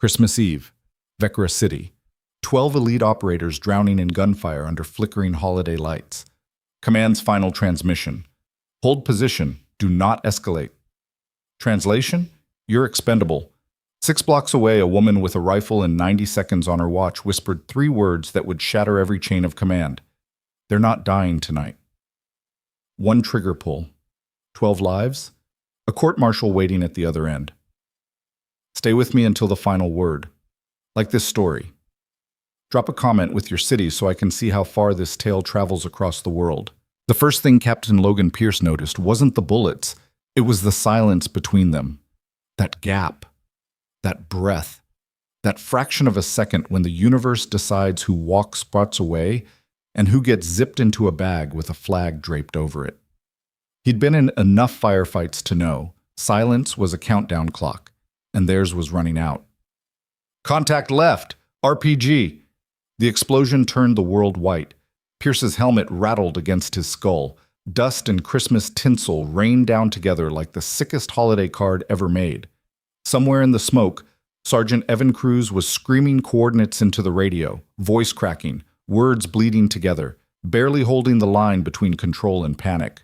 Christmas Eve, Vecra City. 12 elite operators drowning in gunfire under flickering holiday lights. Command's final transmission. Hold position. Do not escalate. Translation? You're expendable. 6 blocks away, a woman with a rifle and 90 seconds on her watch whispered 3 words that would shatter every chain of command. They're not dying tonight. 1 trigger pull. 12 lives? A court-martial waiting at the other end. Stay with me until the final word. Like this story. Drop a comment with your city so I can see how far this tale travels across the world. The first thing Captain Logan Pierce noticed wasn't the bullets, it was the silence between them. That gap. That breath. That fraction of a second when the universe decides who walks spots away and who gets zipped into a bag with a flag draped over it. He'd been in enough firefights to know silence was a countdown clock, and theirs was running out. Contact left! RPG! The explosion turned the world white. Pierce's helmet rattled against his skull. Dust and Christmas tinsel rained down together like the sickest holiday card ever made. Somewhere in the smoke, Sergeant Evan Cruz was screaming coordinates into the radio, voice cracking, words bleeding together, barely holding the line between control and panic.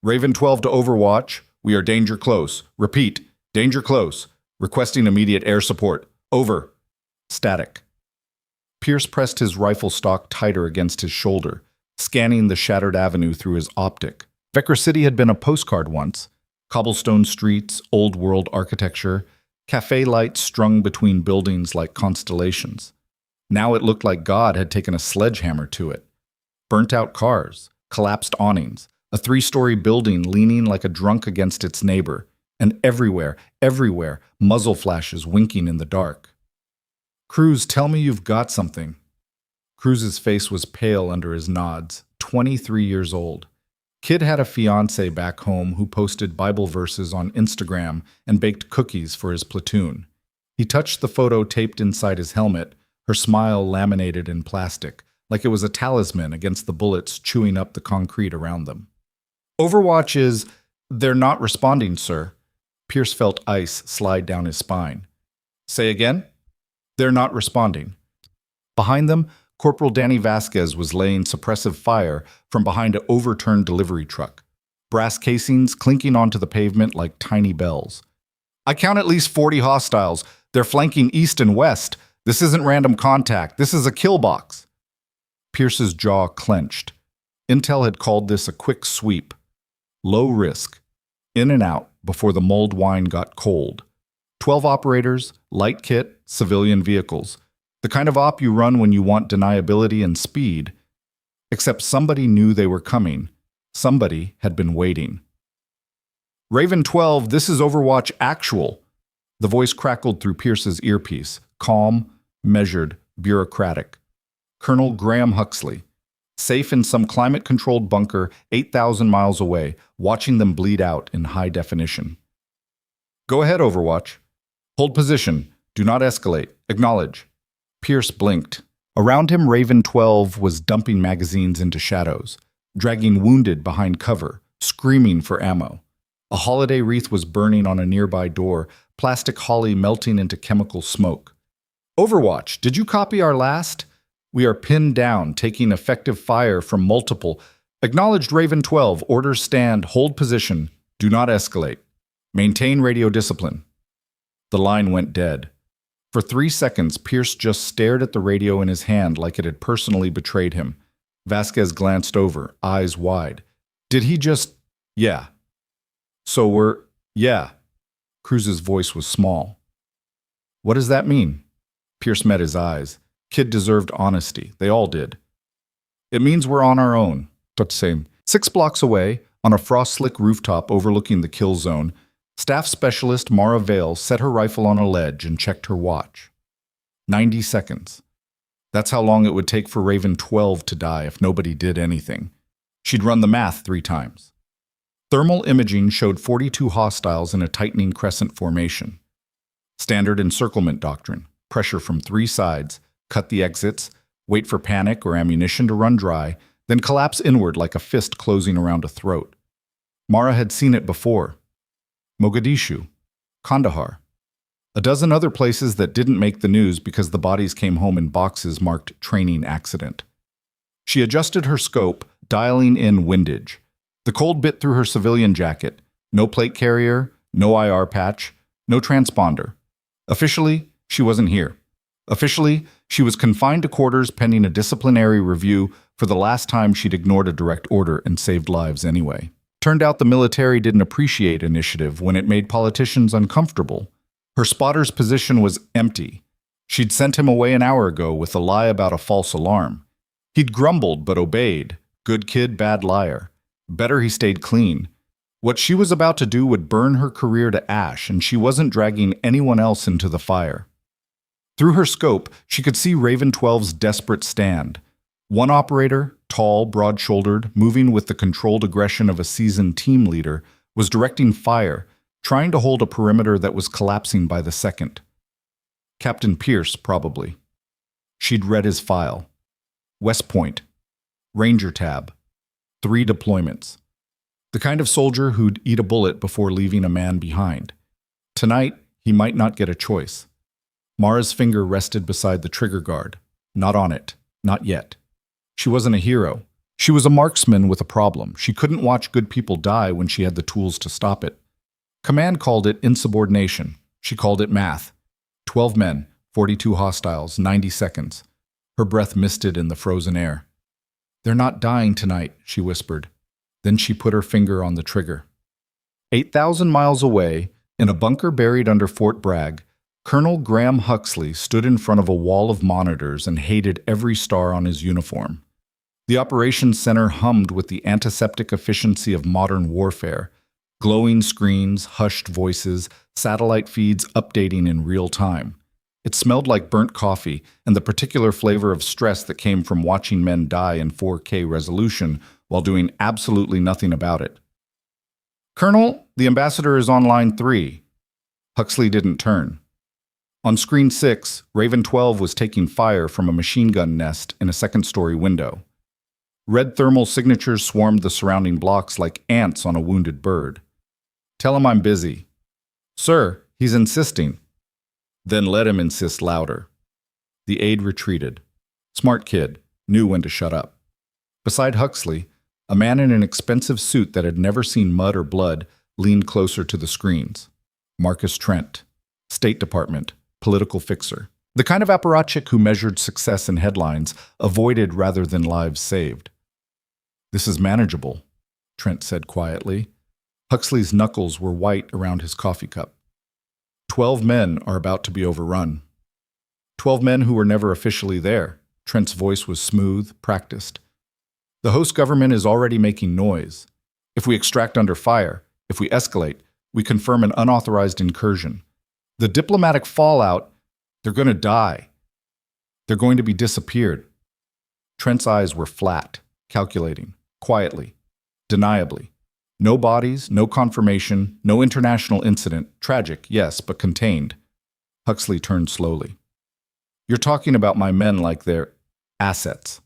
Raven 12 to Overwatch. We are danger close. Repeat, danger close. Requesting immediate air support. Over. Static. Pierce pressed his rifle stock tighter against his shoulder, scanning the shattered avenue through his optic. Vecra City had been a postcard once. Cobblestone streets, old-world architecture, cafe lights strung between buildings like constellations. Now it looked like God had taken a sledgehammer to it. Burnt-out cars, collapsed awnings, a 3-story building leaning like a drunk against its neighbor, and everywhere, muzzle flashes winking in the dark. Cruz, tell me you've got something. Cruz's face was pale under his nods, 23 years old. Kid had a fiancée back home who posted Bible verses on Instagram and baked cookies for his platoon. He touched the photo taped inside his helmet, her smile laminated in plastic, like it was a talisman against the bullets chewing up the concrete around them. Overwatch is... They're not responding, sir. Pierce felt ice slide down his spine. Say again? They're not responding. Behind them, Corporal Danny Vasquez was laying suppressive fire from behind an overturned delivery truck, brass casings clinking onto the pavement like tiny bells. I count at least 40 hostiles. They're flanking east and west. This isn't random contact. This is a kill box. Pierce's jaw clenched. Intel had called this a quick sweep. Low risk. In and out before the mulled wine got cold. 12 operators, light kit, civilian vehicles. The kind of op you run when you want deniability and speed. Except somebody knew they were coming. Somebody had been waiting. Raven 12, this is Overwatch Actual. The voice crackled through Pierce's earpiece, calm, measured, bureaucratic. Colonel Graham Huxley, safe in some climate-controlled bunker 8,000 miles away, watching them bleed out in high definition. Go ahead, Overwatch. Hold position. Do not escalate. Acknowledge. Pierce blinked. Around him, Raven 12 was dumping magazines into shadows, dragging wounded behind cover, screaming for ammo. A holiday wreath was burning on a nearby door, plastic holly melting into chemical smoke. Overwatch, did you copy our last? We are pinned down, taking effective fire from multiple. Acknowledged Raven 12, orders stand, hold position, do not escalate. Maintain radio discipline. The line went dead. For 3 seconds, Pierce just stared at the radio in his hand like it had personally betrayed him. Vasquez glanced over, eyes wide. Did he just... Yeah. So we're... Yeah. Cruz's voice was small. What does that mean? Pierce met his eyes. Kid deserved honesty. They all did. It means we're on our own. But same. 6 blocks away, on a frost-slick rooftop overlooking the kill zone, Staff Specialist Mara Vale set her rifle on a ledge and checked her watch. 90 seconds. That's how long it would take for Raven 12 to die if nobody did anything. She'd run the math 3 times. Thermal imaging showed 42 hostiles in a tightening crescent formation. Standard encirclement doctrine. Pressure from 3 sides. Cut the exits. Wait for panic or ammunition to run dry. Then collapse inward like a fist closing around a throat. Mara had seen it before. Mogadishu, Kandahar. A dozen other places that didn't make the news because the bodies came home in boxes marked training accident. She adjusted her scope, dialing in windage. The cold bit through her civilian jacket. No plate carrier, no IR patch, no transponder. Officially, she wasn't here. Officially, she was confined to quarters pending a disciplinary review for the last time she'd ignored a direct order and saved lives anyway. Turned out the military didn't appreciate initiative when it made politicians uncomfortable. Her spotter's position was empty. She'd sent him away an hour ago with a lie about a false alarm. He'd grumbled but obeyed. Good kid, bad liar. Better he stayed clean. What she was about to do would burn her career to ash, and she wasn't dragging anyone else into the fire. Through her scope, she could see Raven 12's desperate stand. One operator, tall, broad-shouldered, moving with the controlled aggression of a seasoned team leader, was directing fire, trying to hold a perimeter that was collapsing by the second. Captain Pierce, probably. She'd read his file. West Point. Ranger tab. 3 deployments. The kind of soldier who'd eat a bullet before leaving a man behind. Tonight, he might not get a choice. Mara's finger rested beside the trigger guard. Not on it. Not yet. She wasn't a hero. She was a marksman with a problem. She couldn't watch good people die when she had the tools to stop it. Command called it insubordination. She called it math. 12 men, 42 hostiles, 90 seconds. Her breath misted in the frozen air. "They're not dying tonight," she whispered. Then she put her finger on the trigger. 8,000 miles away, in a bunker buried under Fort Bragg, Colonel Graham Huxley stood in front of a wall of monitors and hated every star on his uniform. The operations center hummed with the antiseptic efficiency of modern warfare. Glowing screens, hushed voices, satellite feeds updating in real time. It smelled like burnt coffee and the particular flavor of stress that came from watching men die in 4K resolution while doing absolutely nothing about it. "Colonel, the ambassador is on line 3. Huxley didn't turn. On screen 6, Raven 12 was taking fire from a machine gun nest in a second-story window. Red thermal signatures swarmed the surrounding blocks like ants on a wounded bird. "Tell him I'm busy." "Sir, he's insisting." "Then let him insist louder." The aide retreated. Smart kid, knew when to shut up. Beside Huxley, a man in an expensive suit that had never seen mud or blood leaned closer to the screens. Marcus Trent, State Department, political fixer. The kind of apparatchik who measured success in headlines, avoided rather than lives saved. "This is manageable," Trent said quietly. Huxley's knuckles were white around his coffee cup. 12 men are about to be overrun. 12 men who were never officially there. Trent's voice was smooth, practiced. The host government is already making noise. If we extract under fire, if we escalate, we confirm an unauthorized incursion. The diplomatic fallout, they're going to die. They're going to be disappeared. Trent's eyes were flat, calculating, quietly, deniably. No bodies, no confirmation, no international incident. Tragic, yes, but contained. Huxley turned slowly. "You're talking about my men like they're assets."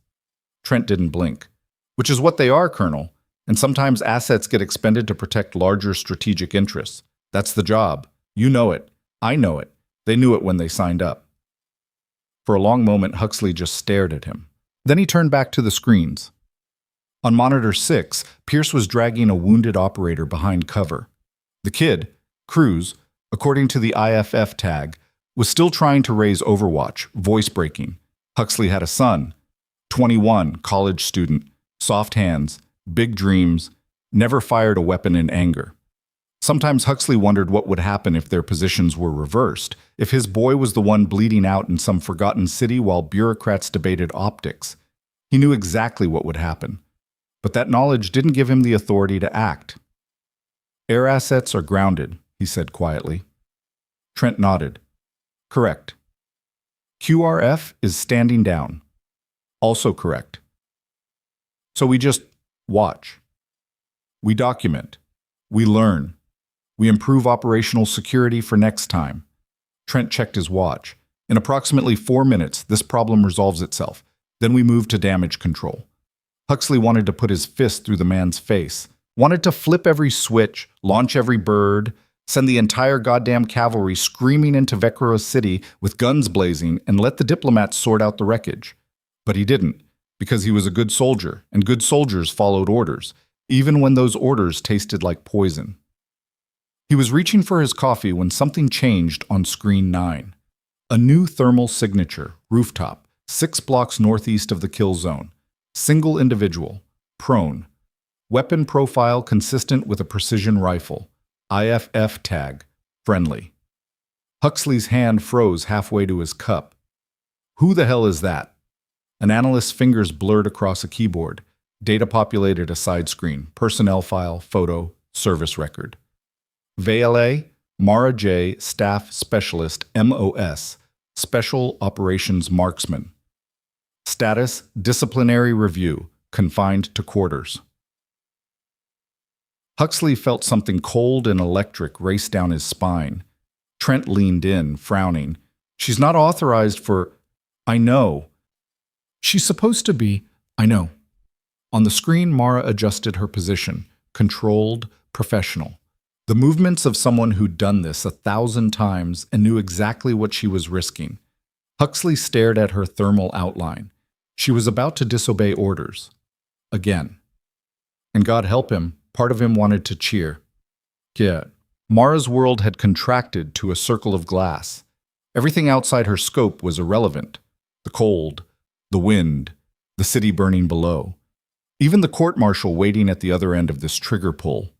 Trent didn't blink. "Which is what they are, Colonel. And sometimes assets get expended to protect larger strategic interests. That's the job. You know it. I know it. They knew it when they signed up." For a long moment, Huxley just stared at him. Then he turned back to the screens. On monitor 6, Pierce was dragging a wounded operator behind cover. The kid, Cruz, according to the IFF tag, was still trying to raise Overwatch, voice breaking. Huxley had a son, 21, college student, soft hands, big dreams, never fired a weapon in anger. Sometimes Huxley wondered what would happen if their positions were reversed, if his boy was the one bleeding out in some forgotten city while bureaucrats debated optics. He knew exactly what would happen. But that knowledge didn't give him the authority to act. "Air assets are grounded," he said quietly. Trent nodded. "Correct." "QRF is standing down." "Also correct." "So we just watch. We document. We learn. We improve operational security for next time." Trent checked his watch. "In approximately 4 minutes, this problem resolves itself. Then we move to damage control." Huxley wanted to put his fist through the man's face, wanted to flip every switch, launch every bird, Send the entire goddamn cavalry screaming into Vecro City with guns blazing and let the diplomats sort out the wreckage. But he didn't, because he was a good soldier, and good soldiers followed orders, even when those orders tasted like poison. He was reaching for his coffee when something changed on screen 9. A new thermal signature, rooftop, 6 blocks northeast of the kill zone. Single individual, prone. Weapon profile consistent with a precision rifle. IFF tag, friendly. Huxley's hand froze halfway to his cup. Who the hell is that? An analyst's fingers blurred across a keyboard. Data populated a side screen, personnel file, photo, service record. VLA, Mara J, Staff Specialist, MOS, Special Operations Marksman. Status, disciplinary review, confined to quarters. Huxley felt something cold and electric race down his spine. Trent leaned in, frowning. She's not authorized for... I know. She's supposed to be... I know. On the screen, Mara adjusted her position. Controlled, professional. The movements of someone who'd done this 1,000 times and knew exactly what she was risking. Huxley stared at her thermal outline. She was about to disobey orders. Again. And God help him, part of him wanted to cheer. Yeah. Mara's world had contracted to a circle of glass. Everything outside her scope was irrelevant. The cold, the wind, the city burning below. Even the court-martial waiting at the other end of this trigger pull.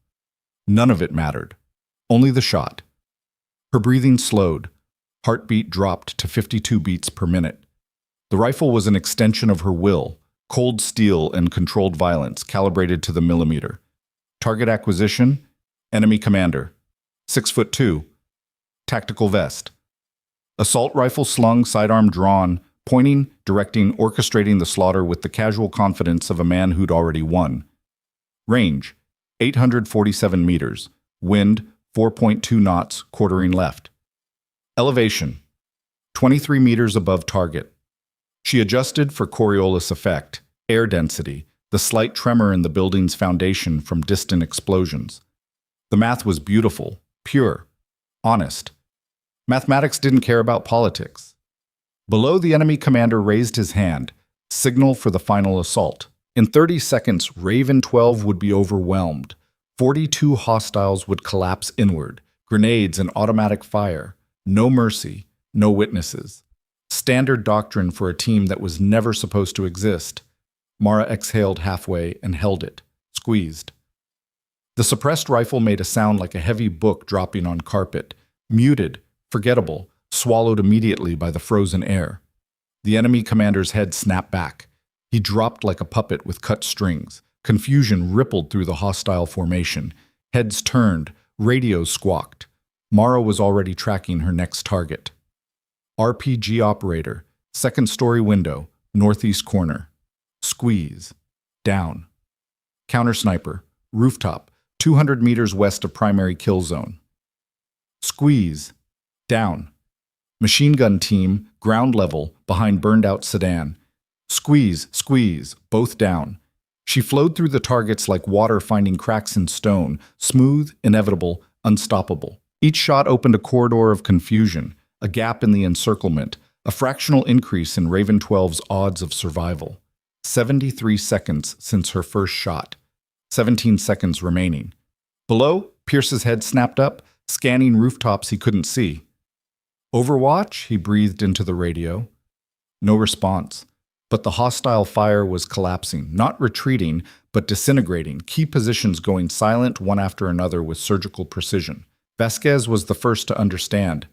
None of it mattered. Only the shot. Her breathing slowed. Heartbeat dropped to 52 beats per minute. The rifle was an extension of her will, cold steel and controlled violence calibrated to the millimeter. Target acquisition, enemy commander. 6'2", tactical vest. Assault rifle slung, sidearm drawn, pointing, directing, orchestrating the slaughter with the casual confidence of a man who'd already won. Range, 847 meters. Wind, 4.2 knots, quartering left. Elevation, 23 meters above target. She adjusted for Coriolis effect, air density, the slight tremor in the building's foundation from distant explosions. The math was beautiful, pure, honest. Mathematics didn't care about politics. Below, the enemy commander raised his hand, signal for the final assault. In 30 seconds, Raven 12 would be overwhelmed. 42 hostiles would collapse inward, grenades and automatic fire. No mercy, no witnesses. Standard doctrine for a team that was never supposed to exist. Mara exhaled halfway and held it, squeezed. The suppressed rifle made a sound like a heavy book dropping on carpet, muted, forgettable, swallowed immediately by the frozen air. The enemy commander's head snapped back. He dropped like a puppet with cut strings. Confusion rippled through the hostile formation. Heads turned, radios squawked. Mara was already tracking her next target. RPG operator, second-story window, northeast corner. Squeeze. Down. Counter sniper, rooftop, 200 meters west of primary kill zone. Squeeze. Down. Machine gun team, ground level, behind burned-out sedan. Squeeze, squeeze, both down. She flowed through the targets like water finding cracks in stone, smooth, inevitable, unstoppable. Each shot opened a corridor of confusion, a gap in the encirclement, a fractional increase in Raven 12's odds of survival. 73 seconds since her first shot. 17 seconds remaining. Below, Pierce's head snapped up, scanning rooftops he couldn't see. Overwatch, he breathed into the radio. No response. But the hostile fire was collapsing, not retreating, but disintegrating, key positions going silent one after another with surgical precision. Vasquez was the first to understand.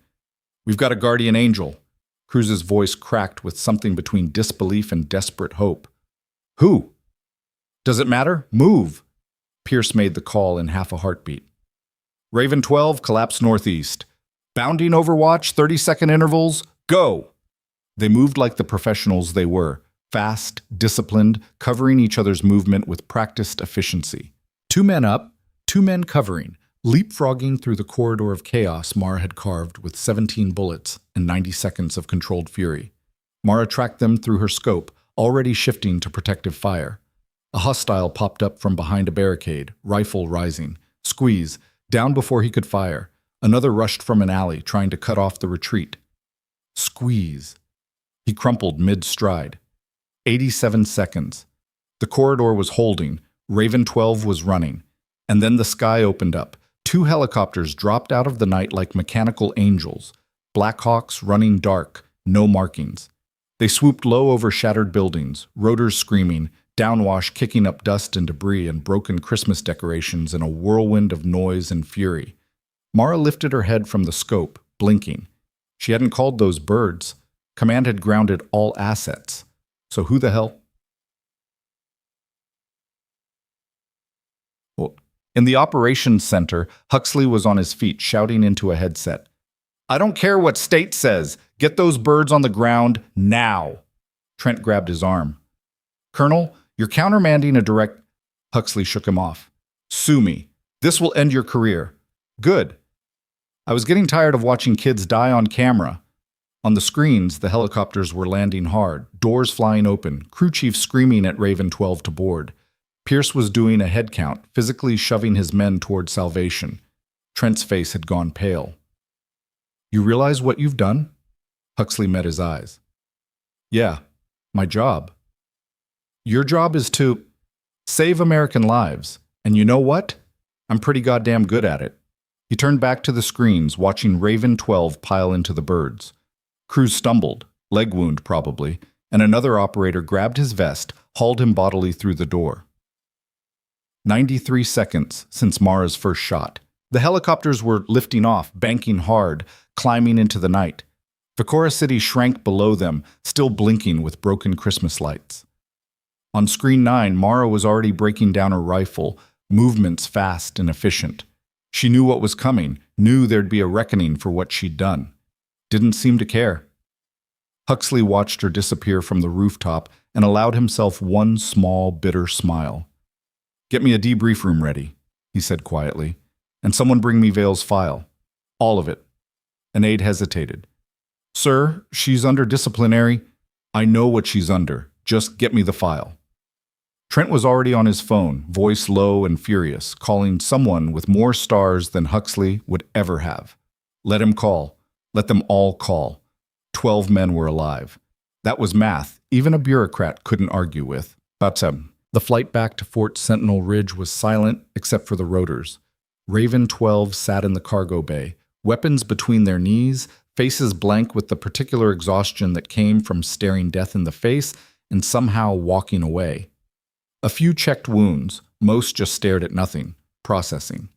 "We've got a guardian angel." Cruz's voice cracked with something between disbelief and desperate hope. "Who?" "Does it matter? Move!" Pierce made the call in half a heartbeat. Raven 12, collapse northeast. Bounding Overwatch, 30-second intervals, go! They moved like the professionals they were, fast, disciplined, covering each other's movement with practiced efficiency. 2 men up, 2 men covering, leapfrogging through the corridor of chaos Mara had carved with 17 bullets and 90 seconds of controlled fury. Mara tracked them through her scope, already shifting to protective fire. A hostile popped up from behind a barricade, rifle rising. Squeeze, down before he could fire. Another rushed from an alley, trying to cut off the retreat. Squeeze. He crumpled mid-stride. 87 seconds. The corridor was holding. Raven 12 was running. And then the sky opened up. 2 helicopters dropped out of the night like mechanical angels. Blackhawks running dark, no markings. They swooped low over shattered buildings, rotors screaming, downwash kicking up dust and debris and broken Christmas decorations in a whirlwind of noise and fury. Mara lifted her head from the scope, blinking. She hadn't called those birds. Command had grounded all assets. So who the hell? In the operations center, Huxley was on his feet, shouting into a headset. I don't care what state says. Get those birds on the ground now. Trent grabbed his arm. Colonel, you're countermanding a direct... Huxley shook him off. Sue me. This will end your career. Good. I was getting tired of watching kids die on camera. On the screens, the helicopters were landing hard, doors flying open, crew chief screaming at Raven 12 to board. Pierce was doing a head count, physically shoving his men toward salvation. Trent's face had gone pale. You realize what you've done? Huxley met his eyes. Yeah, my job. Your job is to save American lives. And you know what? I'm pretty goddamn good at it. He turned back to the screens, watching Raven 12 pile into the birds. Cruz stumbled, leg wound probably, and another operator grabbed his vest, hauled him bodily through the door. 93 seconds since Mara's first shot. The helicopters were lifting off, banking hard, climbing into the night. Victoria City shrank below them, still blinking with broken Christmas lights. On screen 9, Mara was already breaking down her rifle, movements fast and efficient. She knew what was coming, knew there'd be a reckoning for what she'd done. Didn't seem to care. Huxley watched her disappear from the rooftop and allowed himself one small, bitter smile. Get me a debrief room ready, he said quietly, and someone bring me Vale's file. All of it. An aide hesitated. Sir, she's under disciplinary. I know what she's under. Just get me the file. Trent was already on his phone, voice low and furious, calling someone with more stars than Huxley would ever have. Let him call. Let them all call. 12 men were alive. That was math even a bureaucrat couldn't argue with. But the flight back to Fort Sentinel Ridge was silent except for the rotors. Raven 12 sat in the cargo bay, weapons between their knees, faces blank with the particular exhaustion that came from staring death in the face and somehow walking away. A few checked wounds, most just stared at nothing, processing.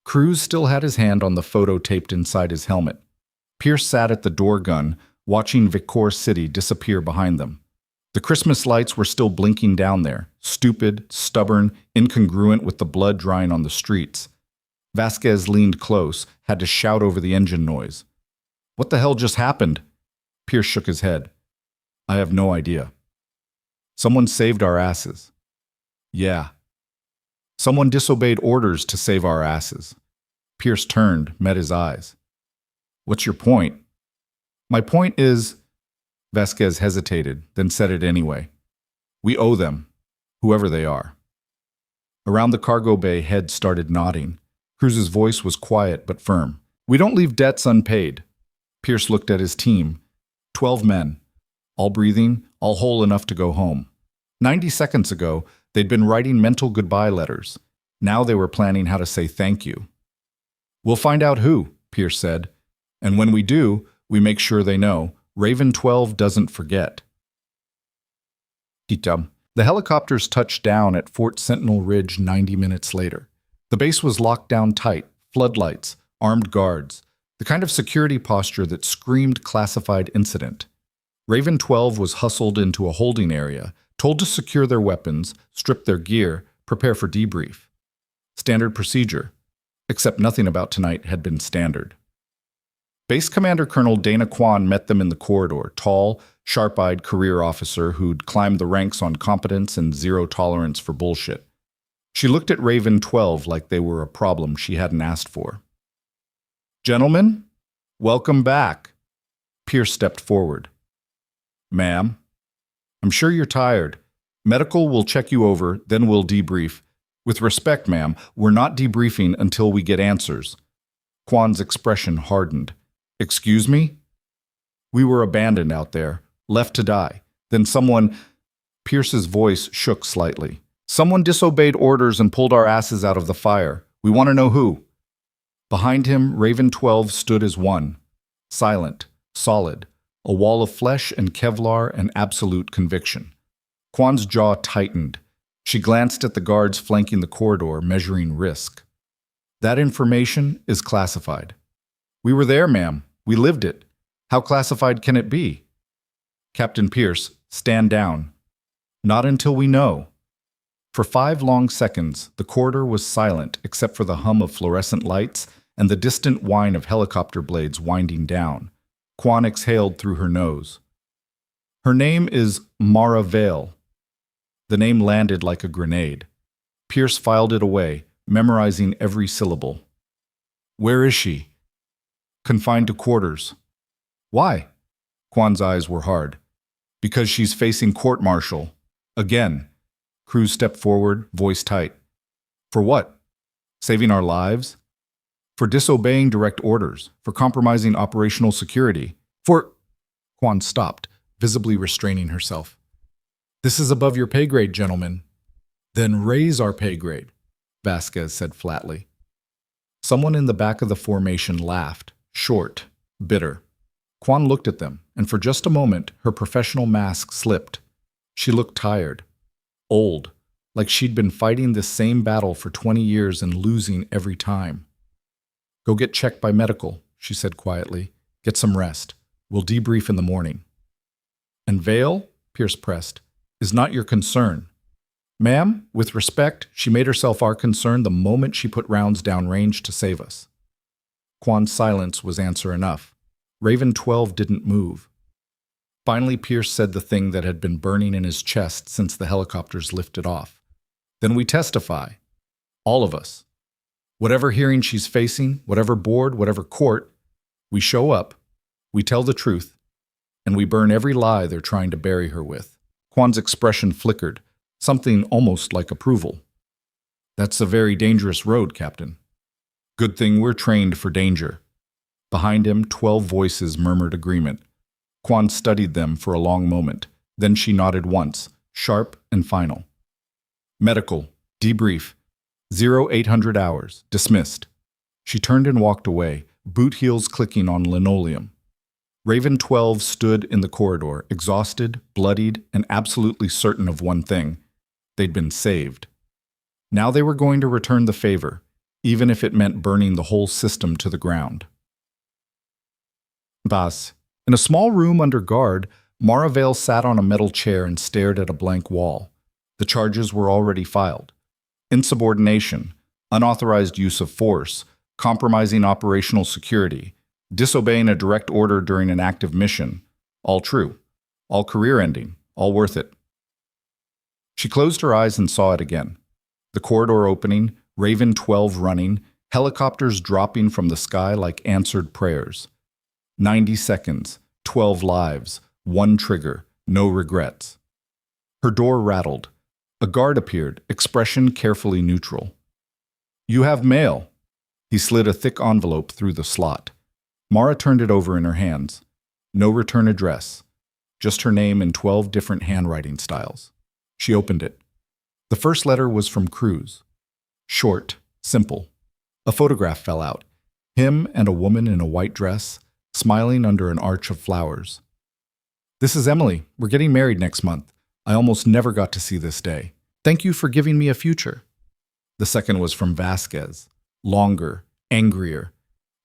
Cruz still had his hand on the photo taped inside his helmet. Pierce sat at the door gun, watching Victoria City disappear behind them. The Christmas lights were still blinking down there, stupid, stubborn, incongruent with the blood drying on the streets. Vasquez leaned close, had to shout over the engine noise. What the hell just happened? Pierce shook his head. I have no idea. Someone saved our asses. Yeah. Someone disobeyed orders to save our asses. Pierce turned, met his eyes. What's your point? My point is... Vasquez hesitated, then said it anyway. We owe them, whoever they are. Around the cargo bay, heads started nodding. Cruz's voice was quiet but firm. We don't leave debts unpaid. Pierce looked at his team. 12 men, all breathing, all whole enough to go home. 90 seconds ago, they'd been writing mental goodbye letters. Now they were planning how to say thank you. We'll find out who, Pierce said. And when we do, we make sure they know. Raven 12 doesn't forget. The helicopters touched down at Fort Sentinel Ridge 90 minutes later. The base was locked down tight, floodlights, armed guards, the kind of security posture that screamed classified incident. Raven 12 was hustled into a holding area, told to secure their weapons, strip their gear, prepare for debrief. Standard procedure, except nothing about tonight had been standard. Base Commander Colonel Dana Kwan met them in the corridor, tall, sharp-eyed career officer who'd climbed the ranks on competence and zero tolerance for bullshit. She looked at Raven 12 like they were a problem she hadn't asked for. Gentlemen, welcome back. Pierce stepped forward. Ma'am, I'm sure you're tired. Medical will check you over, then we'll debrief. With respect, ma'am, we're not debriefing until we get answers. Kwan's expression hardened. Excuse me? We were abandoned out there, left to die. Then someone... Pierce's voice shook slightly. Someone disobeyed orders and pulled our asses out of the fire. We want to know who. Behind him, Raven 12 stood as one. Silent, solid, a wall of flesh and Kevlar and absolute conviction. Kwan's jaw tightened. She glanced at the guards flanking the corridor, measuring risk. That information is classified. We were there, ma'am. We lived it. How classified can it be? Captain Pierce, stand down. Not until we know. For 5 long seconds, the corridor was silent except for the hum of fluorescent lights and the distant whine of helicopter blades winding down. Kwan exhaled through her nose. Her name is Mara Vale. The name landed like a grenade. Pierce filed it away, memorizing every syllable. Where is she? Confined to quarters. Why? Kwan's eyes were hard. Because she's facing court-martial. Again. Cruz stepped forward, voice tight. For what? Saving our lives? For disobeying direct orders, for compromising operational security, for... Kwan stopped, visibly restraining herself. This is above your pay grade, gentlemen. Then raise our pay grade, Vasquez said flatly. Someone in the back of the formation laughed, short, bitter. Kwan looked at them, and for just a moment, her professional mask slipped. She looked tired, old, like she'd been fighting this same battle for 20 years and losing every time. Go get checked by medical, she said quietly. Get some rest. We'll debrief in the morning. And Vale, Pierce pressed, is not your concern. Ma'am, with respect, she made herself our concern the moment she put rounds downrange to save us. Kwan's silence was answer enough. Raven 12 didn't move. Finally, Pierce said the thing that had been burning in his chest since the helicopters lifted off. Then we testify. All of us. Whatever hearing she's facing, whatever board, whatever court, we show up, we tell the truth, and we burn every lie they're trying to bury her with. Kwan's expression flickered, something almost like approval. That's a very dangerous road, Captain. Good thing we're trained for danger. Behind him, 12 voices murmured agreement. Kwan studied them for a long moment. Then she nodded once, sharp and final. Medical, debrief, 0800 hours, dismissed. She turned and walked away, boot heels clicking on linoleum. Raven 12 stood in the corridor, exhausted, bloodied, and absolutely certain of one thing. They'd been saved. Now they were going to return the favor, even if it meant burning the whole system to the ground. Bas. In a small room under guard, Mara Vale sat on a metal chair and stared at a blank wall. The charges were already filed. Insubordination, unauthorized use of force, compromising operational security, disobeying a direct order during an active mission. All true. All career-ending. All worth it. She closed her eyes and saw it again. The corridor opening, Raven 12 running, helicopters dropping from the sky like answered prayers. 90 seconds, 12 lives, 1 trigger, no regrets. Her door rattled. A guard appeared, expression carefully neutral. You have mail. He slid a thick envelope through the slot. Mara turned it over in her hands. No return address. Just her name in 12 different handwriting styles. She opened it. The first letter was from Cruz. Short, simple. A photograph fell out. Him and a woman in a white dress, smiling under an arch of flowers. This is Emily. We're getting married next month. I almost never got to see this day. Thank you for giving me a future. The second was from Vasquez. Longer, angrier.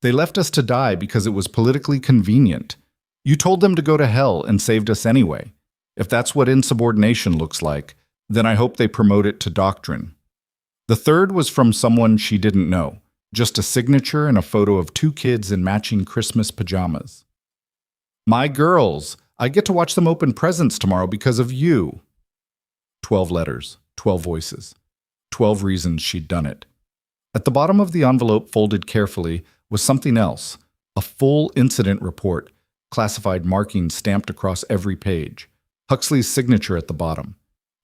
They left us to die because it was politically convenient. You told them to go to hell and saved us anyway. If that's what insubordination looks like, then I hope they promote it to doctrine. The third was from someone she didn't know. Just a signature and a photo of 2 kids in matching Christmas pajamas. My girls, I get to watch them open presents tomorrow because of you. 12 letters, 12 voices, 12 reasons she'd done it. At the bottom of the envelope, folded carefully, was something else, a full incident report, classified markings stamped across every page. Huxley's signature at the bottom.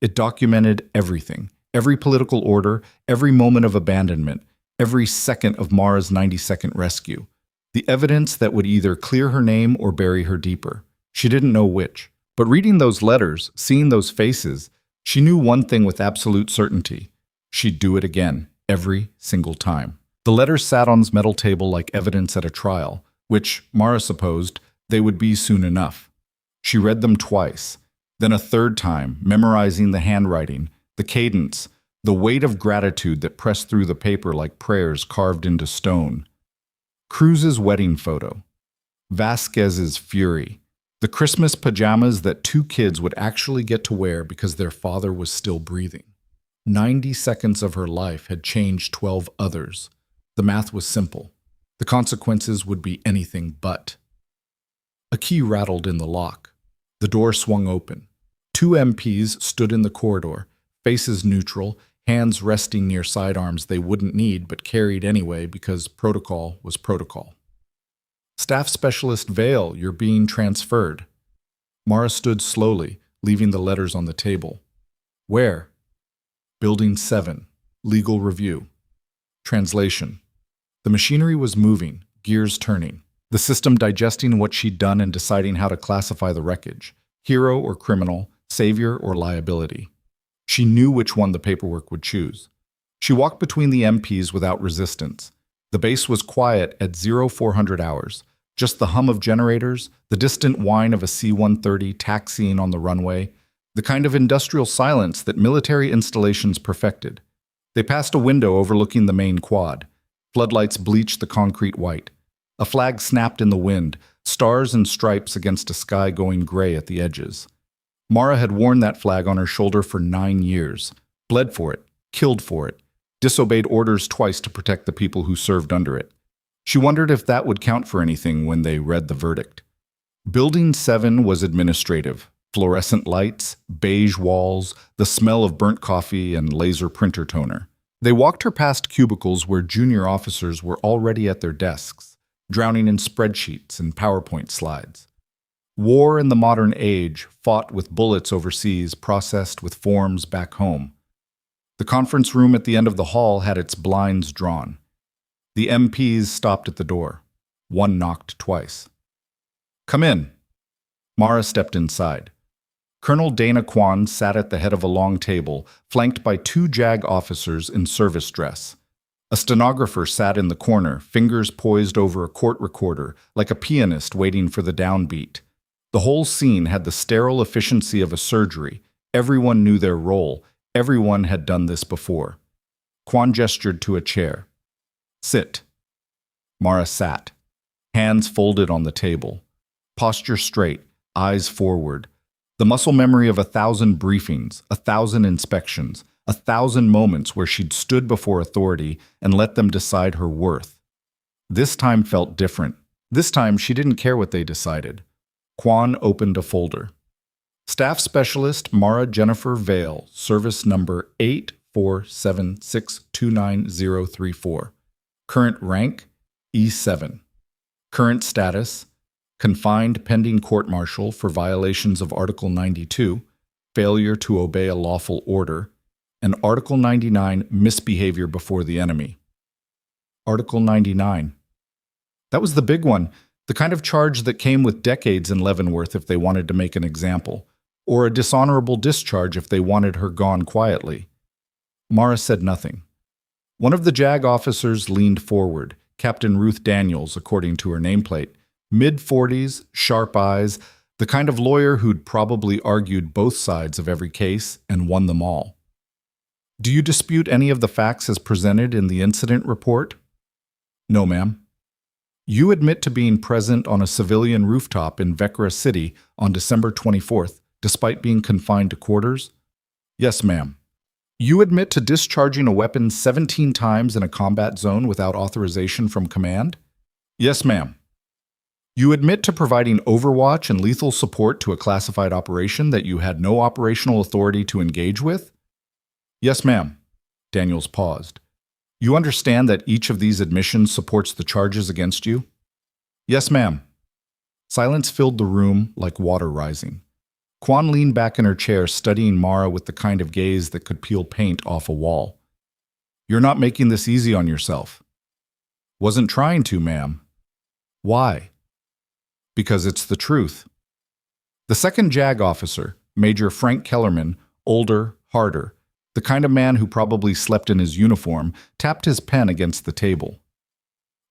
It documented everything, every political order, every moment of abandonment, every second of Mara's 90-second rescue. The evidence that would either clear her name or bury her deeper. She didn't know which. But reading those letters, seeing those faces, she knew one thing with absolute certainty. She'd do it again, every single time. The letters sat on his metal table like evidence at a trial, which, Mara supposed, they would be soon enough. She read them twice, then a third time, memorizing the handwriting, the cadence, the weight of gratitude that pressed through the paper like prayers carved into stone. Cruz's wedding photo. Vasquez's fury. The Christmas pajamas that two kids would actually get to wear because their father was still breathing. 90 seconds of her life had changed 12 others. The math was simple. The consequences would be anything but. A key rattled in the lock. The door swung open. Two MPs stood in the corridor, faces neutral, hands resting near sidearms they wouldn't need but carried anyway because protocol was protocol. Staff Specialist Vale, you're being transferred. Mara stood slowly, leaving the letters on the table. Where? Building 7. Legal review. Translation. The machinery was moving, gears turning. The system digesting what she'd done and deciding how to classify the wreckage. Hero or criminal, savior or liability. She knew which one the paperwork would choose. She walked between the MPs without resistance. The base was quiet at 0400 hours. Just the hum of generators, the distant whine of a C-130 taxiing on the runway, the kind of industrial silence that military installations perfected. They passed a window overlooking the main quad. Floodlights bleached the concrete white. A flag snapped in the wind, stars and stripes against a sky going gray at the edges. Mara had worn that flag on her shoulder for 9 years, bled for it, killed for it, disobeyed orders twice to protect the people who served under it. She wondered if that would count for anything when they read the verdict. Building 7 was administrative. Fluorescent lights, beige walls, the smell of burnt coffee and laser printer toner. They walked her past cubicles where junior officers were already at their desks, drowning in spreadsheets and PowerPoint slides. War in the modern age, fought with bullets overseas, processed with forms back home. The conference room at the end of the hall had its blinds drawn. The MPs stopped at the door. One knocked twice. Come in. Mara stepped inside. Colonel Dana Kwan sat at the head of a long table, flanked by 2 JAG officers in service dress. A stenographer sat in the corner, fingers poised over a court recorder, like a pianist waiting for the downbeat. The whole scene had the sterile efficiency of a surgery. Everyone knew their role. Everyone had done this before. Kwan gestured to a chair. Sit. Mara sat, hands folded on the table. Posture straight, eyes forward. The muscle memory of 1,000 briefings, 1,000 inspections, 1,000 moments where she'd stood before authority and let them decide her worth. This time felt different. This time she didn't care what they decided. Kwan opened a folder. Staff Specialist Mara Jennifer Vale, service number 847629034. Current rank, E7. Current status, confined pending court-martial for violations of Article 92, failure to obey a lawful order, and Article 99, misbehavior before the enemy. Article 99. That was the big one, the kind of charge that came with decades in Leavenworth if they wanted to make an example, or a dishonorable discharge if they wanted her gone quietly. Mara said nothing. One of the JAG officers leaned forward, Captain Ruth Daniels, according to her nameplate, mid-40s, sharp eyes, the kind of lawyer who'd probably argued both sides of every case and won them all. Do you dispute any of the facts as presented in the incident report? No, ma'am. You admit to being present on a civilian rooftop in Vecra City on December 24th, despite being confined to quarters? Yes, ma'am. You admit to discharging a weapon 17 times in a combat zone without authorization from command? Yes, ma'am. You admit to providing overwatch and lethal support to a classified operation that you had no operational authority to engage with? Yes, ma'am. Daniels paused. You understand that each of these admissions supports the charges against you? Yes, ma'am. Silence filled the room like water rising. Kwan leaned back in her chair, studying Mara with the kind of gaze that could peel paint off a wall. You're not making this easy on yourself. Wasn't trying to, ma'am. Why? Because it's the truth. The second JAG officer, Major Frank Kellerman, older, harder, the kind of man who probably slept in his uniform, tapped his pen against the table.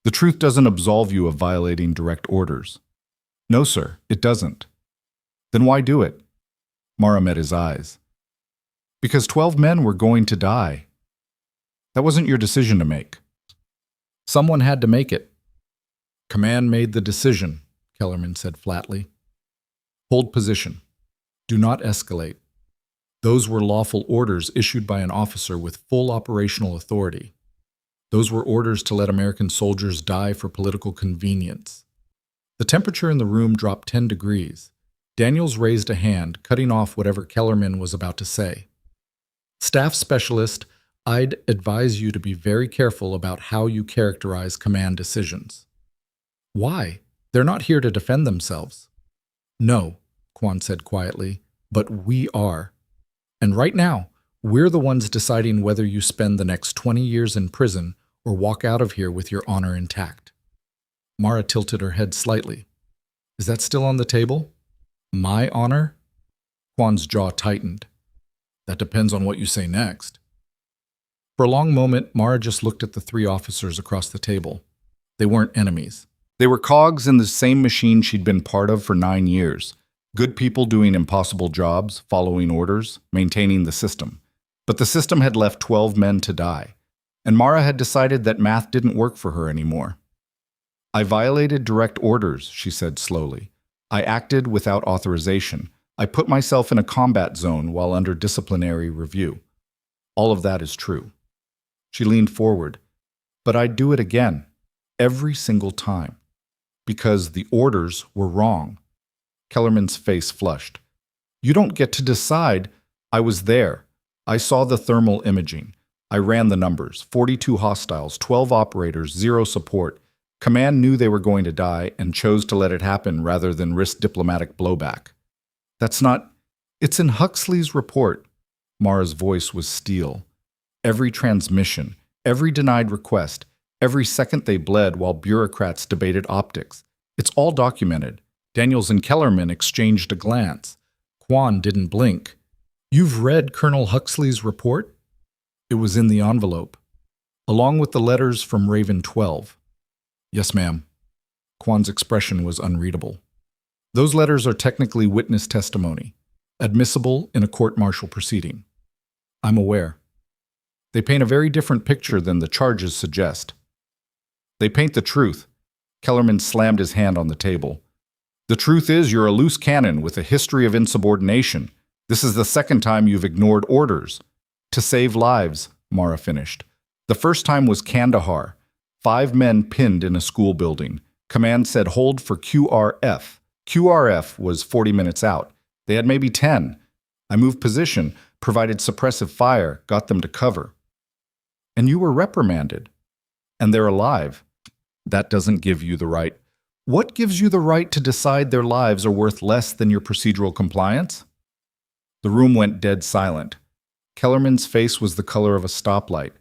The truth doesn't absolve you of violating direct orders. No, sir, it doesn't. Then why do it? Mara met his eyes. Because 12 men were going to die. That wasn't your decision to make. Someone had to make it. Command made the decision, Kellerman said flatly. Hold position. Do not escalate. Those were lawful orders issued by an officer with full operational authority. Those were orders to let American soldiers die for political convenience. The temperature in the room dropped 10 degrees. Daniels raised a hand, cutting off whatever Kellerman was about to say. Staff specialist, I'd advise you to be very careful about how you characterize command decisions. Why? They're not here to defend themselves. No, Quan said quietly, but we are. And right now, we're the ones deciding whether you spend the next 20 years in prison or walk out of here with your honor intact. Mara tilted her head slightly. Is that still on the table? My honor? Quan's jaw tightened. That depends on what you say next. For a long moment, Mara just looked at the three officers across the table. They weren't enemies. They were cogs in the same machine she'd been part of for 9 years. Good people doing impossible jobs, following orders, maintaining the system. But the system had left 12 men to die, and Mara had decided that math didn't work for her anymore. I violated direct orders, she said slowly. I acted without authorization. I put myself in a combat zone while under disciplinary review. All of that is true. She leaned forward. But I'd do it again, every single time. Because the orders were wrong. Kellerman's face flushed. You don't get to decide. I was there. I saw the thermal imaging. I ran the numbers. 42 hostiles, 12 operators, 0 support. Command knew they were going to die and chose to let it happen rather than risk diplomatic blowback. That's not... It's in Huxley's report. Mara's voice was steel. Every transmission, every denied request, every second they bled while bureaucrats debated optics. It's all documented. Daniels and Kellerman exchanged a glance. Quan didn't blink. You've read Colonel Huxley's report? It was in the envelope, along with the letters from Raven 12. Yes, ma'am. Quan's expression was unreadable. Those letters are technically witness testimony, admissible in a court-martial proceeding. I'm aware. They paint a very different picture than the charges suggest. They paint the truth. Kellerman slammed his hand on the table. The truth is you're a loose cannon with a history of insubordination. This is the second time you've ignored orders. To save lives, Mara finished. The first time was Kandahar. 5 men pinned in a school building. Command said hold for QRF. QRF was 40 minutes out. They had maybe 10. I moved position, provided suppressive fire, got them to cover. And you were reprimanded. And they're alive. That doesn't give you the right. What gives you the right to decide their lives are worth less than your procedural compliance? The room went dead silent. Kellerman's face was the color of a stoplight.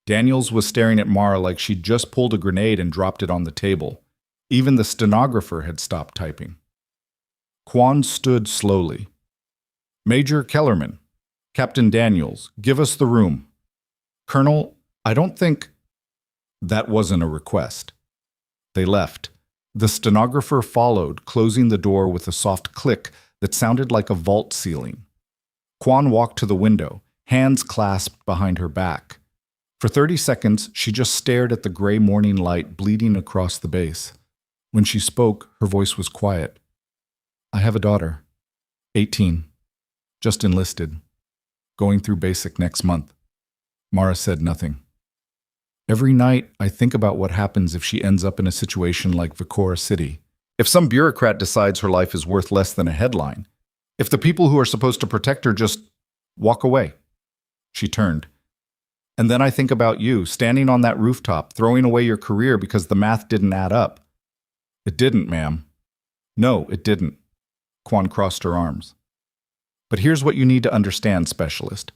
Daniels was staring at Mara like she'd just pulled a grenade and dropped it on the table. Even the stenographer had stopped typing. Quan stood slowly. Major Kellerman, Captain Daniels, give us the room. Colonel, I don't think... That wasn't a request. They left. The stenographer followed, closing the door with a soft click that sounded like a vault ceiling. Quan walked to the window, hands clasped behind her back. For 30 seconds, she just stared at the gray morning light bleeding across the base. When she spoke, her voice was quiet. I have a daughter, 18, just enlisted, going through basic next month. Mara said nothing. Every night, I think about what happens if she ends up in a situation like Vicora City. If some bureaucrat decides her life is worth less than a headline. If the people who are supposed to protect her just walk away. She turned. And then I think about you, standing on that rooftop, throwing away your career because the math didn't add up. It didn't, ma'am. No, it didn't. Quan crossed her arms. But here's what you need to understand, specialist.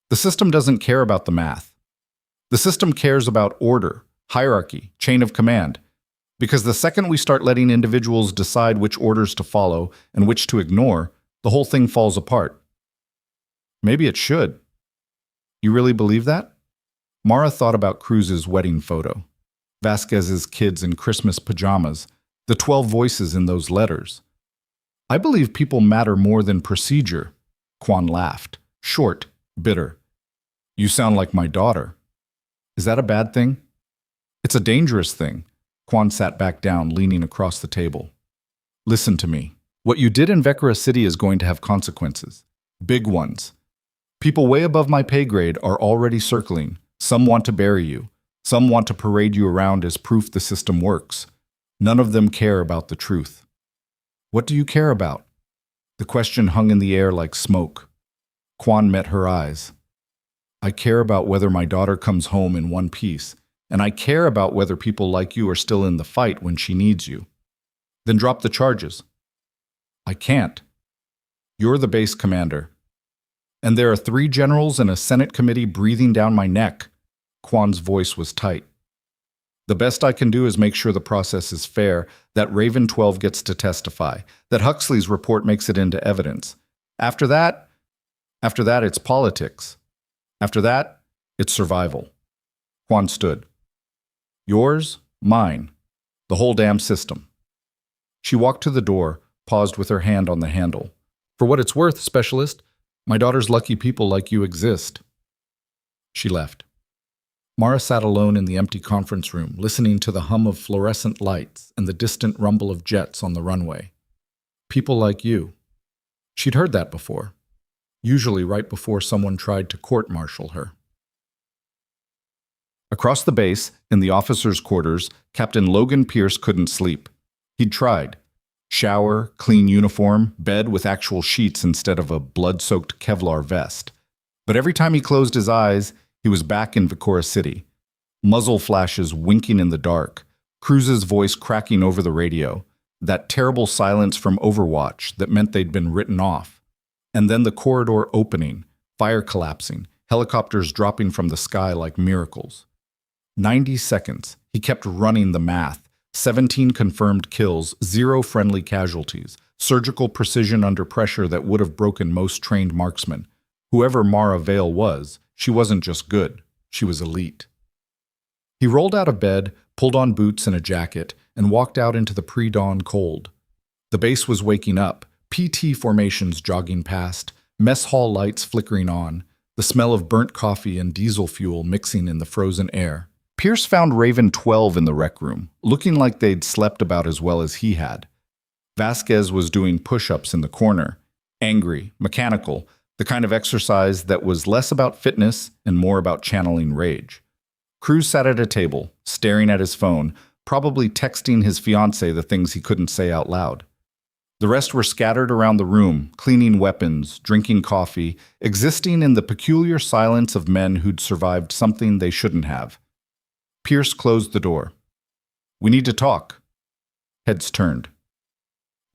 The system doesn't care about the math. The system cares about order, hierarchy, chain of command, because the second we start letting individuals decide which orders to follow and which to ignore, the whole thing falls apart. Maybe it should. You really believe that? Mara thought about Cruz's wedding photo, Vasquez's kids in Christmas pajamas, the 12 voices in those letters. I believe people matter more than procedure. Quan laughed, short, bitter. You sound like my daughter. Is that a bad thing? It's a dangerous thing. Quan sat back down, leaning across the table. Listen to me. What you did in Vecra City is going to have consequences. Big ones. People way above my pay grade are already circling. Some want to bury you. Some want to parade you around as proof the system works. None of them care about the truth. What do you care about? The question hung in the air like smoke. Quan met her eyes. I care about whether my daughter comes home in one piece, and I care about whether people like you are still in the fight when she needs you. Then drop the charges. I can't. You're the base commander. And there are 3 generals and a Senate committee breathing down my neck. Quan's voice was tight. The best I can do is make sure the process is fair, that Raven 12 gets to testify, that Huxley's report makes it into evidence. After that, it's politics. After that, it's survival. Quan stood. Yours, mine, the whole damn system. She walked to the door, paused with her hand on the handle. For what it's worth, Specialist, my daughter's lucky people like you exist. She left. Mara sat alone in the empty conference room, listening to the hum of fluorescent lights and the distant rumble of jets on the runway. People like you. She'd heard that before, usually right before someone tried to court-martial her. Across the base, in the officers' quarters, Captain Logan Pierce couldn't sleep. He'd tried. Shower, clean uniform, bed with actual sheets instead of a blood-soaked Kevlar vest. But every time he closed his eyes, he was back in Vecra City. Muzzle flashes winking in the dark, Cruz's voice cracking over the radio, that terrible silence from Overwatch that meant they'd been written off. And then the corridor opening, fire collapsing, helicopters dropping from the sky like miracles. 90 seconds. He kept running the math. 17 confirmed kills, 0 friendly casualties, surgical precision under pressure that would have broken most trained marksmen. Whoever Mara Vale was, she wasn't just good, she was elite. He rolled out of bed, pulled on boots and a jacket, and walked out into the pre-dawn cold. The base was waking up, PT formations jogging past, mess hall lights flickering on, the smell of burnt coffee and diesel fuel mixing in the frozen air. Pierce found Raven 12 in the rec room, looking like they'd slept about as well as he had. Vasquez was doing push-ups in the corner, angry, mechanical, the kind of exercise that was less about fitness and more about channeling rage. Cruz sat at a table, staring at his phone, probably texting his fiancée the things he couldn't say out loud. The rest were scattered around the room, cleaning weapons, drinking coffee, existing in the peculiar silence of men who'd survived something they shouldn't have. Pierce closed the door. We need to talk. Heads turned.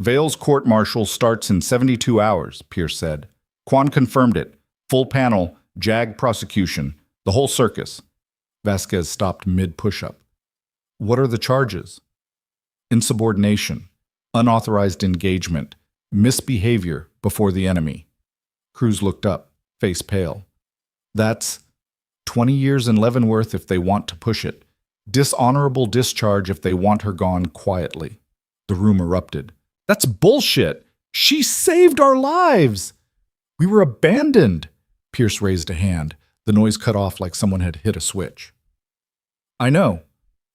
Vale's court-martial starts in 72 hours, Pierce said. Quan confirmed it. Full panel, JAG prosecution, the whole circus. Vasquez stopped mid-push-up. What are the charges? Insubordination, unauthorized engagement, misbehavior before the enemy. Cruz looked up, face pale. That's 20 years in Leavenworth if they want to push it. Dishonorable discharge if they want her gone quietly. The room erupted. That's bullshit! She saved our lives! We were abandoned! Pierce raised a hand. The noise cut off like someone had hit a switch. I know,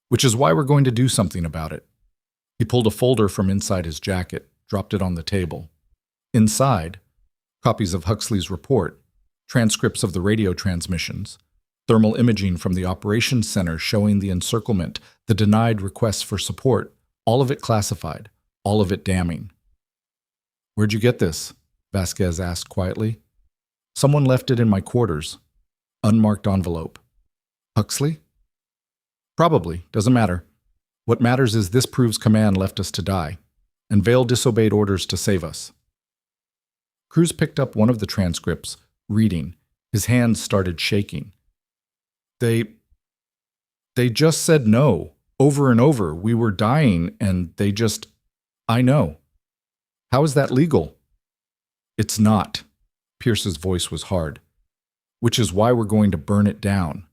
which is why we're going to do something about it. He pulled a folder from inside his jacket, dropped it on the table. Inside, copies of Huxley's report, transcripts of the radio transmissions, thermal imaging from the operations center showing the encirclement, the denied requests for support, all of it classified, all of it damning. Where'd you get this? Vasquez asked quietly. Someone left it in my quarters. Unmarked envelope. Huxley? Probably, doesn't matter. What matters is this proves command left us to die, and Vale disobeyed orders to save us. Cruz picked up one of the transcripts, reading. His hands started shaking. They They just said no, over and over. We were dying, and they just... I know. How is that legal? It's not. Pierce's voice was hard. Which is why we're going to burn it down.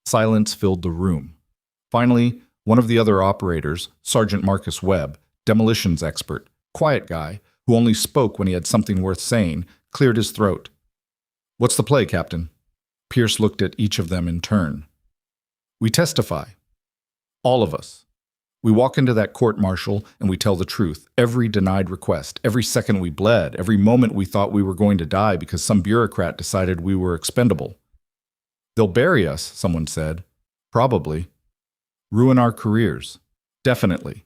Silence filled the room. Finally, one of the other operators, Sergeant Marcus Webb, demolitions expert, quiet guy, who only spoke when he had something worth saying, cleared his throat. What's the play, Captain? Pierce looked at each of them in turn. We testify. All of us. We walk into that court-martial and we tell the truth. Every denied request, every second we bled, every moment we thought we were going to die because some bureaucrat decided we were expendable. They'll bury us, someone said. Probably. Ruin our careers. Definitely.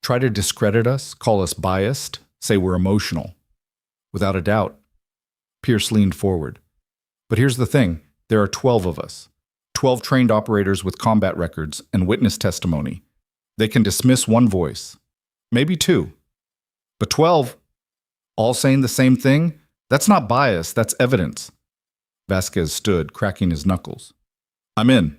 Try to discredit us, call us biased, say we're emotional. Without a doubt. Pierce leaned forward. But here's the thing. There are 12 of us. 12 trained operators with combat records and witness testimony. They can dismiss one voice. Maybe two. But 12, all saying the same thing? That's not bias, that's evidence. Vasquez stood, cracking his knuckles. I'm in.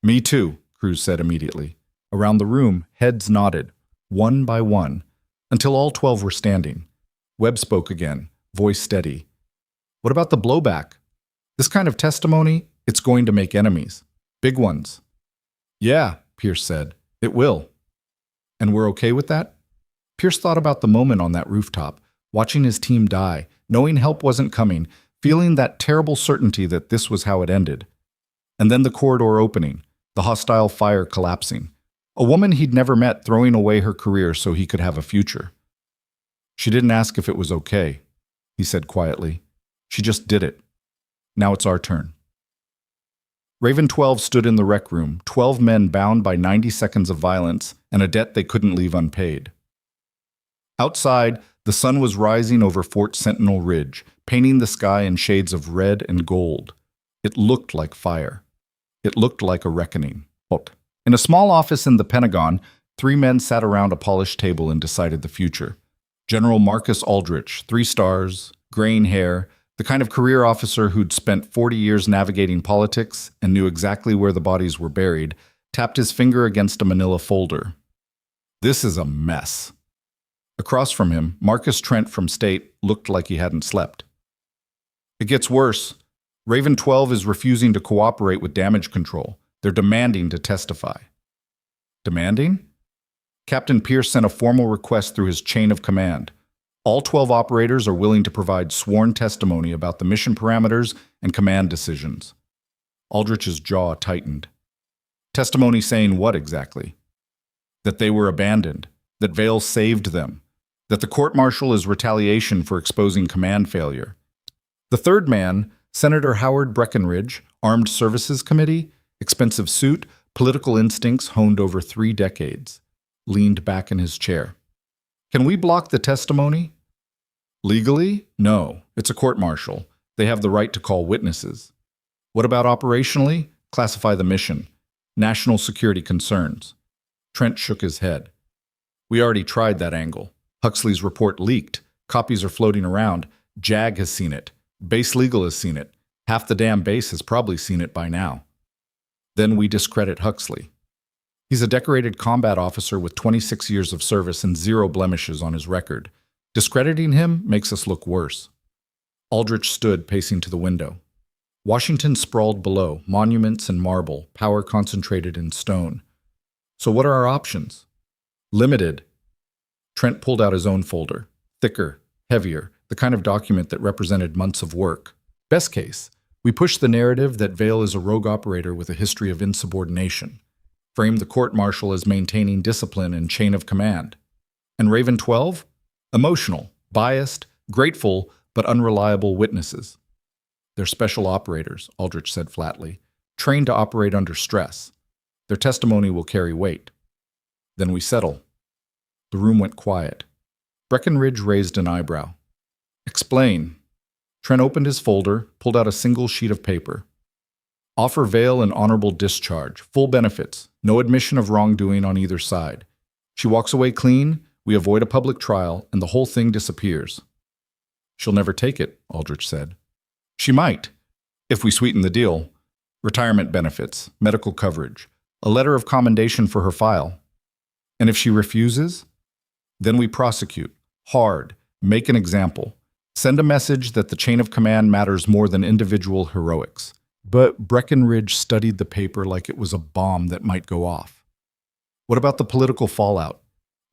Me too, Cruz said immediately. Around the room, heads nodded, one by one, until all 12 were standing. Webb spoke again, voice steady. What about the blowback? This kind of testimony, it's going to make enemies. Big ones. Yeah, Pierce said. It will. And we're okay with that? Pierce thought about the moment on that rooftop, watching his team die, knowing help wasn't coming, feeling that terrible certainty that this was how it ended. And then the corridor opening, the hostile fire collapsing. A woman he'd never met throwing away her career so he could have a future. She didn't ask if it was okay, he said quietly. She just did it. Now it's our turn. Raven 12 stood in the rec room, 12 men bound by 90 seconds of violence and a debt they couldn't leave unpaid. Outside, the sun was rising over Fort Sentinel Ridge, painting the sky in shades of red and gold. It looked like fire. It looked like a reckoning. In a small office in the Pentagon, 3 men sat around a polished table and decided the future. General Marcus Aldrich, 3 stars, graying hair, the kind of career officer who'd spent 40 years navigating politics and knew exactly where the bodies were buried, tapped his finger against a manila folder. This is a mess. Across from him, Marcus Trent from State looked like he hadn't slept. It gets worse. Raven 12 is refusing to cooperate with damage control. They're demanding to testify. Demanding? Captain Pierce sent a formal request through his chain of command. All 12 operators are willing to provide sworn testimony about the mission parameters and command decisions. Aldrich's jaw tightened. Testimony saying what exactly? That they were abandoned, that Vale saved them, that the court-martial is retaliation for exposing command failure. The third man, Senator Howard Breckinridge, Armed Services Committee, expensive suit, political instincts honed over 3 decades, leaned back in his chair. Can we block the testimony? Legally? No. It's a court-martial. They have the right to call witnesses. What about operationally? Classify the mission. National security concerns. Trent shook his head. We already tried that angle. Huxley's report leaked. Copies are floating around. JAG has seen it. Base Legal has seen it. Half the damn base has probably seen it by now. Then we discredit Huxley. He's a decorated combat officer with 26 years of service and 0 blemishes on his record. Discrediting him makes us look worse. Aldrich stood, pacing to the window. Washington sprawled below, monuments and marble, power concentrated in stone. So what are our options? Limited. Trent pulled out his own folder. Thicker, heavier, the kind of document that represented months of work. Best case, we push the narrative that Vale is a rogue operator with a history of insubordination. Frame the court-martial as maintaining discipline and chain of command. And Raven 12? Emotional, biased, grateful, but unreliable witnesses. They're special operators, Aldrich said flatly, trained to operate under stress. Their testimony will carry weight. Then we settle. The room went quiet. Breckinridge raised an eyebrow. Explain. Trent opened his folder, pulled out a single sheet of paper. Offer Vale an honorable discharge, full benefits, no admission of wrongdoing on either side. She walks away clean, we avoid a public trial, and the whole thing disappears. She'll never take it, Aldrich said. She might, if we sweeten the deal. retirement benefits, medical coverage, a letter of commendation for her file. And if she refuses, then we prosecute, hard, make an example, send a message that the chain of command matters more than individual heroics. But Breckenridge studied the paper like it was a bomb that might go off. What about the political fallout?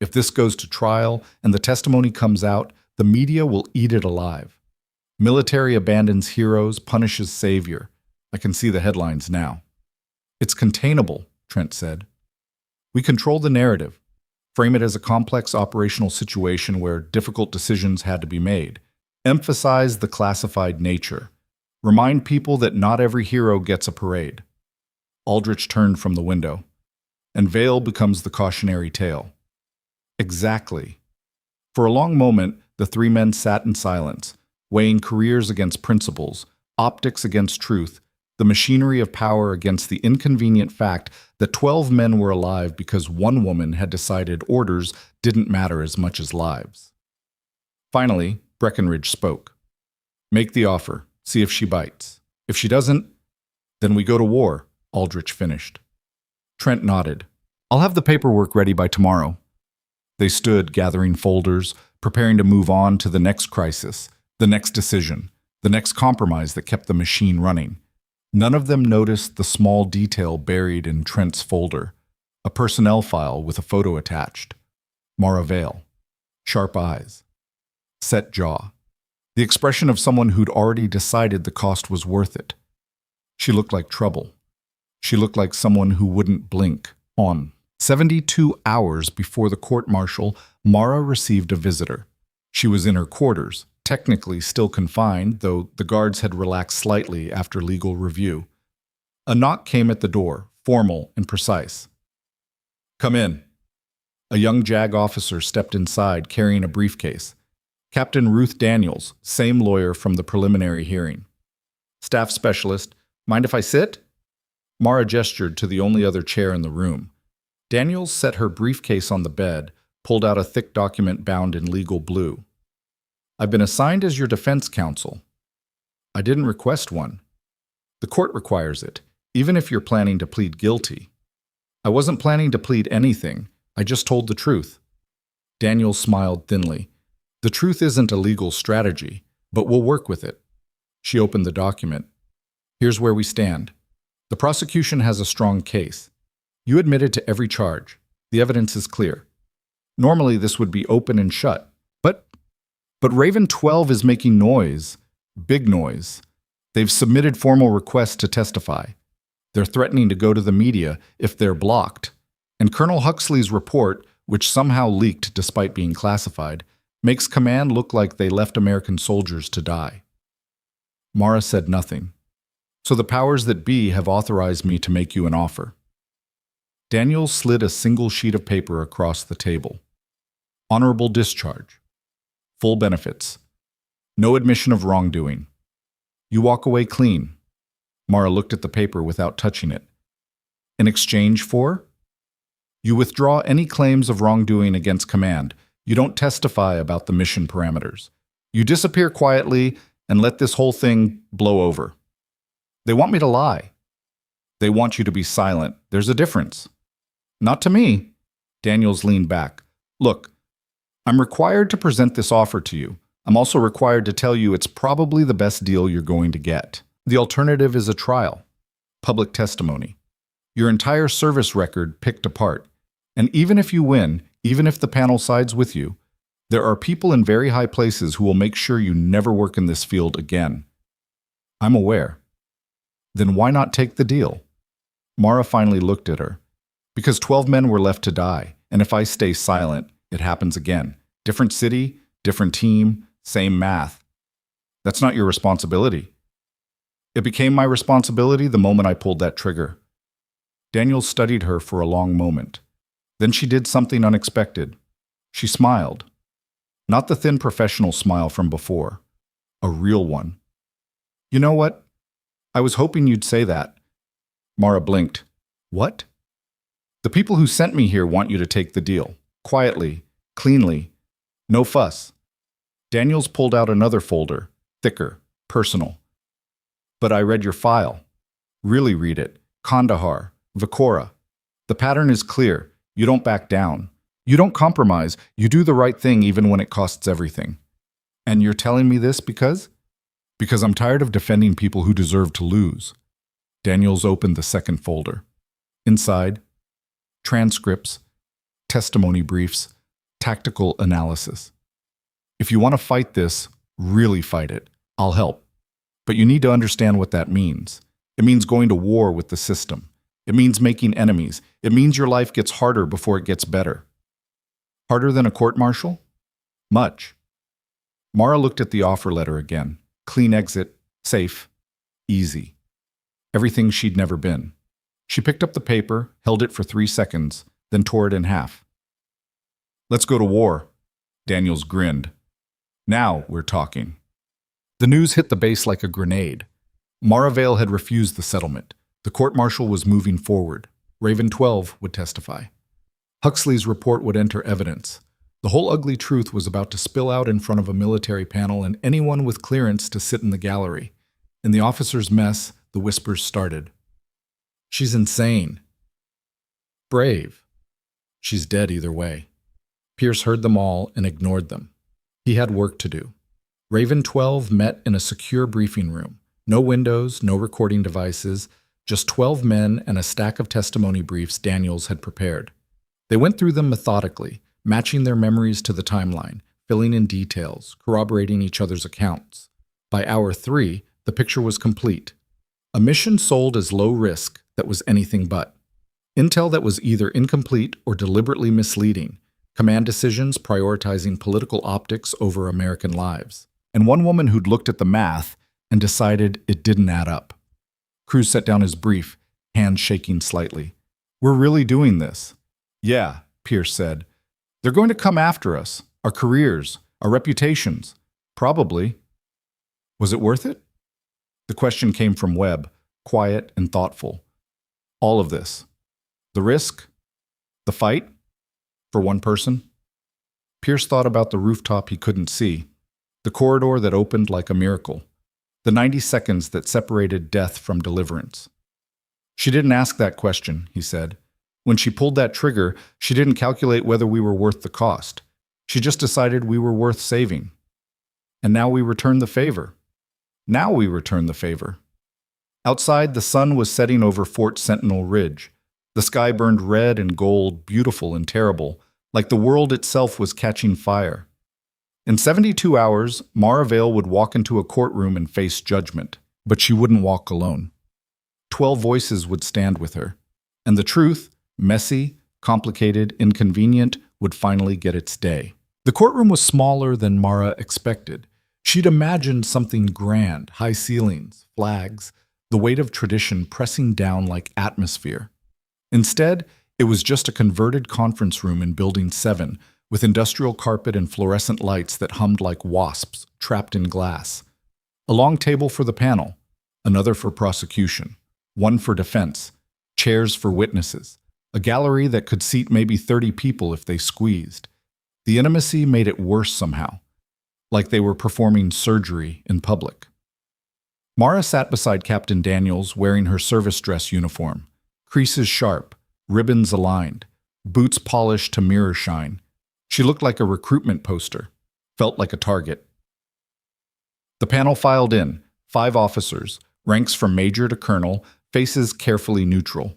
If this goes to trial and the testimony comes out, the media will eat it alive. Military abandons heroes, punishes savior. I can see the headlines now. It's containable, Trent said. We control the narrative, frame it as a complex operational situation where difficult decisions had to be made, emphasize the classified nature, remind people that not every hero gets a parade. Aldrich turned from the window, and Vale becomes the cautionary tale. Exactly. For a long moment, the three men sat in silence, weighing careers against principles, optics against truth, the machinery of power against the inconvenient fact that 12 men were alive because one woman had decided orders didn't matter as much as lives. Finally, Breckenridge spoke. Make the offer. See if she bites. If she doesn't, then we go to war, Aldrich finished. Trent nodded. I'll have the paperwork ready by tomorrow. They stood, gathering folders, preparing to move on to the next crisis, the next decision, the next compromise that kept the machine running. None of them noticed the small detail buried in Trent's folder, a personnel file with a photo attached. Mara Vale. Sharp eyes. Set jaw. The expression of someone who'd already decided the cost was worth it. She looked like trouble. She looked like someone who wouldn't blink. On 72 hours before the court-martial, Mara received a visitor. She was in her quarters, technically still confined, though the guards had relaxed slightly after legal review. A knock came at the door, formal and precise. Come in. A young JAG officer stepped inside carrying a briefcase. Captain Ruth Daniels, same lawyer from the preliminary hearing. Staff specialist, mind if I sit? Mara gestured to the only other chair in the room. Daniels set her briefcase on the bed, pulled out a thick document bound in legal blue. I've been assigned as your defense counsel. I didn't request one. The court requires it, even if you're planning to plead guilty. I wasn't planning to plead anything. I just told the truth. Daniels smiled thinly. The truth isn't a legal strategy, but we'll work with it. She opened the document. Here's where we stand. The prosecution has a strong case. You admitted to every charge. The evidence is clear. Normally this would be open and shut. But Raven 12 is making noise. Big noise. They've submitted formal requests to testify. They're threatening to go to the media if they're blocked. And Colonel Huxley's report, which somehow leaked despite being classified, makes command look like they left American soldiers to die. Mara said nothing. So the powers that be have authorized me to make you an offer. Daniels slid a single sheet of paper across the table. Honorable discharge. Full benefits. No admission of wrongdoing. You walk away clean. Mara looked at the paper without touching it. In exchange for? You withdraw any claims of wrongdoing against command. You don't testify about the mission parameters. You disappear quietly and let this whole thing blow over. They want me to lie. They want you to be silent. There's a difference. Not to me. Daniels leaned back. Look, I'm required to present this offer to you. I'm also required to tell you it's probably the best deal you're going to get. The alternative is a trial. Public testimony. Your entire service record picked apart. And even if you win, even if the panel sides with you, there are people in very high places who will make sure you never work in this field again. I'm aware. Then why not take the deal? Mara finally looked at her. Because 12 men were left to die, and if I stay silent, it happens again. Different city, different team, same math. That's not your responsibility. It became my responsibility the moment I pulled that trigger. Daniel studied her for a long moment. Then she did something unexpected. She smiled. Not the thin professional smile from before. A real one. You know what? I was hoping you'd say that. Mara blinked. What? The people who sent me here want you to take the deal. Quietly, cleanly, no fuss. Daniels pulled out another folder, thicker, personal. But I read your file. Really read it. Kandahar, Vakora. The pattern is clear. You don't back down. You don't compromise. You do the right thing even when it costs everything. And you're telling me this because? Because I'm tired of defending people who deserve to lose. Daniels opened the second folder. Inside, transcripts, testimony briefs, tactical analysis. If you want to fight this, really fight it. I'll help. But you need to understand what that means. It means going to war with the system. It means making enemies. It means your life gets harder before it gets better. Harder than a court-martial? Much. Mara looked at the offer letter again. Clean exit, safe, easy. Everything she'd never been. She picked up the paper, held it for 3 seconds, then tore it in half. Let's go to war. Daniels grinned. Now we're talking. The news hit the base like a grenade. Mara Vale had refused the settlement. The court-martial was moving forward. Raven 12 would testify. Huxley's report would enter evidence. The whole ugly truth was about to spill out in front of a military panel and anyone with clearance to sit in the gallery. In the officer's mess, the whispers started. She's insane. Brave. She's dead either way. Pierce heard them all and ignored them. He had work to do. Raven 12 met in a secure briefing room. No windows, no recording devices, just 12 men and a stack of testimony briefs Daniels had prepared. They went through them methodically, matching their memories to the timeline, filling in details, corroborating each other's accounts. By hour 3, the picture was complete. A mission sold as low risk that was anything but. Intel that was either incomplete or deliberately misleading. Command decisions prioritizing political optics over American lives. And one woman who'd looked at the math and decided it didn't add up. Cruz set down his brief, hands shaking slightly. We're really doing this. Yeah, Pierce said. They're going to come after us, our careers, our reputations. Probably. Was it worth it? The question came from Webb, quiet and thoughtful. All of this. The risk? The fight? For one person? Pierce thought about the rooftop he couldn't see, the corridor that opened like a miracle, the 90 seconds that separated death from deliverance. She didn't ask that question, he said. When she pulled that trigger, she didn't calculate whether we were worth the cost. She just decided we were worth saving. And now we return the favor. Now we return the favor. Outside, the sun was setting over Fort Sentinel Ridge. The sky burned red and gold, beautiful and terrible, like the world itself was catching fire. In 72 hours, Mara Vale would walk into a courtroom and face judgment, but she wouldn't walk alone. 12 voices would stand with her, and the truth, messy, complicated, inconvenient, would finally get its day. The courtroom was smaller than Mara expected. She'd imagined something grand, high ceilings, flags, the weight of tradition pressing down like atmosphere. Instead, it was just a converted conference room in Building 7, with industrial carpet and fluorescent lights that hummed like wasps trapped in glass. A long table for the panel, another for prosecution, one for defense, chairs for witnesses, a gallery that could seat maybe 30 people if they squeezed. The intimacy made it worse somehow, like they were performing surgery in public. Mara sat beside Captain Daniels wearing her service dress uniform, creases sharp, ribbons aligned, boots polished to mirror shine. She looked like a recruitment poster, felt like a target. The panel filed in, 5 officers, ranks from major to colonel, faces carefully neutral.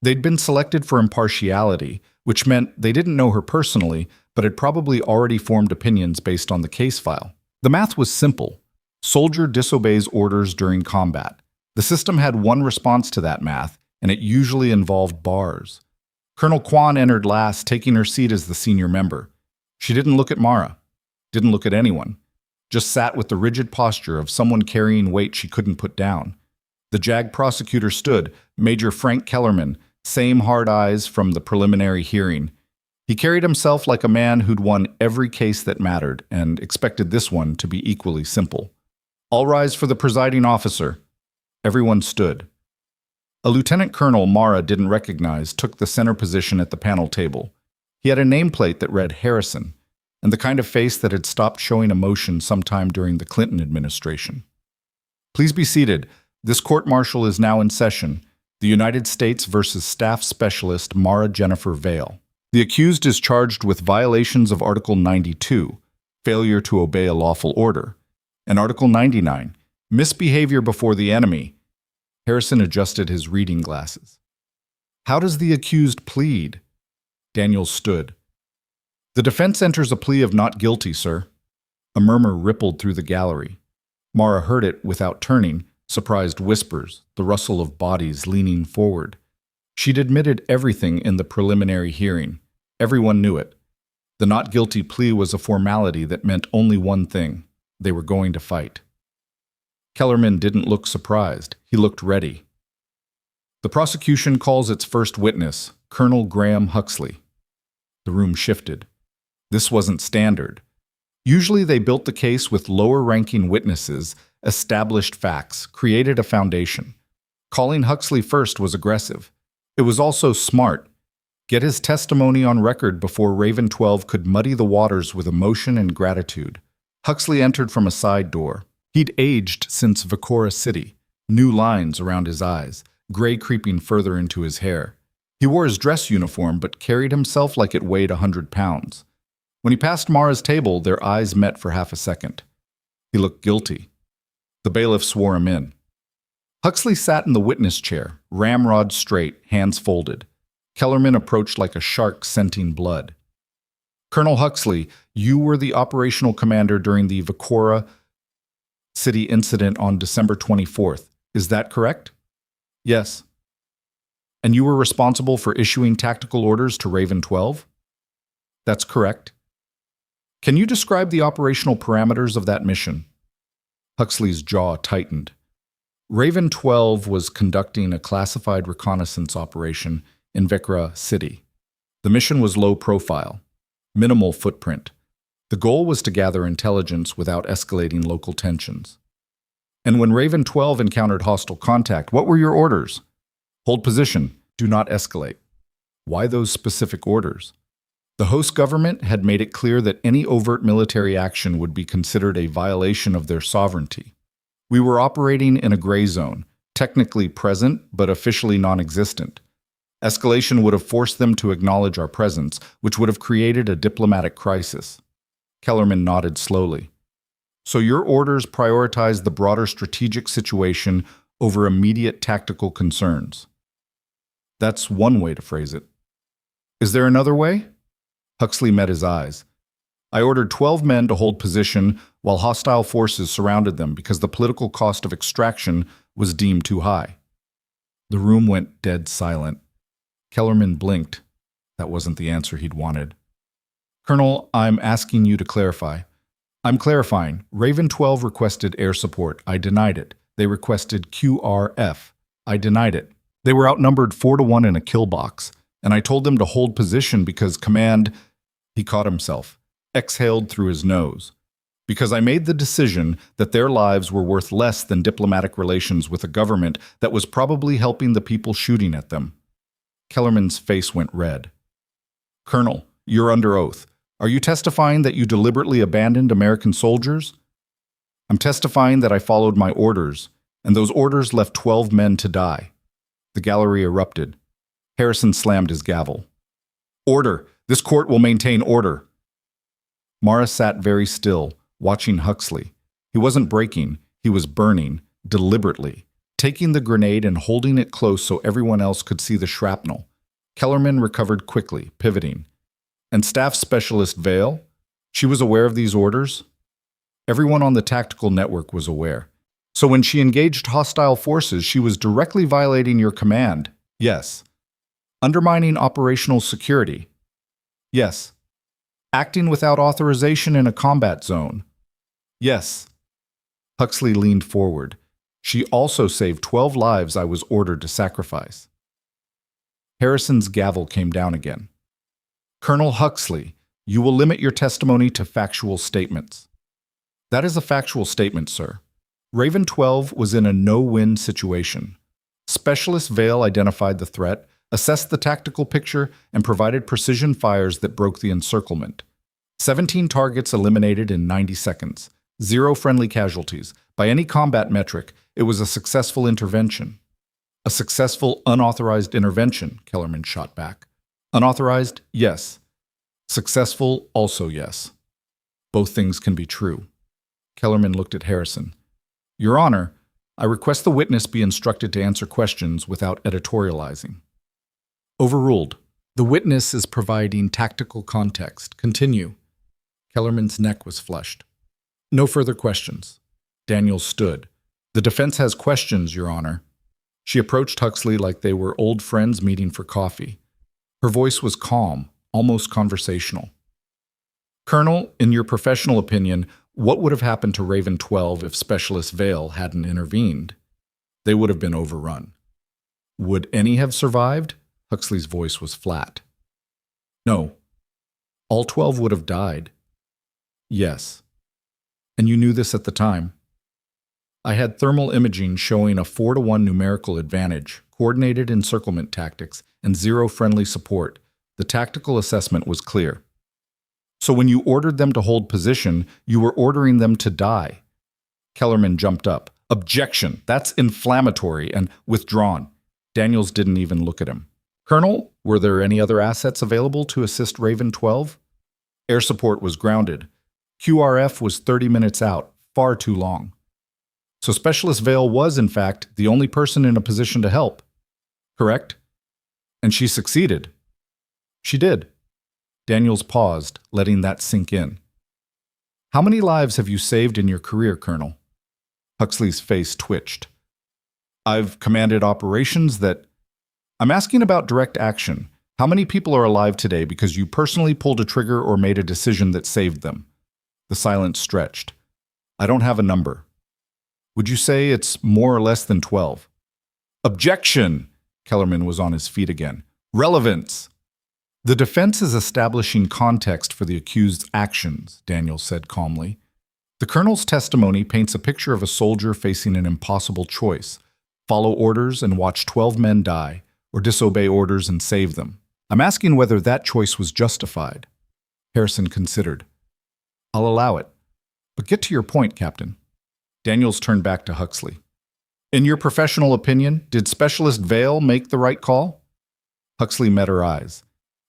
They'd been selected for impartiality, which meant they didn't know her personally, but had probably already formed opinions based on the case file. The math was simple. Soldier disobeys orders during combat. The system had one response to that math, and it usually involved bars. Colonel Kwan entered last, taking her seat as the senior member. She didn't look at Mara, didn't look at anyone, just sat with the rigid posture of someone carrying weight she couldn't put down. The JAG prosecutor stood, Major Frank Kellerman, same hard eyes from the preliminary hearing. He carried himself like a man who'd won every case that mattered and expected this one to be equally simple. All rise for the presiding officer. Everyone stood. A lieutenant colonel Mara didn't recognize took the center position at the panel table. He had a nameplate that read Harrison, and the kind of face that had stopped showing emotion sometime during the Clinton administration. Please be seated. This court-martial is now in session. The United States versus Staff Specialist Mara Jennifer Vale. The accused is charged with violations of Article 92, failure to obey a lawful order, and Article 99, misbehavior before the enemy. Harrison adjusted his reading glasses. How does the accused plead? Daniels stood. The defense enters a plea of not guilty, sir. A murmur rippled through the gallery. Mara heard it without turning, surprised whispers, the rustle of bodies leaning forward. She'd admitted everything in the preliminary hearing. Everyone knew it. The not guilty plea was a formality that meant only one thing. They were going to fight. Kellerman didn't look surprised. He looked ready. The prosecution calls its first witness, Colonel Graham Huxley. The room shifted. This wasn't standard. Usually they built the case with lower-ranking witnesses, established facts, created a foundation. Calling Huxley first was aggressive. It was also smart. Get his testimony on record before Raven 12 could muddy the waters with emotion and gratitude. Huxley entered from a side door. He'd aged since Vicora City, new lines around his eyes, gray creeping further into his hair. He wore his dress uniform but carried himself like it weighed 100 pounds. When he passed Mara's table, their eyes met for half a second. He looked guilty. The bailiff swore him in. Huxley sat in the witness chair, ramrod straight, hands folded. Kellerman approached like a shark scenting blood. Colonel Huxley, you were the operational commander during the Vicora City incident on December 24th. Is that correct? Yes. And you were responsible for issuing tactical orders to Raven 12? That's correct. Can you describe the operational parameters of that mission? Huxley's jaw tightened. Raven 12 was conducting a classified reconnaissance operation in Vicora City. The mission was low profile, minimal footprint. The goal was to gather intelligence without escalating local tensions. And when Raven 12 encountered hostile contact, what were your orders? Hold position. Do not escalate. Why those specific orders? The host government had made it clear that any overt military action would be considered a violation of their sovereignty. We were operating in a gray zone, technically present but officially non-existent. Escalation would have forced them to acknowledge our presence, which would have created a diplomatic crisis. Kellerman nodded slowly. So your orders prioritized the broader strategic situation over immediate tactical concerns. That's one way to phrase it. Is there another way? Huxley met his eyes. I ordered 12 men to hold position while hostile forces surrounded them because the political cost of extraction was deemed too high. The room went dead silent. Kellerman blinked. That wasn't the answer he'd wanted. Colonel, I'm asking you to clarify. I'm clarifying. Raven 12 requested air support. I denied it. They requested QRF. I denied it. They were outnumbered 4-1 in a kill box, and I told them to hold position because command... He caught himself, exhaled through his nose. Because I made the decision that their lives were worth less than diplomatic relations with a government that was probably helping the people shooting at them. Kellerman's face went red. Colonel, you're under oath. Are you testifying that you deliberately abandoned American soldiers? I'm testifying that I followed my orders, and those orders left 12 men to die. The gallery erupted. Harrison slammed his gavel. Order! This court will maintain order. Mara sat very still, watching Huxley. He wasn't breaking, he was burning, deliberately, taking the grenade and holding it close so everyone else could see the shrapnel. Kellerman recovered quickly, pivoting. And Staff Specialist Vale? She was aware of these orders? Everyone on the tactical network was aware. So when she engaged hostile forces, she was directly violating your command? Yes. Undermining operational security? Yes. Acting without authorization in a combat zone? Yes. Huxley leaned forward. She also saved 12 lives I was ordered to sacrifice. Harrison's gavel came down again. Colonel Huxley, you will limit your testimony to factual statements. That is a factual statement, sir. Raven 12 was in a no-win situation. Specialist Vale identified the threat, assessed the tactical picture, and provided precision fires that broke the encirclement. 17 targets eliminated in 90 seconds. 0 friendly casualties. By any combat metric, It was a successful intervention. A successful, unauthorized intervention, Kellerman shot back. Unauthorized? Yes. Successful? Also yes. Both things can be true. Kellerman looked at Harrison. Your Honor, I request the witness be instructed to answer questions without editorializing. Overruled. The witness is providing tactical context. Continue. Kellerman's neck was flushed. No further questions. Daniels stood. The defense has questions, Your Honor. She approached Huxley like they were old friends meeting for coffee. Her voice was calm, almost conversational. Colonel, in your professional opinion, what would have happened to Raven 12 if Specialist Vale hadn't intervened? They would have been overrun. Would any have survived? Huxley's voice was flat. No. All 12 would have died. Yes. And you knew this at the time. I had thermal imaging showing a 4-to-1 numerical advantage, coordinated encirclement tactics, and zero friendly support. The tactical assessment was clear. So when you ordered them to hold position, you were ordering them to die. Kellerman jumped up. Objection! That's inflammatory and withdrawn. Daniels didn't even look at him. Colonel, were there any other assets available to assist Raven 12? Air support was grounded. QRF was 30 minutes out, far too long. So Specialist Vale was, in fact, the only person in a position to help. Correct? And she succeeded. She did. Daniels paused, letting that sink in. How many lives have you saved in your career, Colonel? Huxley's face twitched. I've commanded operations that... I'm asking about direct action. How many people are alive today because you personally pulled a trigger or made a decision that saved them? The silence stretched. I don't have a number. Would you say it's more or less than 12? Objection! Kellerman was on his feet again. Relevance! The defense is establishing context for the accused's actions, Daniels said calmly. The colonel's testimony paints a picture of a soldier facing an impossible choice. Follow orders and watch 12 men die, or disobey orders and save them. I'm asking whether that choice was justified. Harrison considered. I'll allow it. But get to your point, Captain. Daniels turned back to Huxley. In your professional opinion, did Specialist Vale make the right call? Huxley met her eyes.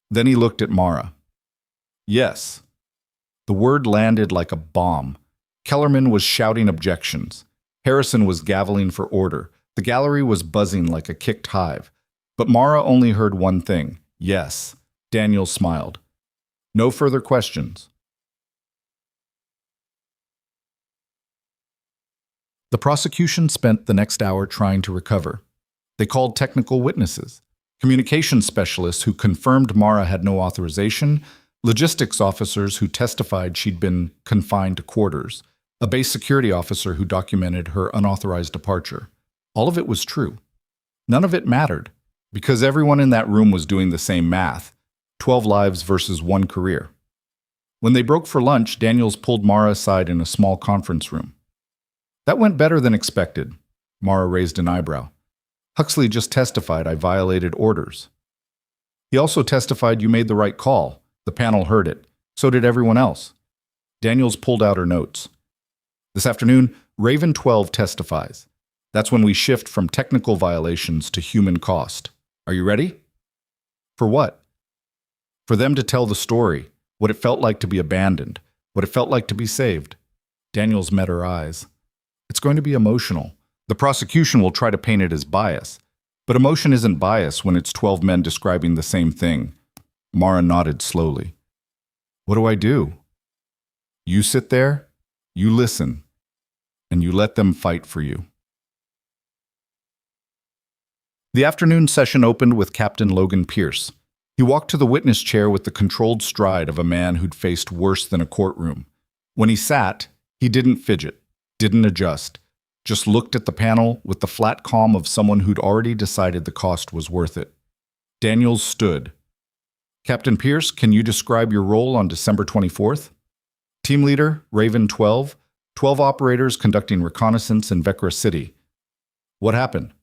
Then he looked at Mara. Yes. The word landed like a bomb. Kellerman was shouting objections. Harrison was gaveling for order. The gallery was buzzing like a kicked hive. But Mara only heard one thing. Yes. Daniels smiled. No further questions. The prosecution spent the next hour trying to recover. They called technical witnesses, communications specialists who confirmed Mara had no authorization, logistics officers who testified she'd been confined to quarters, a base security officer who documented her unauthorized departure. All of it was true. None of it mattered, because everyone in that room was doing the same math, 12 lives versus 1 career. When they broke for lunch, Daniels pulled Mara aside in a small conference room. That went better than expected. Mara raised an eyebrow. Huxley just testified I violated orders. He also testified you made the right call. The panel heard it. So did everyone else. Daniels pulled out her notes. This afternoon, Raven 12 testifies. That's when we shift from technical violations to human cost. Are you ready? For what? For them to tell the story, what it felt like to be abandoned, what it felt like to be saved. Daniels met her eyes. It's going to be emotional. The prosecution will try to paint it as bias. But emotion isn't bias when it's 12 men describing the same thing. Mara nodded slowly. What do I do? You sit there, you listen, and you let them fight for you. The afternoon session opened with Captain Logan Pierce. He walked to the witness chair with the controlled stride of a man who'd faced worse than a courtroom. When he sat, he didn't fidget, didn't adjust, just looked at the panel with the flat calm of someone who'd already decided the cost was worth it. Daniels stood. Captain Pierce, can you describe your role on December 24th? Team leader, Raven 12, 12 operators conducting reconnaissance in Vecra City. What happened?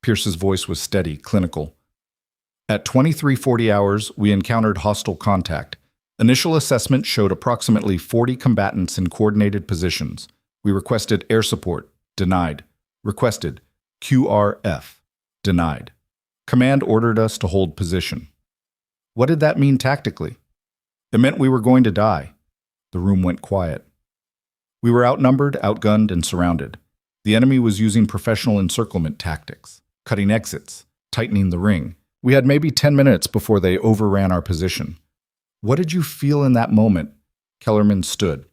Pierce's voice was steady, clinical. At 23:40 hours, we encountered hostile contact. Initial assessment showed approximately 40 combatants in coordinated positions. We requested air support. Denied. Requested. QRF. Denied. Command ordered us to hold position. What did that mean tactically? It meant we were going to die. The room went quiet. We were outnumbered, outgunned, and surrounded. The enemy was using professional encirclement tactics, cutting exits, tightening the ring. We had maybe 10 minutes before they overran our position. What did you feel in that moment? Kellerman stood.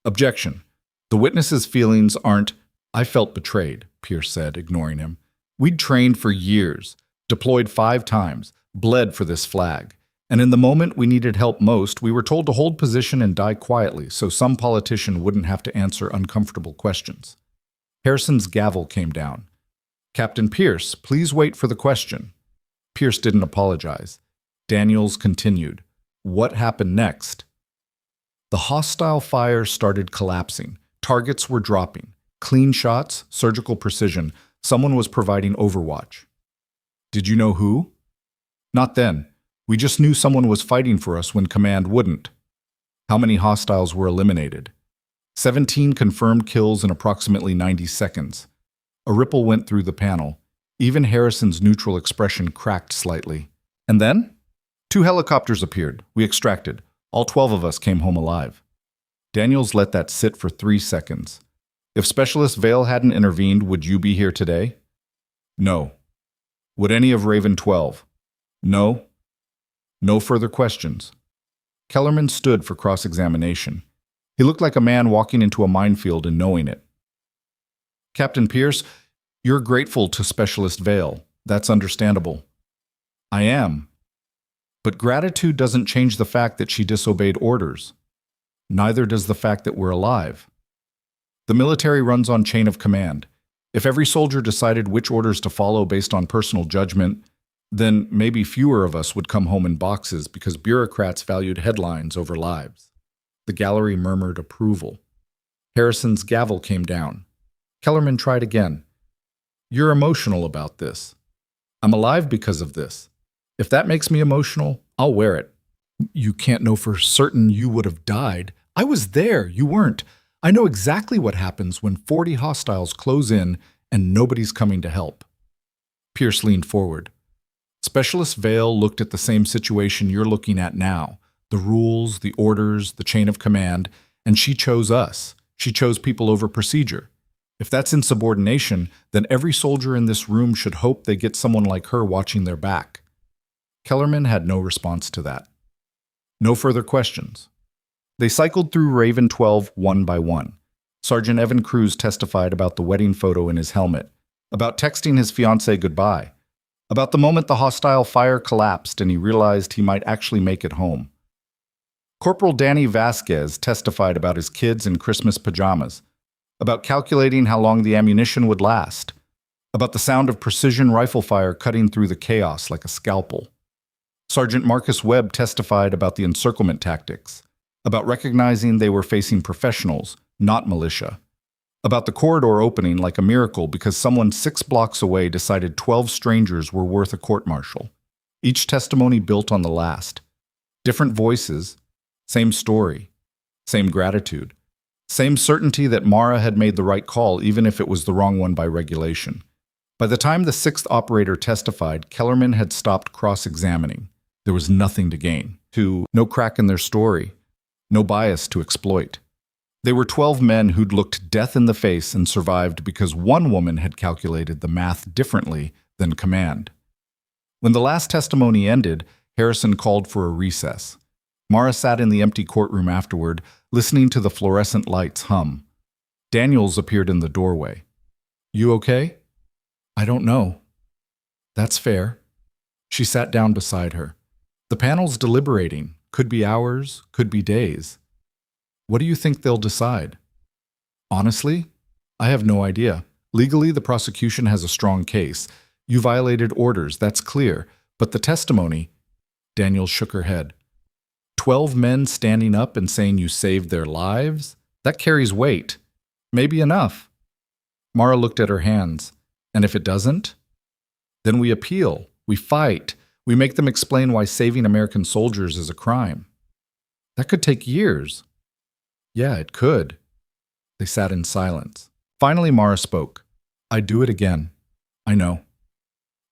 Objection. The witness's feelings aren't, I felt betrayed, Pierce said, ignoring him. We'd trained for years, deployed 5 times, bled for this flag. And in the moment we needed help most, we were told to hold position and die quietly so some politician wouldn't have to answer uncomfortable questions. Harrison's gavel came down. Captain Pierce, please wait for the question. Pierce didn't apologize. Daniels continued. What happened next? The hostile fire started collapsing. Targets were dropping. Clean shots, surgical precision. Someone was providing overwatch. Did you know who? Not then. We just knew someone was fighting for us when command wouldn't. How many hostiles were eliminated? 17 confirmed kills in approximately 90 seconds. A ripple went through the panel. Even Harrison's neutral expression cracked slightly. And then? 2 helicopters appeared. We extracted. All 12 of us came home alive. Daniels let that sit for 3 seconds. If Specialist Vale hadn't intervened, would you be here today? No. Would any of Raven 12? No. No further questions. Kellerman stood for cross-examination. He looked like a man walking into a minefield and knowing it. Captain Pierce, you're grateful to Specialist Vale. That's understandable. I am. But gratitude doesn't change the fact that she disobeyed orders. Neither does the fact that we're alive. The military runs on chain of command. If every soldier decided which orders to follow based on personal judgment, then maybe fewer of us would come home in boxes because bureaucrats valued headlines over lives. The gallery murmured approval. Harrison's gavel came down. Kellerman tried again. You're emotional about this. I'm alive because of this. If that makes me emotional, I'll wear it. You can't know for certain you would have died. I was there, you weren't. I know exactly what happens when 40 hostiles close in and nobody's coming to help. Pierce leaned forward. Specialist Vale looked at the same situation you're looking at now, the rules, the orders, the chain of command, and she chose us. She chose people over procedure. If that's insubordination, then every soldier in this room should hope they get someone like her watching their back. Kellerman had no response to that. No further questions. They cycled through Raven 12 one by one. Sergeant Evan Cruz testified about the wedding photo in his helmet, about texting his fiancée goodbye, about the moment the hostile fire collapsed and he realized he might actually make it home. Corporal Danny Vasquez testified about his kids in Christmas pajamas, about calculating how long the ammunition would last, about the sound of precision rifle fire cutting through the chaos like a scalpel. Sergeant Marcus Webb testified about the encirclement tactics, about recognizing they were facing professionals, not militia, about the corridor opening like a miracle because someone 6 blocks away decided 12 strangers were worth a court-martial. Each testimony built on the last. Different voices, same story, same gratitude, same certainty that Mara had made the right call even if it was the wrong one by regulation. By the time the 6th operator testified, Kellerman had stopped cross-examining. There was nothing to gain. No crack in their story, no bias to exploit. They were 12 men who'd looked death in the face and survived because one woman had calculated the math differently than command. When the last testimony ended, Harrison called for a recess. Mara sat in the empty courtroom afterward, listening to the fluorescent lights hum. Daniels appeared in the doorway. You okay? I don't know. That's fair. She sat down beside her. The panel's deliberating. Could be hours, could be days. What do you think they'll decide? Honestly, I have no idea. Legally, the prosecution has a strong case. You violated orders, that's clear. But the testimony, Daniels shook her head. 12 men standing up and saying you saved their lives? That carries weight. Maybe enough. Mara looked at her hands. And if it doesn't? Then we appeal. We fight. We make them explain why saving American soldiers is a crime. That could take years. Yeah, it could. They sat in silence. Finally, Mara spoke. I'd do it again. I know.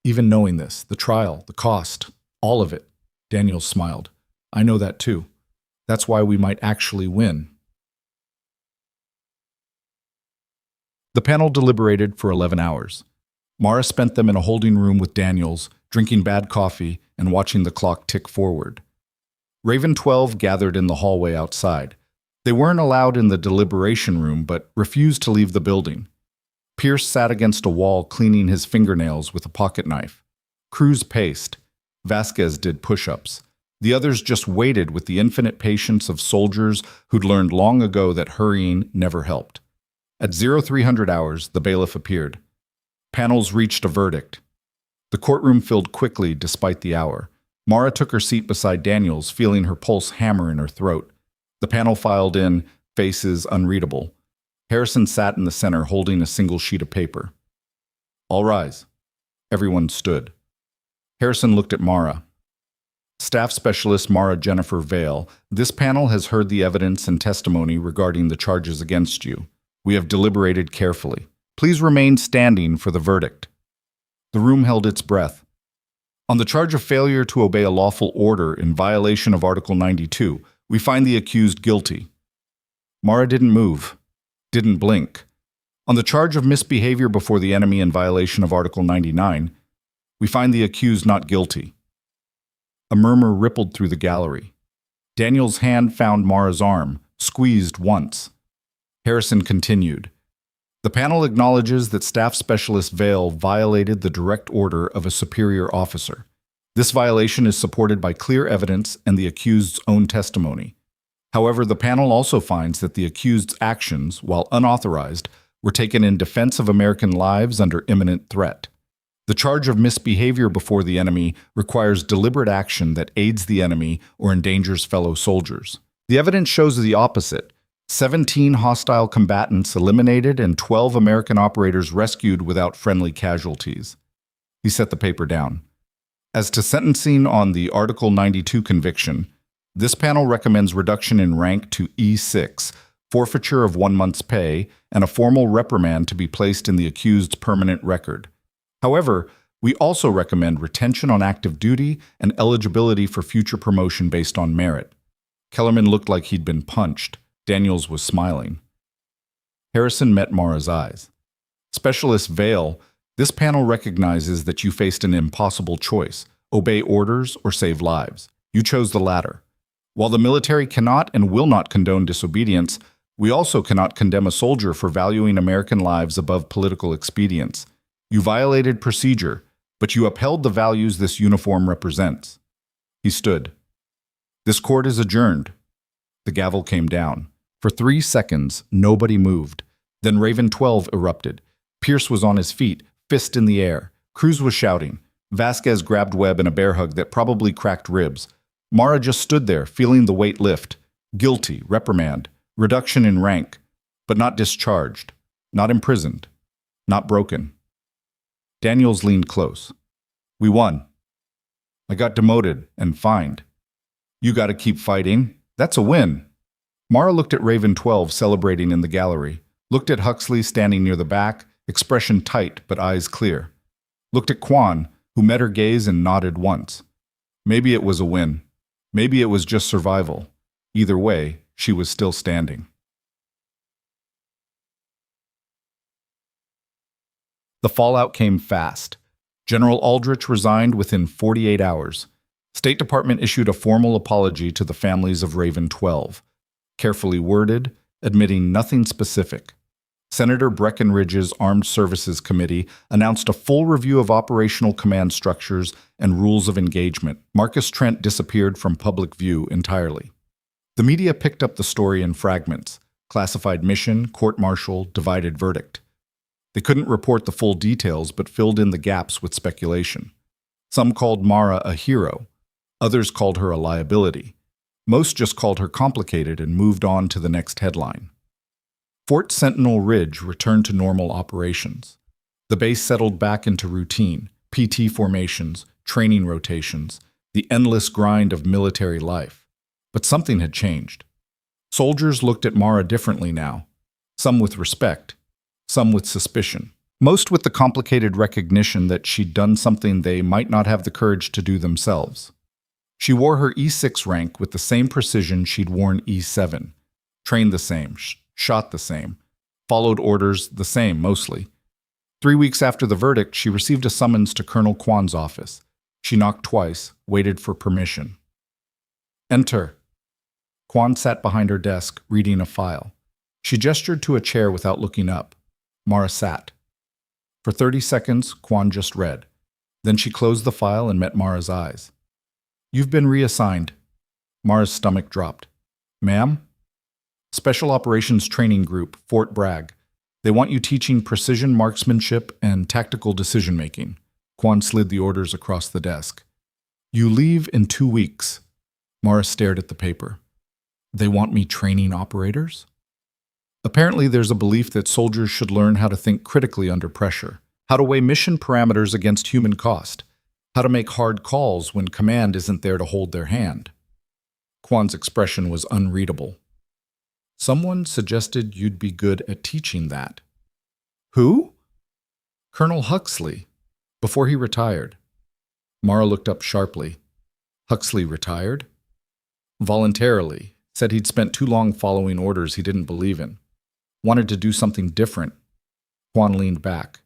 Even knowing this, the trial, the cost, all of it, Daniels smiled. I know that too. That's why we might actually win. The panel deliberated for 11 hours. Mara spent them in a holding room with Daniels, drinking bad coffee and watching the clock tick forward. Raven 12 gathered in the hallway outside. They weren't allowed in the deliberation room, but refused to leave the building. Pierce sat against a wall cleaning his fingernails with a pocket knife. Cruz paced. Vasquez did push-ups. The others just waited with the infinite patience of soldiers who'd learned long ago that hurrying never helped. At 0300 hours, the bailiff appeared. Panels reached a verdict. The courtroom filled quickly despite the hour. Mara took her seat beside Daniels, feeling her pulse hammer in her throat. The panel filed in, faces unreadable. Harrison sat in the center holding a single sheet of paper. All rise. Everyone stood. Harrison looked at Mara. Staff Specialist Mara Jennifer Vale, this panel has heard the evidence and testimony regarding the charges against you. We have deliberated carefully. Please remain standing for the verdict. The room held its breath. On the charge of failure to obey a lawful order in violation of Article 92, we find the accused guilty. Mara didn't move, didn't blink. On the charge of misbehavior before the enemy in violation of Article 99, we find the accused not guilty. A murmur rippled through the gallery. Daniel's hand found Mara's arm, squeezed once. Harrison continued. The panel acknowledges that Staff Specialist Vale violated the direct order of a superior officer. This violation is supported by clear evidence and the accused's own testimony. However, the panel also finds that the accused's actions, while unauthorized, were taken in defense of American lives under imminent threat. The charge of misbehavior before the enemy requires deliberate action that aids the enemy or endangers fellow soldiers. The evidence shows the opposite. 17 hostile combatants eliminated and 12 American operators rescued without friendly casualties. He set the paper down. As to sentencing on the Article 92 conviction, this panel recommends reduction in rank to E6, forfeiture of 1 month's pay, and a formal reprimand to be placed in the accused's permanent record. However, we also recommend retention on active duty and eligibility for future promotion based on merit. Kellerman looked like he'd been punched. Daniels was smiling. Harrison met Mara's eyes. Specialist Vale, this panel recognizes that you faced an impossible choice: obey orders or save lives. You chose the latter. While the military cannot and will not condone disobedience, we also cannot condemn a soldier for valuing American lives above political expedience. You violated procedure, but you upheld the values this uniform represents. He stood. This court is adjourned. The gavel came down. For 3 seconds, nobody moved. Then Raven 12 erupted. Pierce was on his feet, fist in the air. Cruz was shouting. Vasquez grabbed Webb in a bear hug that probably cracked ribs. Mara just stood there, feeling the weight lift. Guilty, reprimand, reduction in rank, but not discharged, not imprisoned, not broken. Daniels leaned close. We won. I got demoted and fined. You got to keep fighting. That's a win. Mara looked at Raven 12 celebrating in the gallery, looked at Huxley standing near the back, expression tight but eyes clear. Looked at Quan, who met her gaze and nodded once. Maybe it was a win. Maybe it was just survival. Either way, she was still standing. The fallout came fast. General Aldrich resigned within 48 hours. State Department issued a formal apology to the families of Raven 12. Carefully worded, admitting nothing specific. Senator Breckinridge's Armed Services Committee announced a full review of operational command structures and rules of engagement. Marcus Trent disappeared from public view entirely. The media picked up the story in fragments: classified mission, court-martial, divided verdict. They couldn't report the full details but filled in the gaps with speculation. Some called Mara a hero. Others called her a liability. Most just called her complicated and moved on to the next headline. Fort Sentinel Ridge returned to normal operations. The base settled back into routine, PT formations, training rotations, the endless grind of military life. But something had changed. Soldiers looked at Mara differently now, some with respect, some with suspicion. most with the complicated recognition that she'd done something they might not have the courage to do themselves. She wore her E6 rank with the same precision she'd worn E7, trained the same, shot the same, followed orders the same mostly. 3 weeks after the verdict, she received a summons to Colonel Kwan's office. She knocked twice, waited for permission. Enter. Kwan sat behind her desk, reading a file. She gestured to a chair without looking up. Mara sat. For 30 seconds, Kwan just read. Then she closed the file and met Mara's eyes. You've been reassigned. Mara's stomach dropped. Ma'am? Special Operations Training Group, Fort Bragg. They want you teaching precision marksmanship and tactical decision-making. Kwan slid the orders across the desk. You leave in 2 weeks. Mara stared at the paper. They want me training operators? Apparently, there's a belief that soldiers should learn how to think critically under pressure, how to weigh mission parameters against human cost, how to make hard calls when command isn't there to hold their hand. Kwan's expression was unreadable. Someone suggested you'd be good at teaching that. Who? Colonel Huxley, before he retired. Mara looked up sharply. Huxley retired? Voluntarily, said he'd spent too long following orders he didn't believe in. Wanted to do something different. Kwan leaned back.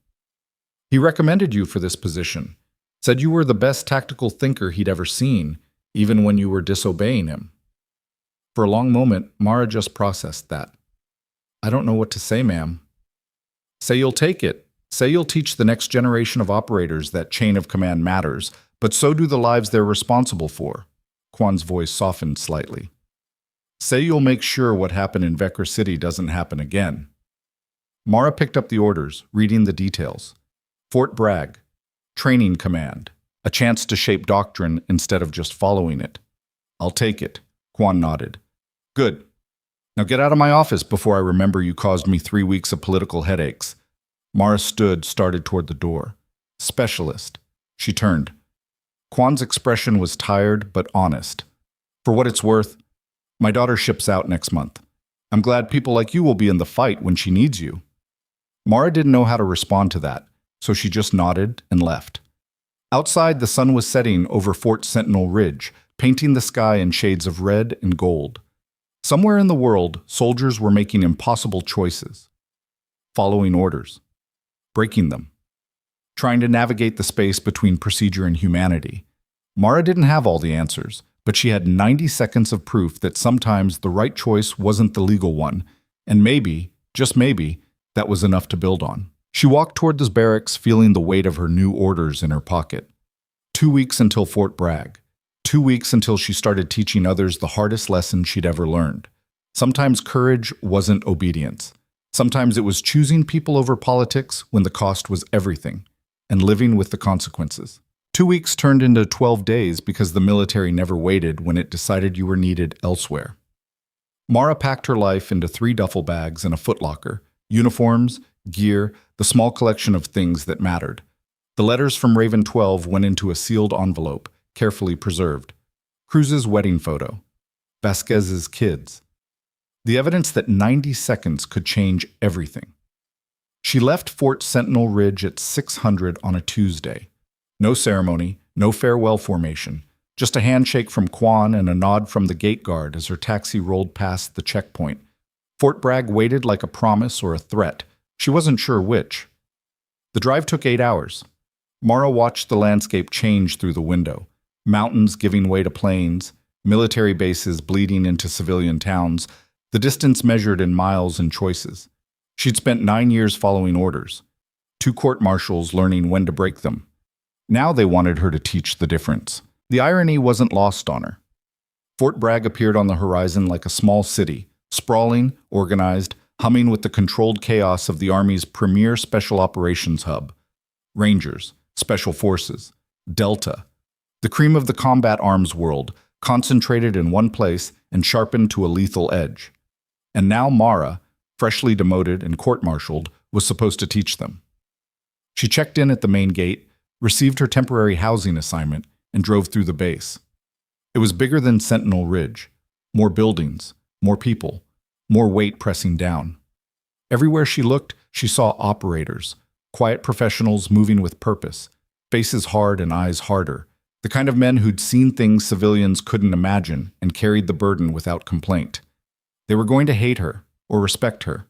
He recommended you for this position, said you were the best tactical thinker he'd ever seen, even when you were disobeying him. For a long moment, Mara just processed that. I don't know what to say, ma'am. Say you'll take it. Say you'll teach the next generation of operators that chain of command matters, but so do the lives they're responsible for. Kwan's voice softened slightly. Say you'll make sure what happened in Vecra City doesn't happen again. Mara picked up the orders, reading the details. Fort Bragg, training command, a chance to shape doctrine instead of just following it. I'll take it. Kwan nodded. Good. Now get out of my office before I remember you caused me 3 weeks of political headaches. Mara started toward the door. Specialist. She turned. Kwan's expression was tired but honest. For what it's worth, my daughter ships out next month. I'm glad people like you will be in the fight when she needs you. Mara didn't know how to respond to that, so she just nodded and left. Outside, the sun was setting over Fort Sentinel Ridge, painting the sky in shades of red and gold. Somewhere in the world, soldiers were making impossible choices. Following orders. Breaking them. Trying to navigate the space between procedure and humanity. Mara didn't have all the answers, but she had 90 seconds of proof that sometimes the right choice wasn't the legal one, and maybe, just maybe, that was enough to build on. She walked toward the barracks feeling the weight of her new orders in her pocket. 2 weeks until Fort Bragg. 2 weeks until she started teaching others the hardest lesson she'd ever learned. Sometimes courage wasn't obedience. Sometimes it was choosing people over politics when the cost was everything, and living with the consequences. 2 weeks turned into 12 days because the military never waited when it decided you were needed elsewhere. Mara packed her life into 3 duffel bags and a footlocker, uniforms, gear, the small collection of things that mattered. The letters from Raven 12 went into a sealed envelope, carefully preserved. Cruz's wedding photo. Vasquez's kids. The evidence that 90 seconds could change everything. She left Fort Sentinel Ridge at 600 on a Tuesday. No ceremony, no farewell formation, just a handshake from Kwan and a nod from the gate guard as her taxi rolled past the checkpoint. Fort Bragg waited like a promise or a threat. She wasn't sure which. The drive took 8 hours. Mara watched the landscape change through the window. Mountains giving way to plains, military bases bleeding into civilian towns, the distance measured in miles and choices. She'd spent 9 years following orders. 2 court-martials learning when to break them. Now they wanted her to teach the difference. The irony wasn't lost on her. Fort Bragg appeared on the horizon like a small city, sprawling, organized, humming with the controlled chaos of the Army's premier special operations hub. Rangers, Special Forces, Delta, the cream of the combat arms world, concentrated in one place and sharpened to a lethal edge. And now Mara, freshly demoted and court-martialed, was supposed to teach them. She checked in at the main gate, received her temporary housing assignment, and drove through the base. It was bigger than Sentinel Ridge. More buildings, more people, more weight pressing down. Everywhere she looked, she saw operators, Quiet professionals moving with purpose, faces hard and eyes harder. The kind of men who'd seen things civilians couldn't imagine and carried the burden without complaint. They were going to hate her or respect her.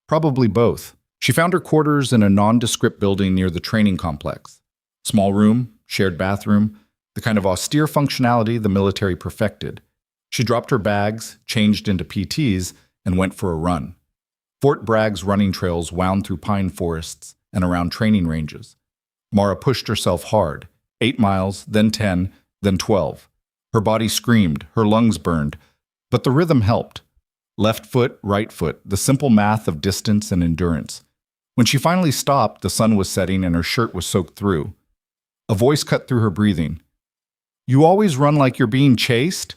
Probably both. She found her quarters in a nondescript building near the training complex. Small room, shared bathroom, the kind of austere functionality the military perfected. She dropped her bags, changed into PTs, and went for a run. Fort Bragg's running trails wound through pine forests and around training ranges. Mara pushed herself hard, 8 miles, then 10, then 12. Her body screamed, her lungs burned, but the rhythm helped. Left foot, right foot, the simple math of distance and endurance. When she finally stopped, the sun was setting and her shirt was soaked through. A voice cut through her breathing. "You always run like you're being chased?"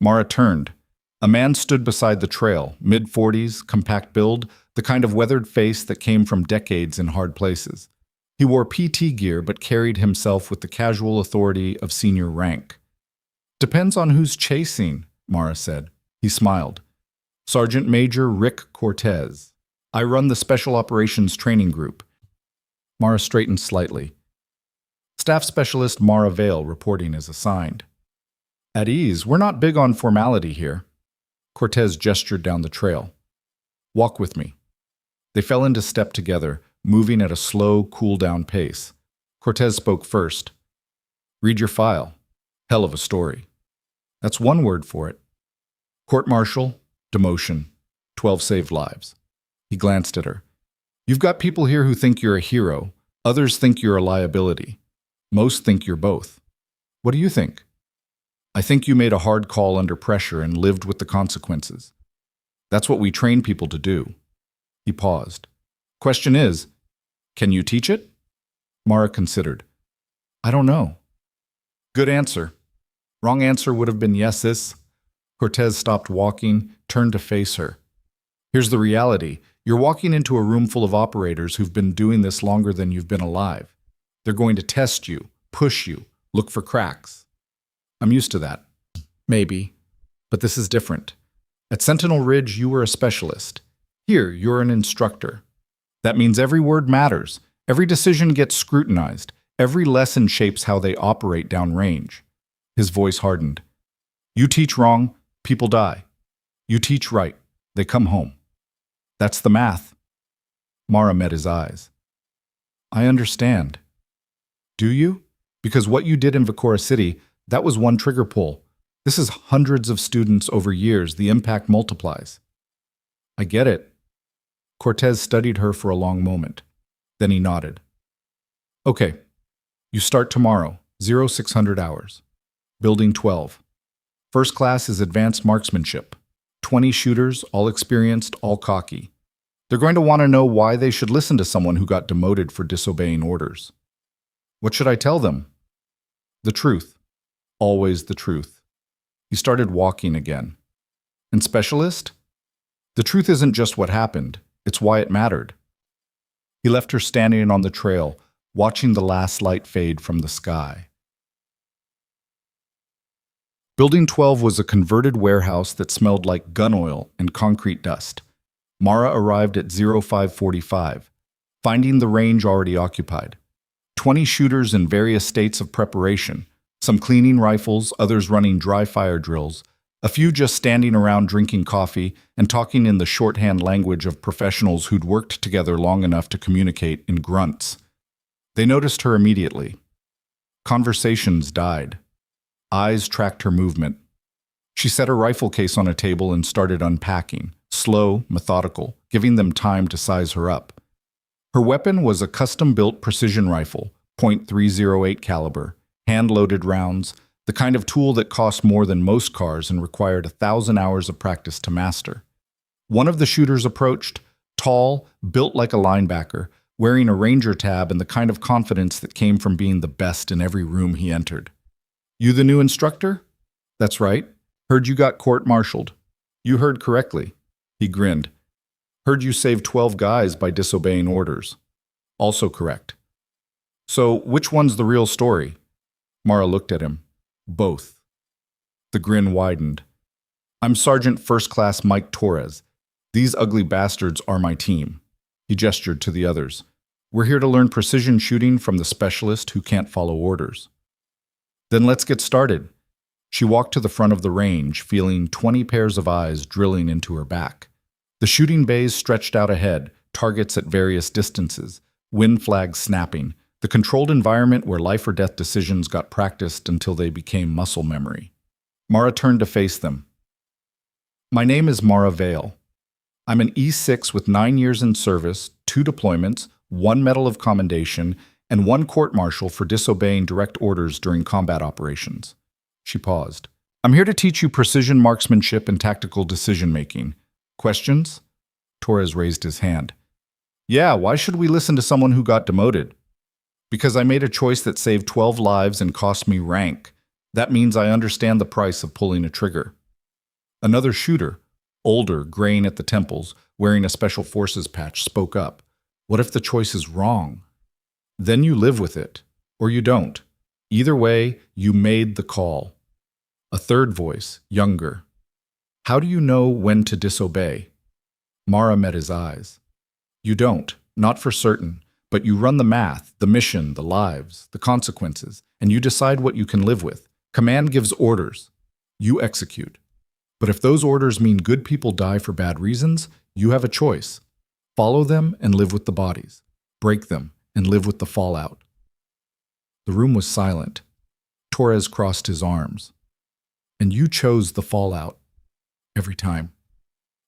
Mara turned. A man stood beside the trail, mid-40s, compact build, the kind of weathered face that came from decades in hard places. He wore PT gear but carried himself with the casual authority of senior rank. "Depends on who's chasing," Mara said. He smiled. "Sergeant Major Rick Cortez. I run the Special Operations Training Group." Mara straightened slightly. Staff Specialist Mara Vale reporting as assigned. "At ease, we're not big on formality here." Cortez gestured down the trail. "Walk with me." They fell into step together, moving at a slow, cool-down pace. Cortez spoke first. "Read your file. Hell of a story." "That's one word for it." "Court-martial, demotion, 12 saved lives." He glanced at her. "You've got people here who think you're a hero. Others think you're a liability. Most think you're both. What do you think?" "I think you made a hard call under pressure and lived with the consequences. That's what we train people to do." He paused. "Question is, can you teach it?" Mara considered. "I don't know." "Good answer. Wrong answer would have been yeses." Cortez stopped walking, turned to face her. "Here's the reality. You're walking into a room full of operators who've been doing this longer than you've been alive. They're going to test you, push you, look for cracks. I'm used to that. Maybe. But this is different. At Sentinel Ridge, you were a specialist. Here, you're an instructor. That means every word matters. Every decision gets scrutinized. Every lesson shapes how they operate downrange." His voice hardened. "You teach wrong, people die. You teach right, they come home. That's the math." Mara met his eyes. "I understand." "Do you? Because what you did in Victoria City, that was one trigger pull. This is hundreds of students over years. The impact multiplies." "I get it." Cortez studied her for a long moment. Then he nodded. "Okay, you start tomorrow, 0600 hours. Building 12. First class is advanced marksmanship. 20 shooters, all experienced, all cocky. They're going to want to know why they should listen to someone who got demoted for disobeying orders." "What should I tell them?" "The truth. Always the truth." He started walking again. "And specialist? The truth isn't just what happened, it's why it mattered." He left her standing on the trail, watching the last light fade from the sky. Building 12 was a converted warehouse that smelled like gun oil and concrete dust. Mara arrived at 0545, finding the range already occupied. 20 shooters in various states of preparation, some cleaning rifles, others running dry fire drills, a few just standing around drinking coffee and talking in the shorthand language of professionals who'd worked together long enough to communicate in grunts. They noticed her immediately. Conversations died. Eyes tracked her movement. She set her rifle case on a table and started unpacking, slow, methodical, giving them time to size her up. Her weapon was a custom-built precision rifle, .308 caliber, hand-loaded rounds, the kind of tool that cost more than most cars and required 1,000 hours of practice to master. One of the shooters approached, tall, built like a linebacker, wearing a ranger tab and the kind of confidence that came from being the best in every room he entered. "You the new instructor?" "That's right. Heard you got court-martialed." "You heard correctly." He grinned. "Heard you saved 12 guys by disobeying orders." "Also correct." "So, which one's the real story?" Mara looked at him. "Both." The grin widened. "I'm Sergeant First Class Mike Torres. These ugly bastards are my team." He gestured to the others. We're here to learn precision shooting from the specialist who can't follow orders. Then let's get started. She walked to the front of the range, feeling 20 pairs of eyes drilling into her back. The shooting bays stretched out ahead, targets at various distances, wind flags snapping, the controlled environment where life or death decisions got practiced until they became muscle memory. Mara turned to face them. My name is Mara Vale. I'm an E6 with 9 years in service, 2 deployments, 1 Medal of Commendation, and 1 court-martial for disobeying direct orders during combat operations. She paused. I'm here to teach you precision marksmanship and tactical decision-making. Questions? Torres raised his hand. Yeah, why should we listen to someone who got demoted? Because I made a choice that saved 12 lives and cost me rank. That means I understand the price of pulling a trigger. Another shooter, older, graying at the temples, wearing a special forces patch, spoke up. What if the choice is wrong? Then you live with it, or you don't. Either way, you made the call. A third voice, younger. How do you know when to disobey? Mara met his eyes. You don't, not for certain, but you run the math, the mission, the lives, the consequences, and you decide what you can live with. Command gives orders. You execute. But if those orders mean good people die for bad reasons, you have a choice. Follow them and live with the bodies. Break them and live with the fallout. The room was silent. Torres crossed his arms. And you chose the fallout. Every time.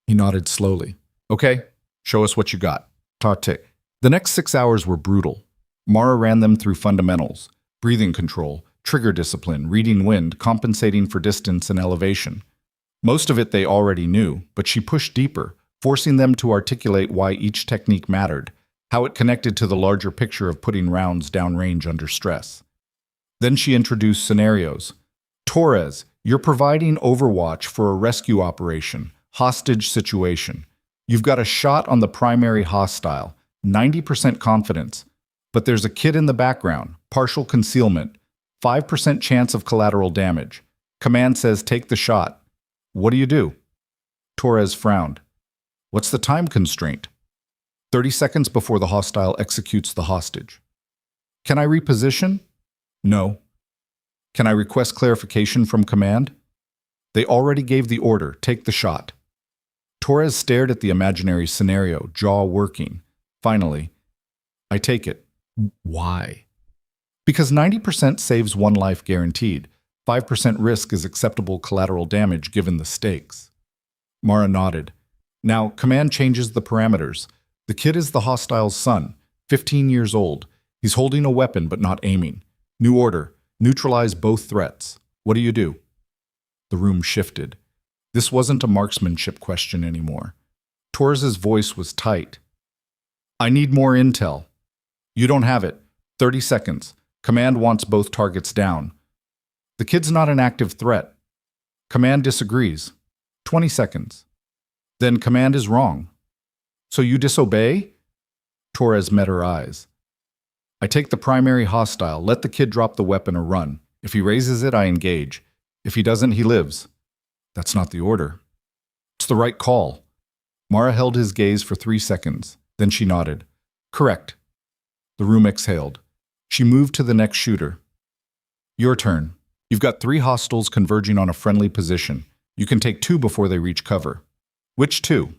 He nodded slowly. Okay, show us what you got. Ta-tick. The next 6 hours were brutal. Mara ran them through fundamentals, breathing control, trigger discipline, reading wind, compensating for distance and elevation. Most of it they already knew, but she pushed deeper, forcing them to articulate why each technique mattered, how it connected to the larger picture of putting rounds downrange under stress. Then she introduced scenarios. Torres, you're providing overwatch for a rescue operation, hostage situation. You've got a shot on the primary hostile, 90% confidence, but there's a kid in the background, partial concealment, 5% chance of collateral damage. Command says take the shot. What do you do? Torres frowned. What's the time constraint? 30 seconds before the hostile executes the hostage. Can I reposition? No. Can I request clarification from command? They already gave the order, take the shot. Torres stared at the imaginary scenario, jaw working. Finally, I take it. Why? Because 90% saves 1 life guaranteed. 5% risk is acceptable collateral damage given the stakes. Mara nodded. Now, command changes the parameters. The kid is the hostile's son, 15 years old. He's holding a weapon but not aiming. New order. Neutralize both threats. What do you do? The room shifted. This wasn't a marksmanship question anymore. Torres's voice was tight. I need more intel. You don't have it. 30 seconds. Command wants both targets down. The kid's not an active threat. Command disagrees. 20 seconds. Then command is wrong. So you disobey? Torres met her eyes. I take the primary hostile, let the kid drop the weapon or run. If he raises it, I engage. If he doesn't, he lives. That's not the order. It's the right call. Mara held his gaze for 3 seconds. Then she nodded. Correct. The room exhaled. She moved to the next shooter. Your turn. You've got 3 hostiles converging on a friendly position. You can take 2 before they reach cover. Which 2?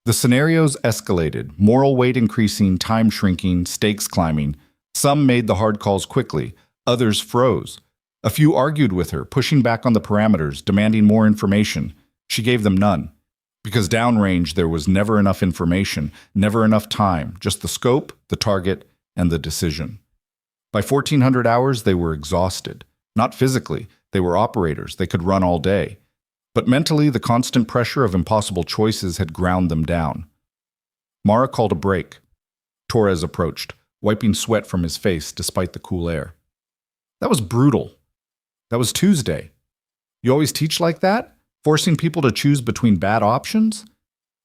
The scenarios escalated, moral weight increasing, time shrinking, stakes climbing. Some made the hard calls quickly, others froze. A few argued with her, pushing back on the parameters, demanding more information. She gave them none. Because downrange there was never enough information, never enough time, just the scope, the target, and the decision. By 1400 hours, they were exhausted. Not physically, they were operators, they could run all day. But mentally, the constant pressure of impossible choices had ground them down. Mara called a break. Torres approached, wiping sweat from his face despite the cool air. That was brutal. That was Tuesday. You always teach like that? Forcing people to choose between bad options?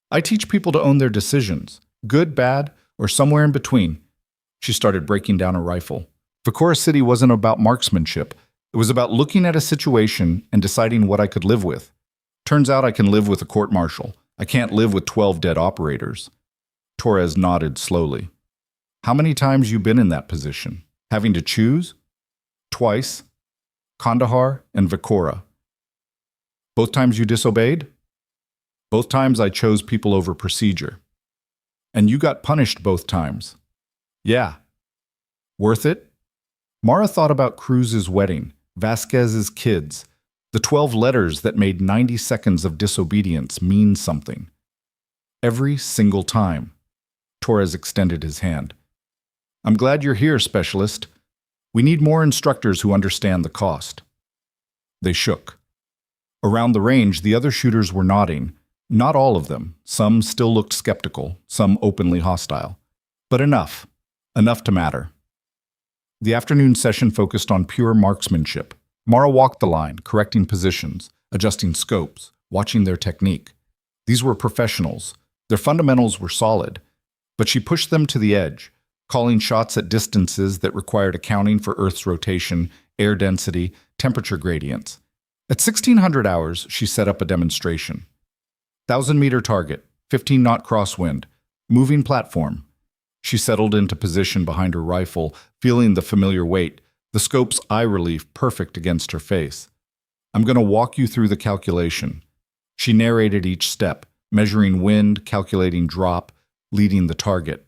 I teach people to own their decisions, good, bad, or somewhere in between. She started breaking down a rifle. Vicora City wasn't about marksmanship. It was about looking at a situation and deciding what I could live with. Turns out I can live with a court-martial. I can't live with 12 dead operators. Torres nodded slowly. How many times you been in that position? Having to choose? Twice. Kandahar and Vikora. Both times you disobeyed? Both times I chose people over procedure. And you got punished both times. Yeah. Worth it? Mara thought about Cruz's wedding, Vasquez's kids, the 12 letters that made 90 seconds of disobedience mean something. Every single time. Torres extended his hand. I'm glad you're here, Specialist. We need more instructors who understand the cost. They shook. Around the range, the other shooters were nodding. Not all of them. Some still looked skeptical, some openly hostile. But enough. Enough to matter. The afternoon session focused on pure marksmanship. Mara walked the line, correcting positions, adjusting scopes, watching their technique. These were professionals. Their fundamentals were solid. But she pushed them to the edge, calling shots at distances that required accounting for Earth's rotation, air density, temperature gradients. At 1600 hours, she set up a demonstration. 1,000-meter target, 15-knot crosswind, moving platform. She settled into position behind her rifle, feeling the familiar weight, the scope's eye relief perfect against her face. I'm going to walk you through the calculation. She narrated each step, measuring wind, calculating drop, leading the target.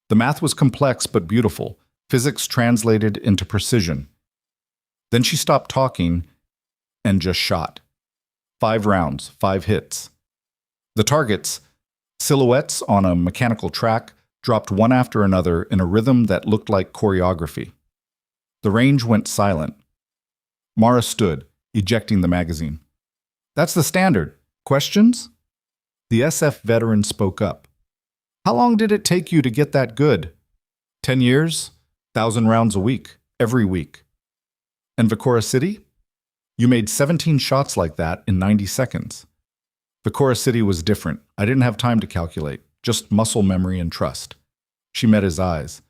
The math was complex but beautiful, physics translated into precision. Then she stopped talking and just shot. 5 rounds, 5 hits. The targets, silhouettes on a mechanical track, dropped one after another in a rhythm that looked like choreography. The range went silent. Mara stood, ejecting the magazine. That's the standard. Questions? The SF veteran spoke up. How long did it take you to get that good? 10 years, 1,000 rounds a week, every week. And Vikora City? You made 17 shots like that in 90 seconds. Vikora City was different. I didn't have time to calculate, just muscle memory and trust. She met his eyes.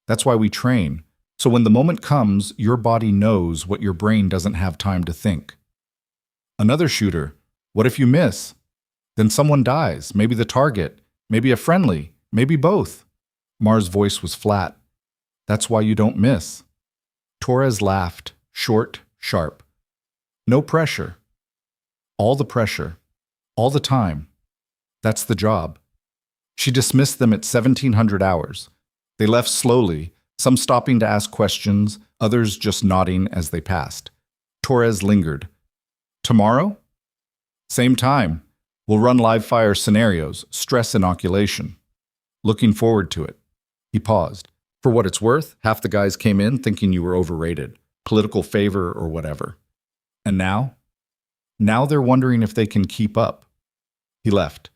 That's why we train. So when the moment comes, your body knows what your brain doesn't have time to think. Another shooter. What if you miss? Then someone dies, maybe the target, maybe a friendly, maybe both. Mara's voice was flat. That's why you don't miss. Torres laughed, short, sharp. No pressure. All the pressure. All the time. That's the job. She dismissed them at 1700 hours. They left slowly, some stopping to ask questions, others just nodding as they passed. Torres lingered. Tomorrow? Same time. We'll run live fire scenarios, stress inoculation. Looking forward to it. He paused. For what it's worth, half the guys came in thinking you were overrated, political favor or whatever. And now? Now they're wondering if they can keep up. He left.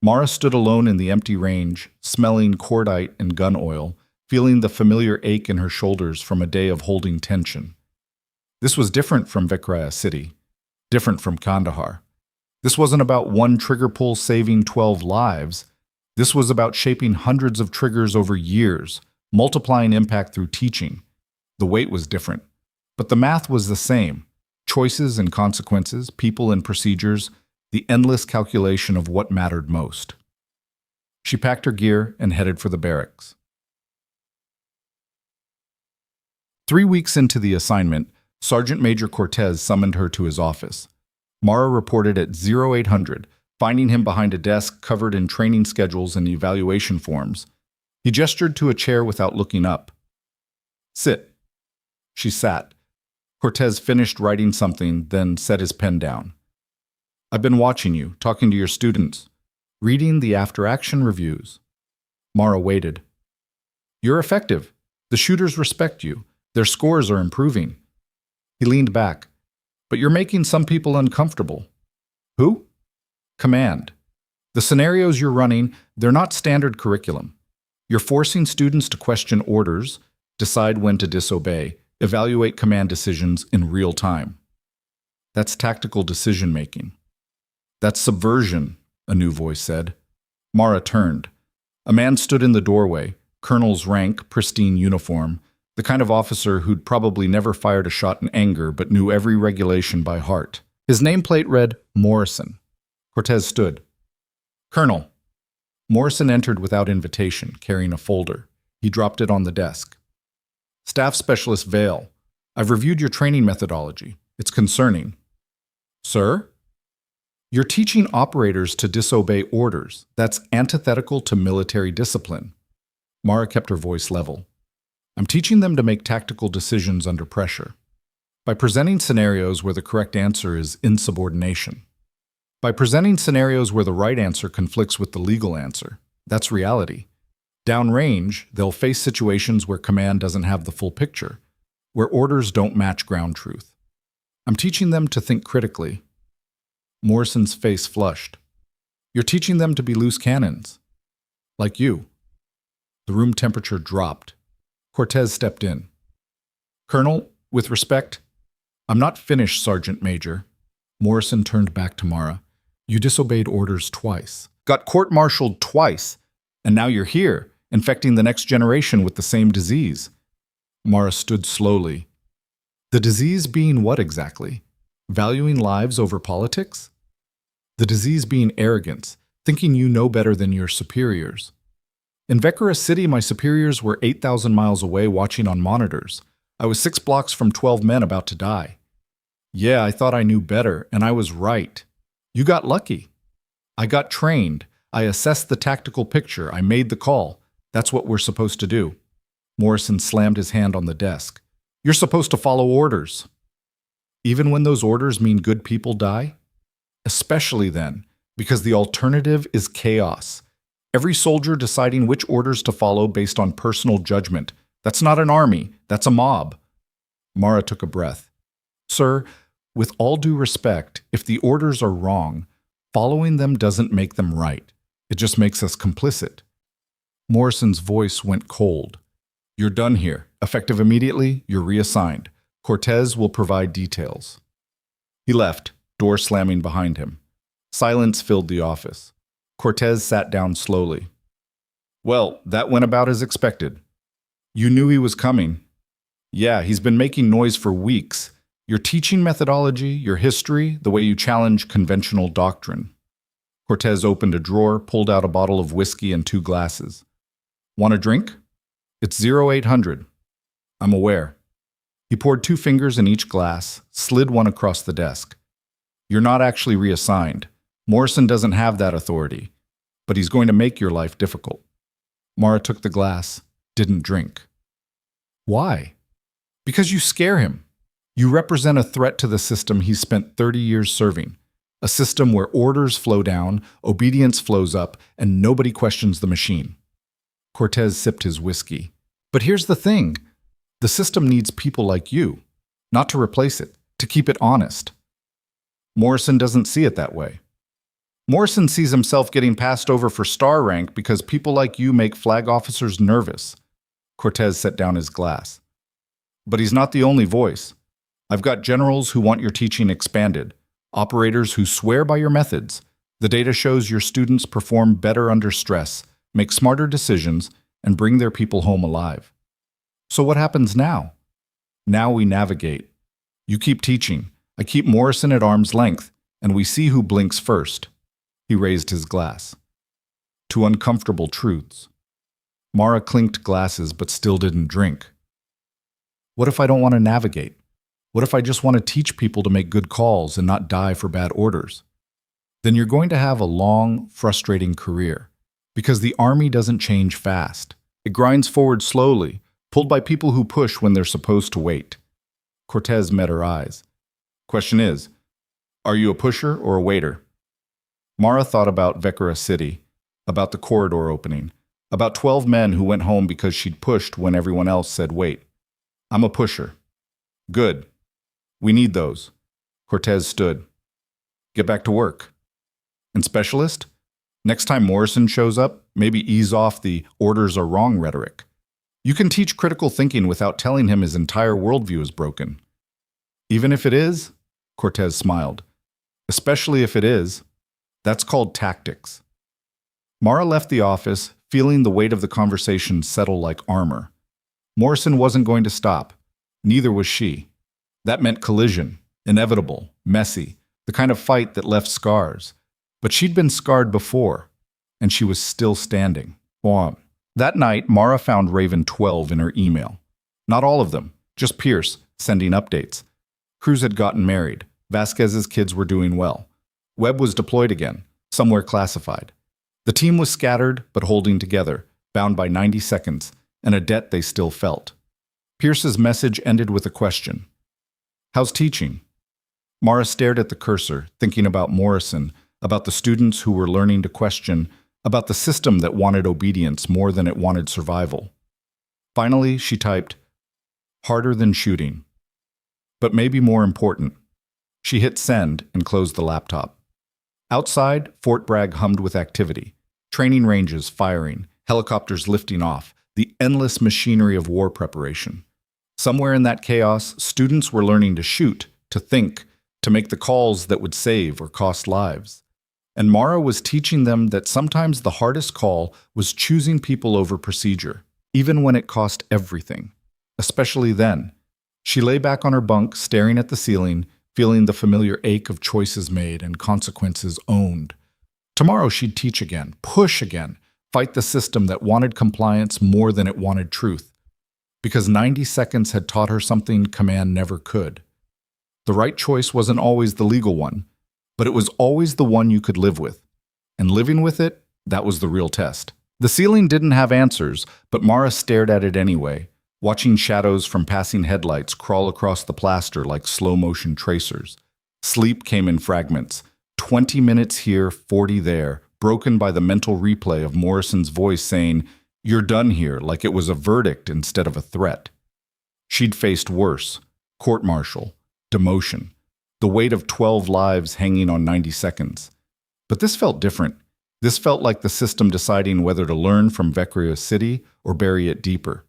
Mara stood alone in the empty range, smelling cordite and gun oil, feeling the familiar ache in her shoulders from a day of holding tension. This was different from Vikora City, different from Kandahar. This wasn't about one trigger pull saving 12 lives. This was about shaping hundreds of triggers over years, multiplying impact through teaching. The weight was different, but the math was the same. Choices and consequences, people and procedures, the endless calculation of what mattered most. She packed her gear and headed for the barracks. 3 weeks into the assignment, Sergeant Major Cortez summoned her to his office. Mara reported at 0800, finding him behind a desk covered in training schedules and evaluation forms. He gestured to a chair without looking up. Sit. She sat. Cortez finished writing something, then set his pen down. I've been watching you, talking to your students, reading the after-action reviews. Mara waited. You're effective. The shooters respect you. Their scores are improving. He leaned back. But you're making some people uncomfortable. Who? Command. The scenarios you're running, they're not standard curriculum. You're forcing students to question orders, decide when to disobey, evaluate command decisions in real time. That's tactical decision-making. That's subversion, a new voice said. Mara turned. A man stood in the doorway, colonel's rank, pristine uniform, the kind of officer who'd probably never fired a shot in anger but knew every regulation by heart. His nameplate read Morrison. Cortez stood. Colonel. Morrison entered without invitation, carrying a folder. He dropped it on the desk. Staff Specialist Vale, I've reviewed your training methodology. It's concerning. Sir? You're teaching operators to disobey orders. That's antithetical to military discipline. Mara kept her voice level. I'm teaching them to make tactical decisions under pressure. By presenting scenarios where the correct answer is insubordination. By presenting scenarios where the right answer conflicts with the legal answer. That's reality. Downrange, they'll face situations where command doesn't have the full picture, where orders don't match ground truth. I'm teaching them to think critically. Morrison's face flushed. You're teaching them to be loose cannons. Like you. The room temperature dropped. Cortez stepped in. Colonel, with respect, I'm not finished, Sergeant Major. Morrison turned back to Mara. You disobeyed orders twice. Got court-martialed twice. And now you're here, infecting the next generation with the same disease. Mara stood slowly. The disease being what exactly? Valuing lives over politics? The disease being arrogance, thinking you know better than your superiors. In Vecra City, my superiors were 8,000 miles away watching on monitors. I was 6 blocks from 12 men about to die. Yeah, I thought I knew better, and I was right. You got lucky. I got trained. I assessed the tactical picture. I made the call. That's what we're supposed to do. Morrison slammed his hand on the desk. You're supposed to follow orders. Even when those orders mean good people die? Especially then, because the alternative is chaos. Every soldier deciding which orders to follow based on personal judgment. That's not an army, that's a mob. Mara took a breath. Sir, with all due respect, if the orders are wrong, following them doesn't make them right. It just makes us complicit. Morrison's voice went cold. You're done here. Effective immediately, you're reassigned. Cortez will provide details. He left, door slamming behind him. Silence filled the office. Cortez sat down slowly. Well, that went about as expected. You knew he was coming. Yeah, he's been making noise for weeks. Your teaching methodology, your history, the way you challenge conventional doctrine. Cortez opened a drawer, pulled out a bottle of whiskey and 2 glasses. Want a drink? It's 0800. I'm aware. He poured 2 fingers in each glass, slid one across the desk. You're not actually reassigned. Morrison doesn't have that authority, but he's going to make your life difficult. Mara took the glass, didn't drink. Why? Because you scare him. You represent a threat to the system he's spent 30 years serving, a system where orders flow down, obedience flows up, and nobody questions the machine. Cortez sipped his whiskey. But here's the thing. The system needs people like you, not to replace it, to keep it honest. Morrison doesn't see it that way. Morrison sees himself getting passed over for star rank because people like you make flag officers nervous. Cortez set down his glass. But he's not the only voice. I've got generals who want your teaching expanded, operators who swear by your methods. The data shows your students perform better under stress, make smarter decisions, and bring their people home alive. So what happens now? Now we navigate. You keep teaching. I keep Morrison at arm's length, and we see who blinks first. He raised his glass. To uncomfortable truths. Mara clinked glasses but still didn't drink. What if I don't want to navigate? What if I just want to teach people to make good calls and not die for bad orders? Then you're going to have a long, frustrating career, because the army doesn't change fast. It grinds forward slowly, pulled by people who push when they're supposed to wait. Cortez met her eyes. Question is, are you a pusher or a waiter? Mara thought about Vecra City, about the corridor opening, about 12 men who went home because she'd pushed when everyone else said wait. I'm a pusher. Good. We need those. Cortez stood. Get back to work. And specialist? Next time Morrison shows up, maybe ease off the orders are wrong rhetoric. You can teach critical thinking without telling him his entire worldview is broken. Even if it is? Cortez smiled. Especially if it is. That's called tactics. Mara left the office, feeling the weight of the conversation settle like armor. Morrison wasn't going to stop. Neither was she. That meant collision, inevitable, messy, the kind of fight that left scars. But she'd been scarred before, and she was still standing. That night, Mara found Raven 12 in her email. Not all of them, just Pierce, sending updates. Cruz had gotten married. Vasquez's kids were doing well. Webb was deployed again, somewhere classified. The team was scattered, but holding together, bound by 90 seconds, and a debt they still felt. Pierce's message ended with a question. How's teaching? Mara stared at the cursor, thinking about Morrison, about the students who were learning to question, about the system that wanted obedience more than it wanted survival. Finally, she typed, harder than shooting. But maybe more important. She hit send and closed the laptop. Outside, Fort Bragg hummed with activity. Training ranges firing, helicopters lifting off, the endless machinery of war preparation. Somewhere in that chaos, students were learning to shoot, to think, to make the calls that would save or cost lives. And Mara was teaching them that sometimes the hardest call was choosing people over procedure, even when it cost everything. Especially then. She lay back on her bunk, staring at the ceiling, feeling the familiar ache of choices made and consequences owned. Tomorrow she'd teach again, push again, fight the system that wanted compliance more than it wanted truth. Because 90 seconds had taught her something command never could. The right choice wasn't always the legal one, but it was always the one you could live with. And living with it, that was the real test. The ceiling didn't have answers, but Mara stared at it anyway, watching shadows from passing headlights crawl across the plaster like slow-motion tracers. Sleep came in fragments, 20 minutes here, 40 there, broken by the mental replay of Morrison's voice saying, "You're done here," like it was a verdict instead of a threat. She'd faced worse, court-martial, demotion, the weight of 12 lives hanging on 90 seconds. But this felt different. This felt like the system deciding whether to learn from Vecchio City or bury it deeper.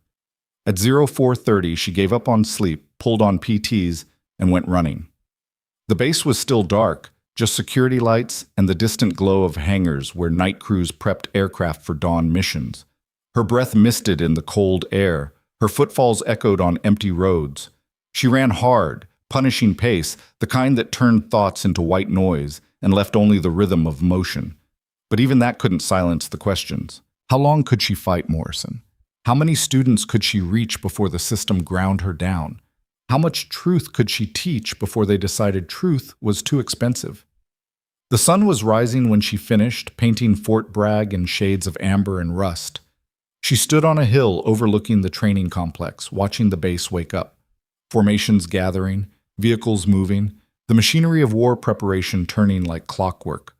At 04:30, she gave up on sleep, pulled on PTs, and went running. The base was still dark, just security lights and the distant glow of hangars where night crews prepped aircraft for dawn missions. Her breath misted in the cold air. Her footfalls echoed on empty roads. She ran hard, punishing pace, the kind that turned thoughts into white noise and left only the rhythm of motion. But even that couldn't silence the questions. How long could she fight Morrison? How many students could she reach before the system ground her down? How much truth could she teach before they decided truth was too expensive? The sun was rising when she finished, painting Fort Bragg in shades of amber and rust. She stood on a hill overlooking the training complex, watching the base wake up. Formations gathering, vehicles moving, the machinery of war preparation turning like clockwork.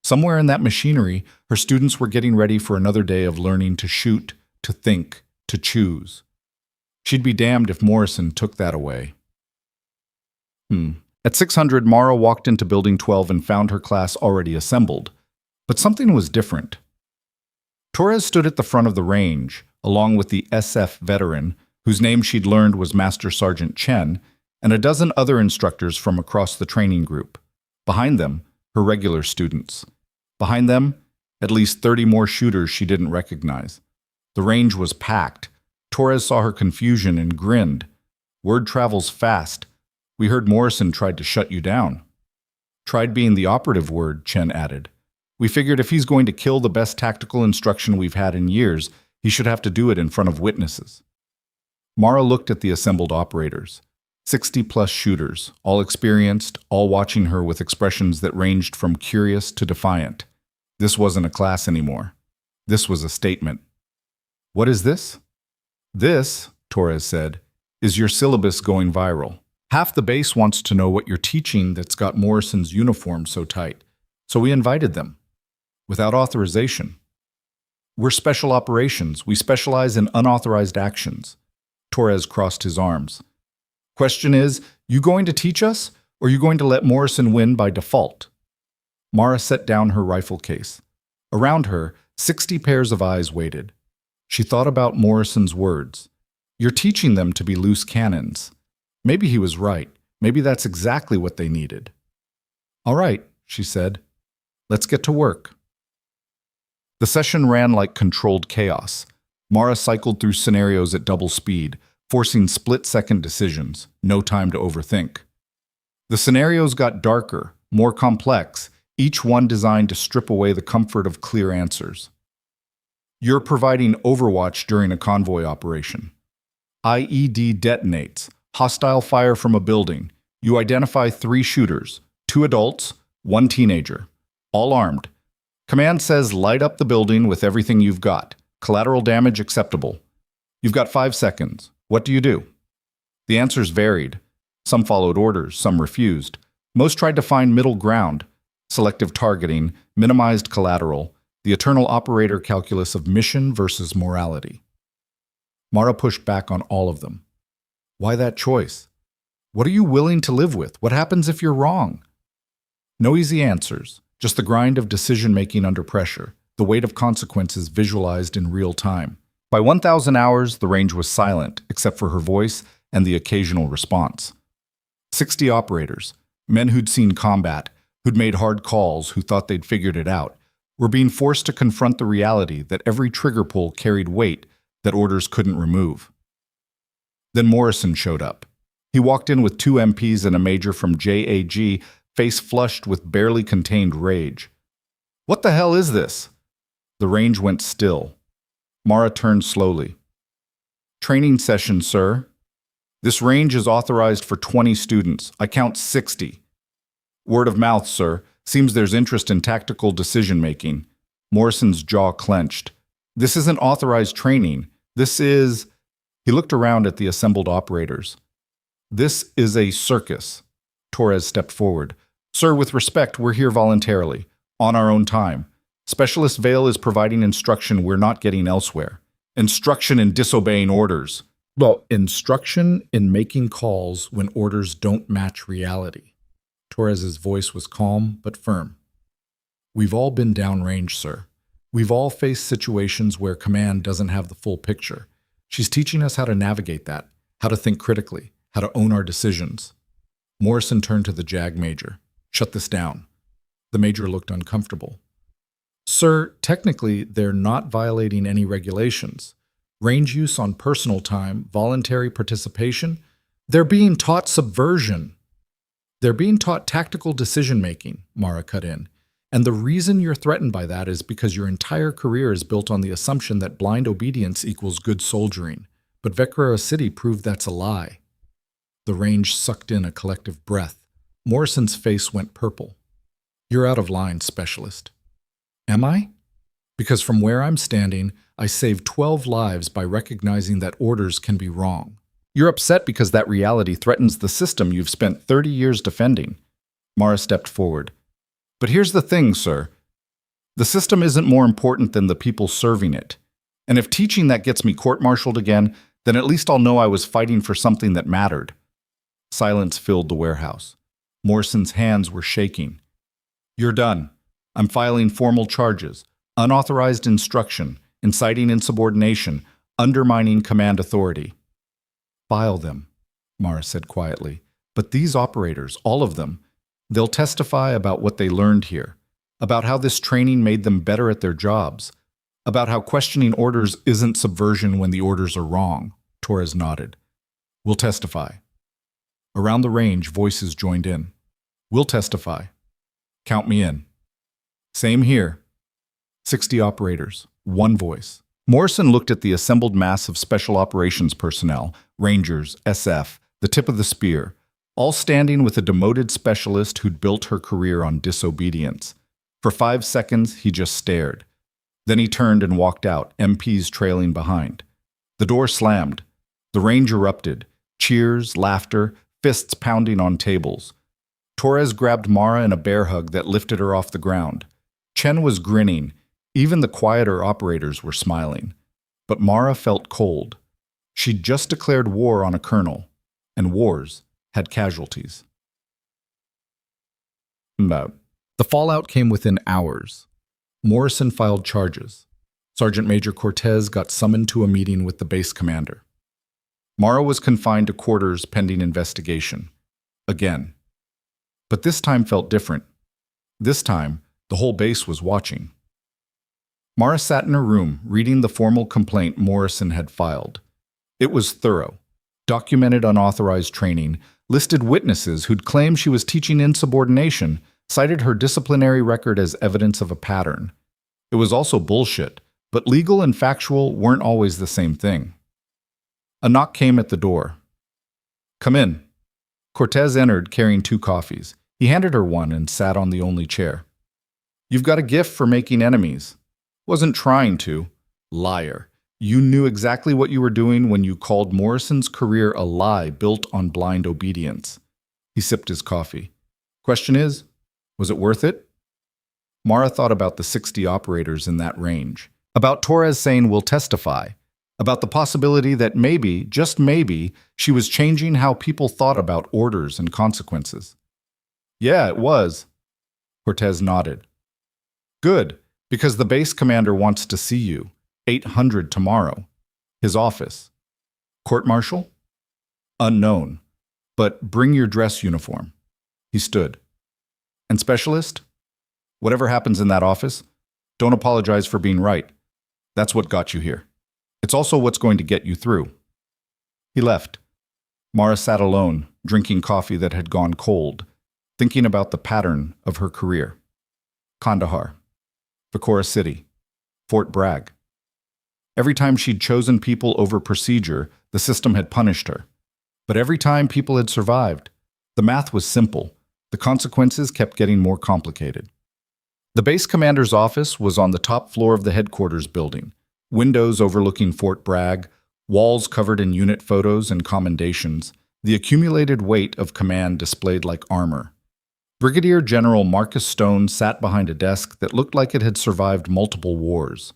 Somewhere in that machinery, her students were getting ready for another day of learning to shoot, to think, to choose. She'd be damned if Morrison took that away. At 600, Mara walked into Building 12 and found her class already assembled. But something was different. Torres stood at the front of the range, along with the SF veteran, whose name she'd learned was Master Sergeant Chen, and a dozen other instructors from across the training group. Behind them, her regular students. Behind them, at least 30 more shooters she didn't recognize. The range was packed. Torres saw her confusion and grinned. Word travels fast. We heard Morrison tried to shut you down. Tried being the operative word, Chen added. We figured if he's going to kill the best tactical instruction we've had in years, he should have to do it in front of witnesses. Mara looked at the assembled operators. 60-plus shooters, all experienced, all watching her with expressions that ranged from curious to defiant. This wasn't a class anymore. This was a statement. What is this? This, Torres said, is your syllabus going viral. Half the base wants to know what you're teaching that's got Morrison's uniform so tight. So we invited them. Without authorization. We're special operations. We specialize in unauthorized actions. Torres crossed his arms. Question is, you going to teach us, or you going to let Morrison win by default? Mara set down her rifle case. Around her, 60 pairs of eyes waited. She thought about Morrison's words. You're teaching them to be loose cannons. Maybe he was right. Maybe that's exactly what they needed. All right, she said. Let's get to work. The session ran like controlled chaos. Mara cycled through scenarios at double speed, forcing split-second decisions, no time to overthink. The scenarios got darker, more complex, each one designed to strip away the comfort of clear answers. You're providing overwatch during a convoy operation. IED detonates. Hostile fire from a building. You identify 3 shooters, 2 adults, 1 teenager, all armed. Command says light up the building with everything you've got. Collateral damage acceptable. You've got 5 seconds. What do you do? The answers varied. Some followed orders, some refused. Most tried to find middle ground. Selective targeting, minimized collateral, the eternal operator calculus of mission versus morality. Mara pushed back on all of them. Why that choice? What are you willing to live with? What happens if you're wrong? No easy answers, just the grind of decision-making under pressure, the weight of consequences visualized in real time. By 1,000 hours, the range was silent, except for her voice and the occasional response. 60 operators, men who'd seen combat, who'd made hard calls, who thought they'd figured it out, were being forced to confront the reality that every trigger pull carried weight that orders couldn't remove. Then Morrison showed up. He walked in with 2 MPs and a major from JAG, face flushed with barely contained rage. What the hell is this? The range went still. Mara turned slowly. Training session, sir. This range is authorized for 20 students. I count 60. Word of mouth, sir. Seems there's interest in tactical decision-making. Morrison's jaw clenched. This isn't authorized training. This is... He looked around at the assembled operators. This is a circus. Torres stepped forward. Sir, with respect, we're here voluntarily, on our own time. Specialist Vale is providing instruction we're not getting elsewhere. Instruction in disobeying orders. Well, instruction in making calls when orders don't match reality. Torres's voice was calm but firm. We've all been downrange, sir. We've all faced situations where command doesn't have the full picture. She's teaching us how to navigate that, how to think critically, how to own our decisions. Morrison turned to the JAG major. Shut this down. The major looked uncomfortable. Sir, technically, they're not violating any regulations. Range use on personal time, voluntary participation, they're being taught subversion. They're being taught tactical decision-making, Mara cut in. And the reason you're threatened by that is because your entire career is built on the assumption that blind obedience equals good soldiering. But Vecra City proved that's a lie. The range sucked in a collective breath. Morrison's face went purple. You're out of line, specialist. Am I? Because from where I'm standing, I saved 12 lives by recognizing that orders can be wrong. You're upset because that reality threatens the system you've spent 30 years defending. Mara stepped forward. But here's the thing, sir. The system isn't more important than the people serving it. And if teaching that gets me court-martialed again, then at least I'll know I was fighting for something that mattered. Silence filled the warehouse. Morrison's hands were shaking. You're done. I'm filing formal charges. Unauthorized instruction, inciting insubordination, undermining command authority. File them, Mara said quietly. But these operators, all of them, they'll testify about what they learned here, about how this training made them better at their jobs, about how questioning orders isn't subversion when the orders are wrong. Torres nodded. We'll testify. Around the range, voices joined in. We'll testify. Count me in. Same here. 60 operators, one voice. Morrison looked at the assembled mass of special operations personnel, Rangers, SF, the tip of the spear, all standing with a demoted specialist who'd built her career on disobedience. For 5 seconds, he just stared. Then he turned and walked out, MPs trailing behind. The door slammed. The range erupted. Cheers, laughter, fists pounding on tables. Torres grabbed Mara in a bear hug that lifted her off the ground. Chen was grinning. Even the quieter operators were smiling. But Mara felt cold. She'd just declared war on a colonel, and wars had casualties. The fallout came within hours. Morrison filed charges. Sergeant Major Cortez got summoned to a meeting with the base commander. Mara was confined to quarters pending investigation. Again. But this time felt different. This time, the whole base was watching. Mara sat in her room, reading the formal complaint Morrison had filed. It was thorough, documented unauthorized training, listed witnesses who'd claimed she was teaching insubordination, cited her disciplinary record as evidence of a pattern. It was also bullshit, But legal and factual weren't always the same thing. A knock came at the door. "Come in." Cortez entered carrying 2 coffees. He handed her one and sat on the only chair. "You've got a gift for making enemies." "Wasn't trying to." "Liar. You knew exactly what you were doing when you called Morrison's career a lie built on blind obedience." He sipped his coffee. "Question is, was it worth it?" Mara thought about the 60 operators in that range, about Torres saying we'll testify, about the possibility that maybe, just maybe, she was changing how people thought about orders and consequences. "Yeah, it was." Cortez nodded. "Good, because the base commander wants to see you. 800 tomorrow. His office." "Court-martial?" "Unknown. But bring your dress uniform." He stood. "And specialist? Whatever happens in that office, don't apologize for being right. That's what got you here. It's also what's going to get you through." He left. Mara sat alone, drinking coffee that had gone cold, thinking about the pattern of her career. Kandahar, Victoria City, Fort Bragg. Every time she'd chosen people over procedure, the system had punished her. But every time people had survived, the math was simple. The consequences kept getting more complicated. The base commander's office was on the top floor of the headquarters building, windows overlooking Fort Bragg, walls covered in unit photos and commendations, the accumulated weight of command displayed like armor. Brigadier General Marcus Stone sat behind a desk that looked like it had survived multiple wars.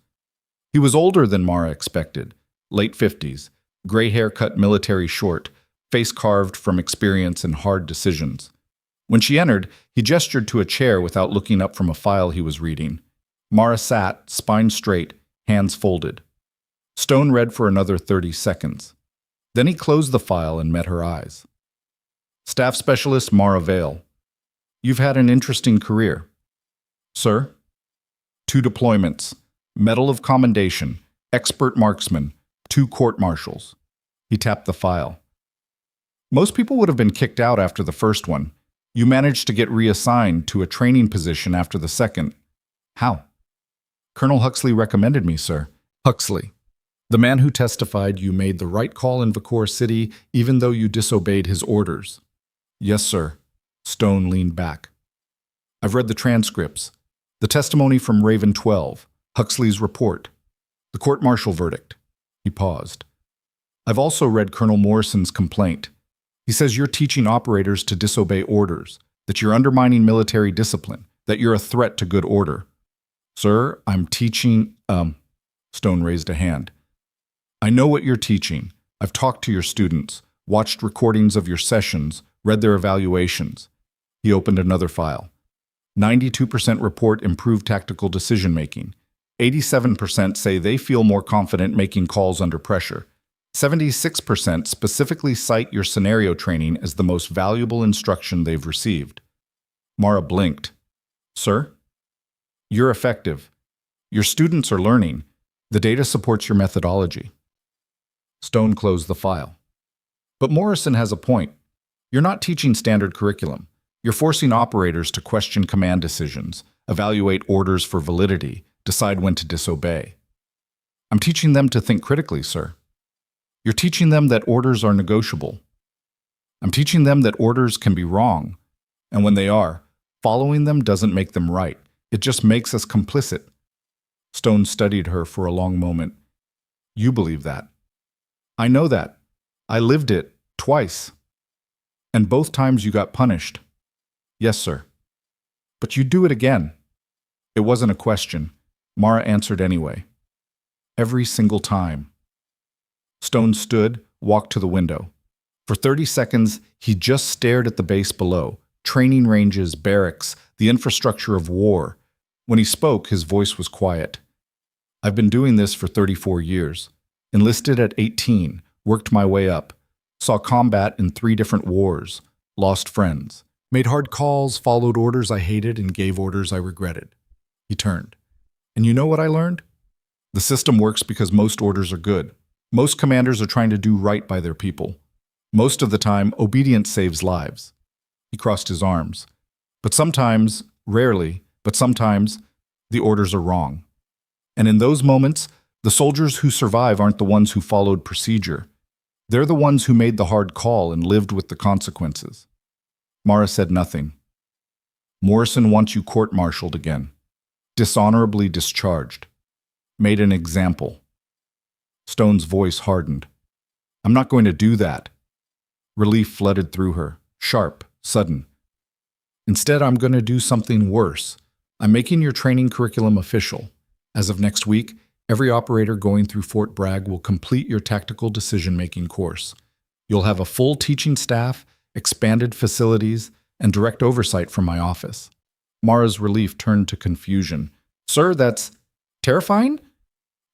He was older than Mara expected, late 50s, gray hair cut military short, face carved from experience and hard decisions. When she entered, he gestured to a chair without looking up from a file he was reading. Mara sat, spine straight, hands folded. Stone read for another 30 seconds. Then he closed the file and met her eyes. "Staff Specialist Mara Vale. You've had an interesting career." "Sir?" "2 deployments. Medal of Commendation, expert marksman, 2 court-martials." He tapped the file. "Most people would have been kicked out after the first one. You managed to get reassigned to a training position after the second. How?" "Colonel Huxley recommended me, sir." "Huxley, the man who testified you made the right call in Victoria City even though you disobeyed his orders." "Yes, sir." Stone leaned back. "I've read the transcripts, the testimony from Raven 12, Huxley's report, the court-martial verdict." He paused. "I've also read Colonel Morrison's complaint. He says you're teaching operators to disobey orders, that you're undermining military discipline, that you're a threat to good order." "Sir, I'm teaching—" Stone raised a hand. "I know what you're teaching. I've talked to your students, watched recordings of your sessions, read their evaluations." He opened another file. 92% report improved tactical decision-making. 87% say they feel more confident making calls under pressure. 76% specifically cite your scenario training as the most valuable instruction they've received. Mara blinked. "Sir? You're effective. Your students are learning. The data supports your methodology." Stone closed the file. "But Morrison has a point. You're not teaching standard curriculum. You're forcing operators to question command decisions, evaluate orders for validity, decide when to disobey." "I'm teaching them to think critically, sir." "You're teaching them that orders are negotiable." "I'm teaching them that orders can be wrong. And when they are, following them doesn't make them right. It just makes us complicit." Stone studied her for a long moment. "You believe that." "I know that. I lived it twice. And both times you got punished." "Yes, sir." "But you do it again." It wasn't a question. Mara answered anyway. "Every single time." Stone stood, walked to the window. For 30 seconds, he just stared at the base below, training ranges, barracks, the infrastructure of war. When he spoke, his voice was quiet. "I've been doing this for 34 years. Enlisted at 18, worked my way up, saw combat in 3 different wars, lost friends, made hard calls, followed orders I hated, and gave orders I regretted." He turned. "And you know what I learned? The system works because most orders are good. Most commanders are trying to do right by their people. Most of the time, obedience saves lives." He crossed his arms. "But sometimes, rarely, but sometimes, the orders are wrong. And in those moments, the soldiers who survive aren't the ones who followed procedure. They're the ones who made the hard call and lived with the consequences. Mara said nothing. Morrison wants you court-martialed again. Dishonorably discharged. Made an example. Stone's voice hardened. I'm not going to do that. Relief flooded through her, sharp, sudden. Instead, I'm going to do something worse. I'm making your training curriculum official. As of next week, every operator going through Fort Bragg will complete your tactical decision-making course. You'll have a full teaching staff, expanded facilities, and direct oversight from my office. Mara's relief turned to confusion. Sir, that's terrifying?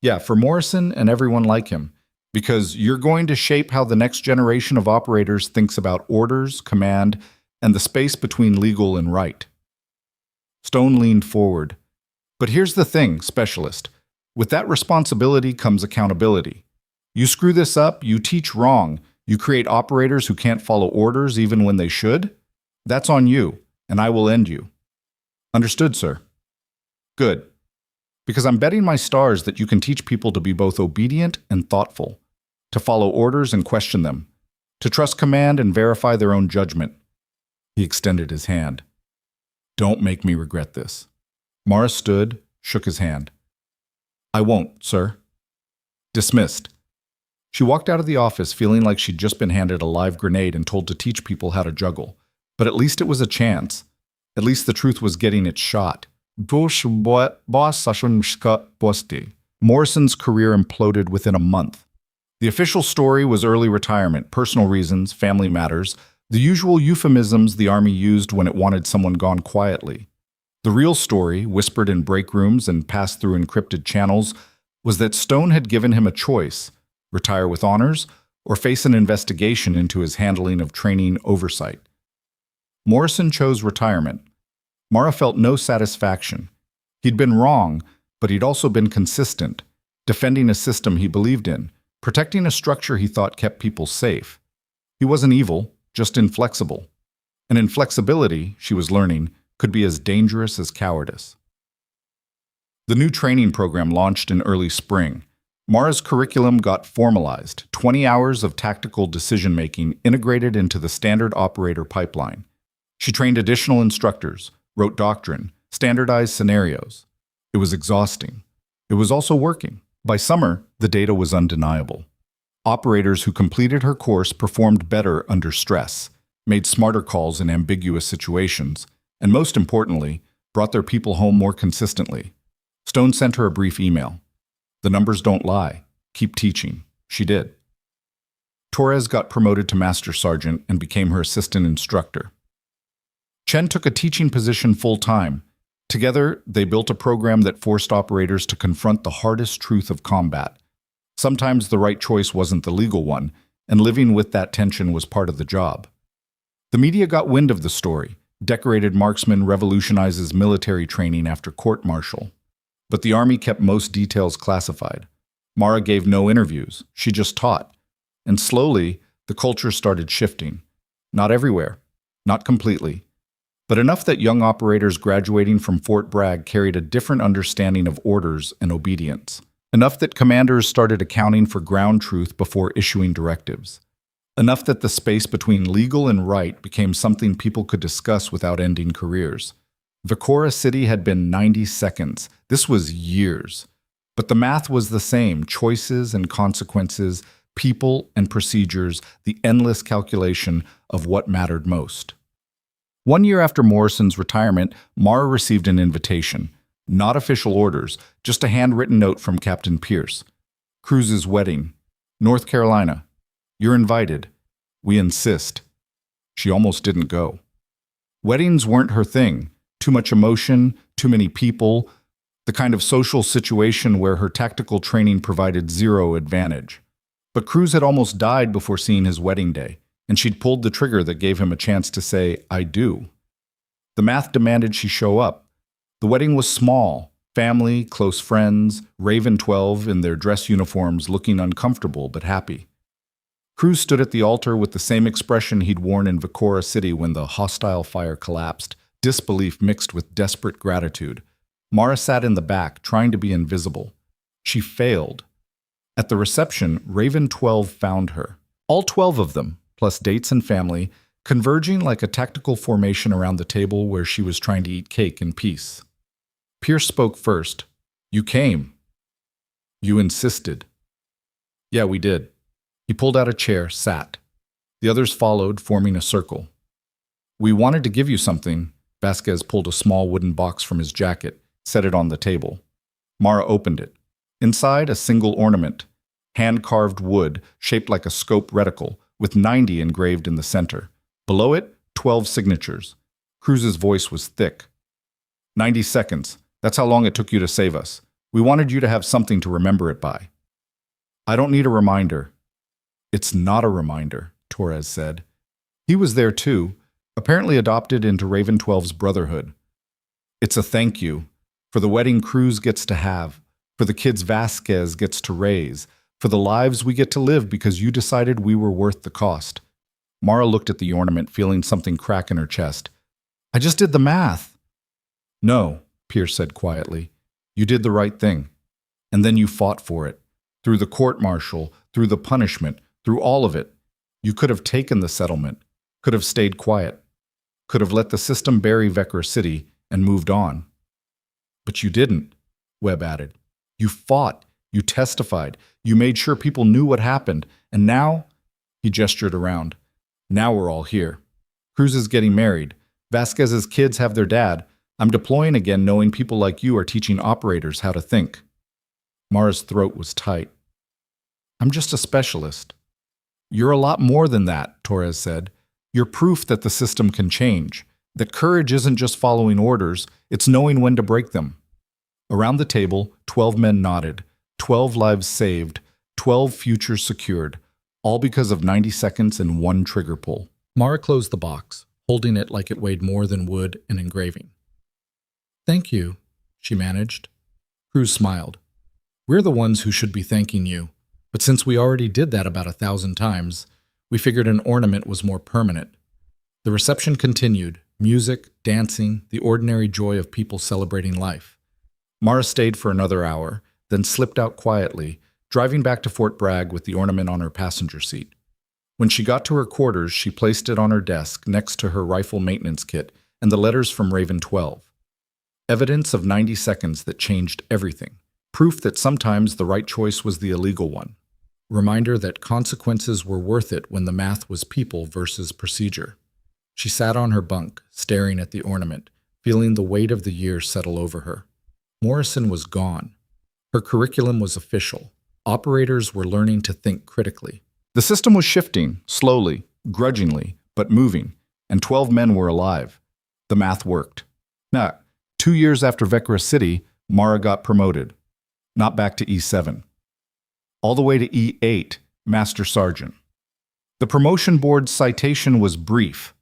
Yeah, for Morrison and everyone like him. Because you're going to shape how the next generation of operators thinks about orders, command, and the space between legal and right. Stone leaned forward. But here's the thing, Specialist. With that responsibility comes accountability. You screw this up, you teach wrong, you create operators who can't follow orders even when they should. That's on you, and I will end you. Understood, sir. Good. Because I'm betting my stars that you can teach people to be both obedient and thoughtful, to follow orders and question them, to trust command and verify their own judgment. He extended his hand. Don't make me regret this. Mara stood, shook his hand. I won't, sir. Dismissed. She walked out of the office feeling like she'd just been handed a live grenade and told to teach people how to juggle. But at least it was a chance. At least the truth was getting its shot. Morrison's career imploded within a month. The official story was early retirement, personal reasons, family matters, the usual euphemisms the Army used when it wanted someone gone quietly. The real story, whispered in break rooms and passed through encrypted channels, was that Stone had given him a choice: retire with honors or face an investigation into his handling of training oversight. Morrison chose retirement. Mara felt no satisfaction. He'd been wrong, but he'd also been consistent, defending a system he believed in, protecting a structure he thought kept people safe. He wasn't evil, just inflexible. And inflexibility, she was learning, could be as dangerous as cowardice. The new training program launched in early spring. Mara's curriculum got formalized, 20 hours of tactical decision-making integrated into the standard operator pipeline. She trained additional instructors, wrote doctrine, standardized scenarios. It was exhausting. It was also working. By summer, the data was undeniable. Operators who completed her course performed better under stress, made smarter calls in ambiguous situations, and most importantly, brought their people home more consistently. Stone sent her a brief email. The numbers don't lie. Keep teaching. She did. Torres got promoted to Master Sergeant and became her assistant instructor. Chen took a teaching position full-time. Together, they built a program that forced operators to confront the hardest truth of combat. Sometimes the right choice wasn't the legal one, and living with that tension was part of the job. The media got wind of the story. Decorated marksman revolutionizes military training after court-martial. But the Army kept most details classified. Mara gave no interviews. She just taught. And slowly, the culture started shifting. Not everywhere. Not completely. But enough that young operators graduating from Fort Bragg carried a different understanding of orders and obedience. Enough that commanders started accounting for ground truth before issuing directives. Enough that the space between legal and right became something people could discuss without ending careers. Vicora City had been 90 seconds. This was years. But the math was the same: choices and consequences, people and procedures, the endless calculation of what mattered most. 1 year after Morrison's retirement, Mara received an invitation. Not official orders, just a handwritten note from Captain Pierce. Cruz's wedding. North Carolina. You're invited. We insist. She almost didn't go. Weddings weren't her thing. Too much emotion, too many people, the kind of social situation where her tactical training provided zero advantage. But Cruz had almost died before seeing his wedding day, and she'd pulled the trigger that gave him a chance to say, I do. The math demanded she show up. The wedding was small. Family, close friends, Raven 12 in their dress uniforms looking uncomfortable but happy. Cruz stood at the altar with the same expression he'd worn in Vicora City when the hostile fire collapsed, disbelief mixed with desperate gratitude. Mara sat in the back, trying to be invisible. She failed. At the reception, Raven 12 found her. All 12 of them, plus dates and family, converging like a tactical formation around the table where she was trying to eat cake in peace. Pierce spoke first. "You came. You insisted." "Yeah, we did." He pulled out a chair, sat. The others followed, forming a circle. "We wanted to give you something." Vasquez pulled a small wooden box from his jacket, set it on the table. Mara opened it. Inside, a single ornament, hand-carved wood shaped like a scope reticle, with 90 engraved in the center. Below it, 12 signatures. Cruz's voice was thick. 90 seconds. That's how long it took you to save us. We wanted you to have something to remember it by." "I don't need a reminder." "It's not a reminder," Torres said. He was there too, apparently adopted into Raven 12's brotherhood. "It's a thank you for the wedding Cruz gets to have, for the kids Vasquez gets to raise, for the lives we get to live because you decided we were worth the cost." Mara looked at the ornament, feeling something crack in her chest. "I just did the math." "No," Pierce said quietly. "You did the right thing. And then you fought for it. Through the court-martial, through the punishment, through all of it. You could have taken the settlement, could have stayed quiet, could have let the system bury Vecra City and moved on. But you didn't," Webb added. "You fought, you testified, you made sure people knew what happened, and now," he gestured around, "now we're all here. Cruz is getting married. Vasquez's kids have their dad. I'm deploying again knowing people like you are teaching operators how to think." Mara's throat was tight. "I'm just a specialist." "You're a lot more than that," Torres said. "You're proof that the system can change, that courage isn't just following orders, it's knowing when to break them." Around the table, 12 men nodded, 12 lives saved, 12 futures secured, all because of 90 seconds and one trigger pull. Mara closed the box, holding it like it weighed more than wood and engraving. "Thank you," she managed. Cruz smiled. "We're the ones who should be thanking you, but since we already did that about 1,000 times, we figured an ornament was more permanent." The reception continued, music, dancing, the ordinary joy of people celebrating life. Mara stayed for another hour, then slipped out quietly, driving back to Fort Bragg with the ornament on her passenger seat. When she got to her quarters, she placed it on her desk next to her rifle maintenance kit and the letters from Raven 12. Evidence of 90 seconds that changed everything. Proof that sometimes the right choice was the illegal one. Reminder that consequences were worth it when the math was people versus procedure. She sat on her bunk, staring at the ornament, feeling the weight of the years settle over her. Morrison was gone. Her curriculum was official. Operators were learning to think critically. The system was shifting, slowly, grudgingly, but moving, and 12 men were alive. The math worked. Now, 2 years after Vecra City, Mara got promoted. Not back to E7. All the way to E8, Master Sergeant. The promotion board's citation was brief.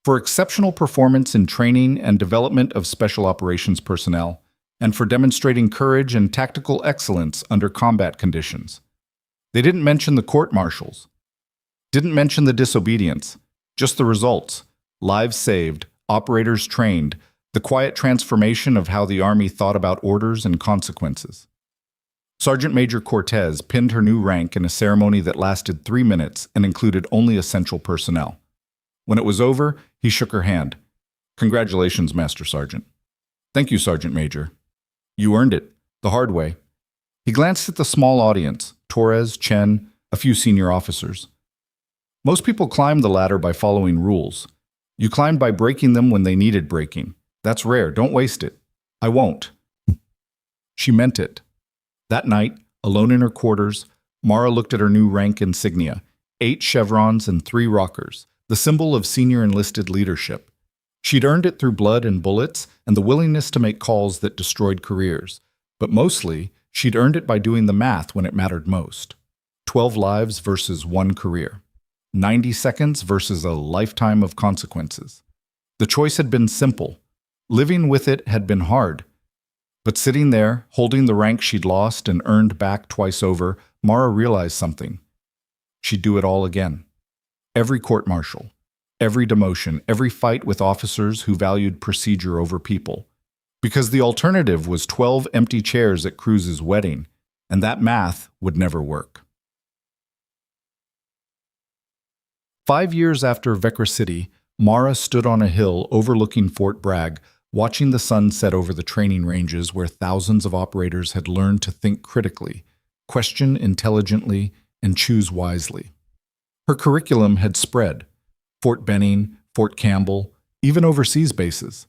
For exceptional performance in training and development of special operations personnel, and for demonstrating courage and tactical excellence under combat conditions. They didn't mention the court-martials. Didn't mention the disobedience. Just the results. Lives saved, operators trained, the quiet transformation of how the Army thought about orders and consequences. Sergeant Major Cortez pinned her new rank in a ceremony that lasted 3 minutes and included only essential personnel. When it was over, he shook her hand. "Congratulations, Master Sergeant." "Thank you, Sergeant Major." "You earned it, the hard way." He glanced at the small audience, Torres, Chen, a few senior officers. "Most people climb the ladder by following rules. You climbed by breaking them when they needed breaking. That's rare, don't waste it." "I won't." She meant it. That night, alone in her quarters, Mara looked at her new rank insignia, 8 chevrons and 3 rockers, the symbol of senior enlisted leadership. She'd earned it through blood and bullets and the willingness to make calls that destroyed careers. But mostly, she'd earned it by doing the math when it mattered most. 12 lives versus 1 career. 90 seconds versus a lifetime of consequences. The choice had been simple. Living with it had been hard. But sitting there, holding the rank she'd lost and earned back twice over, Mara realized something. She'd do it all again. Every court-martial, every demotion, every fight with officers who valued procedure over people. Because the alternative was 12 empty chairs at Cruz's wedding, and that math would never work. 5 years after Vecra City, Mara stood on a hill overlooking Fort Bragg, watching the sun set over the training ranges where thousands of operators had learned to think critically, question intelligently, and choose wisely. Her curriculum had spread: Fort Benning, Fort Campbell, even overseas bases.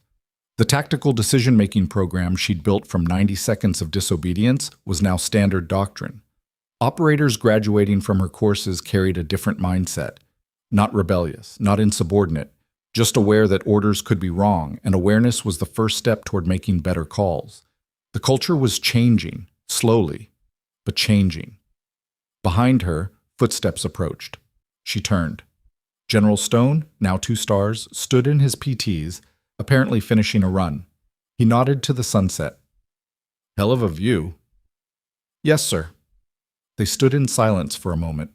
The tactical decision-making program she'd built from 90 seconds of disobedience was now standard doctrine. Operators graduating from her courses carried a different mindset: not rebellious, not insubordinate, just aware that orders could be wrong, and awareness was the first step toward making better calls. The culture was changing, slowly, but changing. Behind her, footsteps approached. She turned. General Stone, now 2 stars, stood in his PTs, apparently finishing a run. He nodded to the sunset. "Hell of a view." "Yes, sir." They stood in silence for a moment.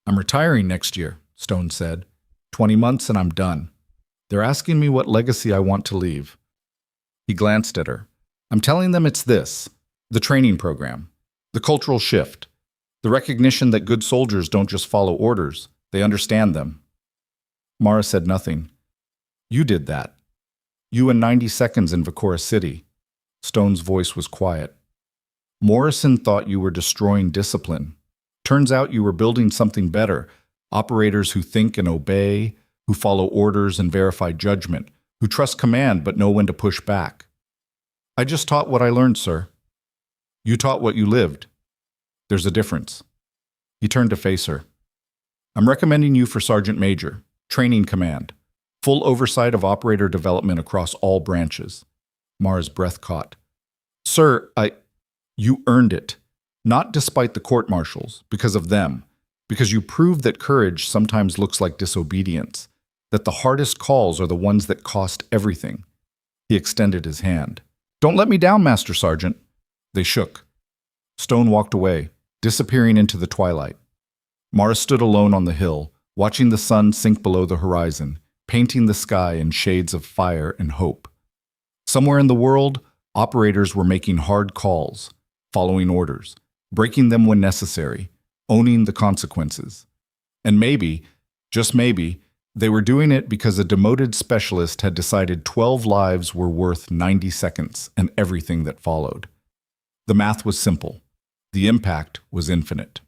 "I'm retiring next year," Stone said. 20 months and I'm done. They're asking me what legacy I want to leave." He glanced at her. "I'm telling them it's this: the training program, the cultural shift, the recognition that good soldiers don't just follow orders, they understand them." Mara said nothing. "You did that. You and 90 seconds in Vecra City." Stone's voice was quiet. "Morrison thought you were destroying discipline. Turns out you were building something better: operators who think and obey, who follow orders and verify judgment, who trust command but know when to push back." "I just taught what I learned, sir." "You taught what you lived. There's a difference." He turned to face her. "I'm recommending you for Sergeant Major, training command, full oversight of operator development across all branches." Mara's breath caught. "Sir, You earned it. Not despite the court-martials, because of them. Because you proved that courage sometimes looks like disobedience, that the hardest calls are the ones that cost everything." He extended his hand. "Don't let me down, Master Sergeant." They shook. Stone walked away, disappearing into the twilight. Mara stood alone on the hill, watching the sun sink below the horizon, painting the sky in shades of fire and hope. Somewhere in the world, operators were making hard calls, following orders, breaking them when necessary, owning the consequences. And maybe, just maybe, they were doing it because a demoted specialist had decided 12 lives were worth 90 seconds and everything that followed. The math was simple. The impact was infinite.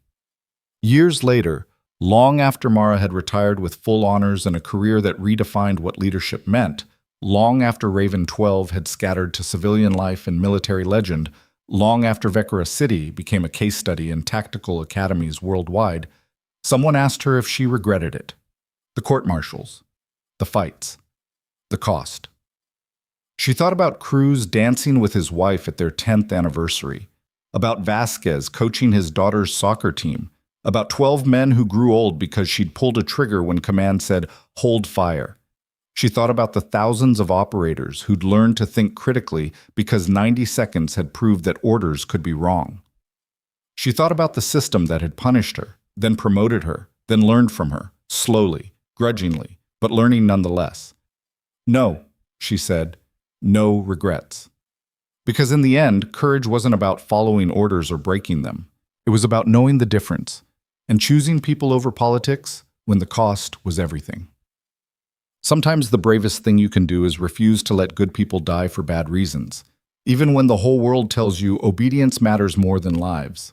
Years later, long after Mara had retired with full honors and a career that redefined what leadership meant, long after Raven 12 had scattered to civilian life and military legend, long after Vecra City became a case study in tactical academies worldwide, someone asked her if she regretted it. The court-martials, the fights, the cost. She thought about Cruz dancing with his wife at their 10th anniversary, about Vasquez coaching his daughter's soccer team, about 12 men who grew old because she'd pulled a trigger when command said, "Hold fire." She thought about the thousands of operators who'd learned to think critically because 90 seconds had proved that orders could be wrong. She thought about the system that had punished her, then promoted her, then learned from her, slowly, grudgingly, but learning nonetheless. "No," she said, "no regrets." Because in the end, courage wasn't about following orders or breaking them. It was about knowing the difference and choosing people over politics when the cost was everything. Sometimes the bravest thing you can do is refuse to let good people die for bad reasons, even when the whole world tells you obedience matters more than lives.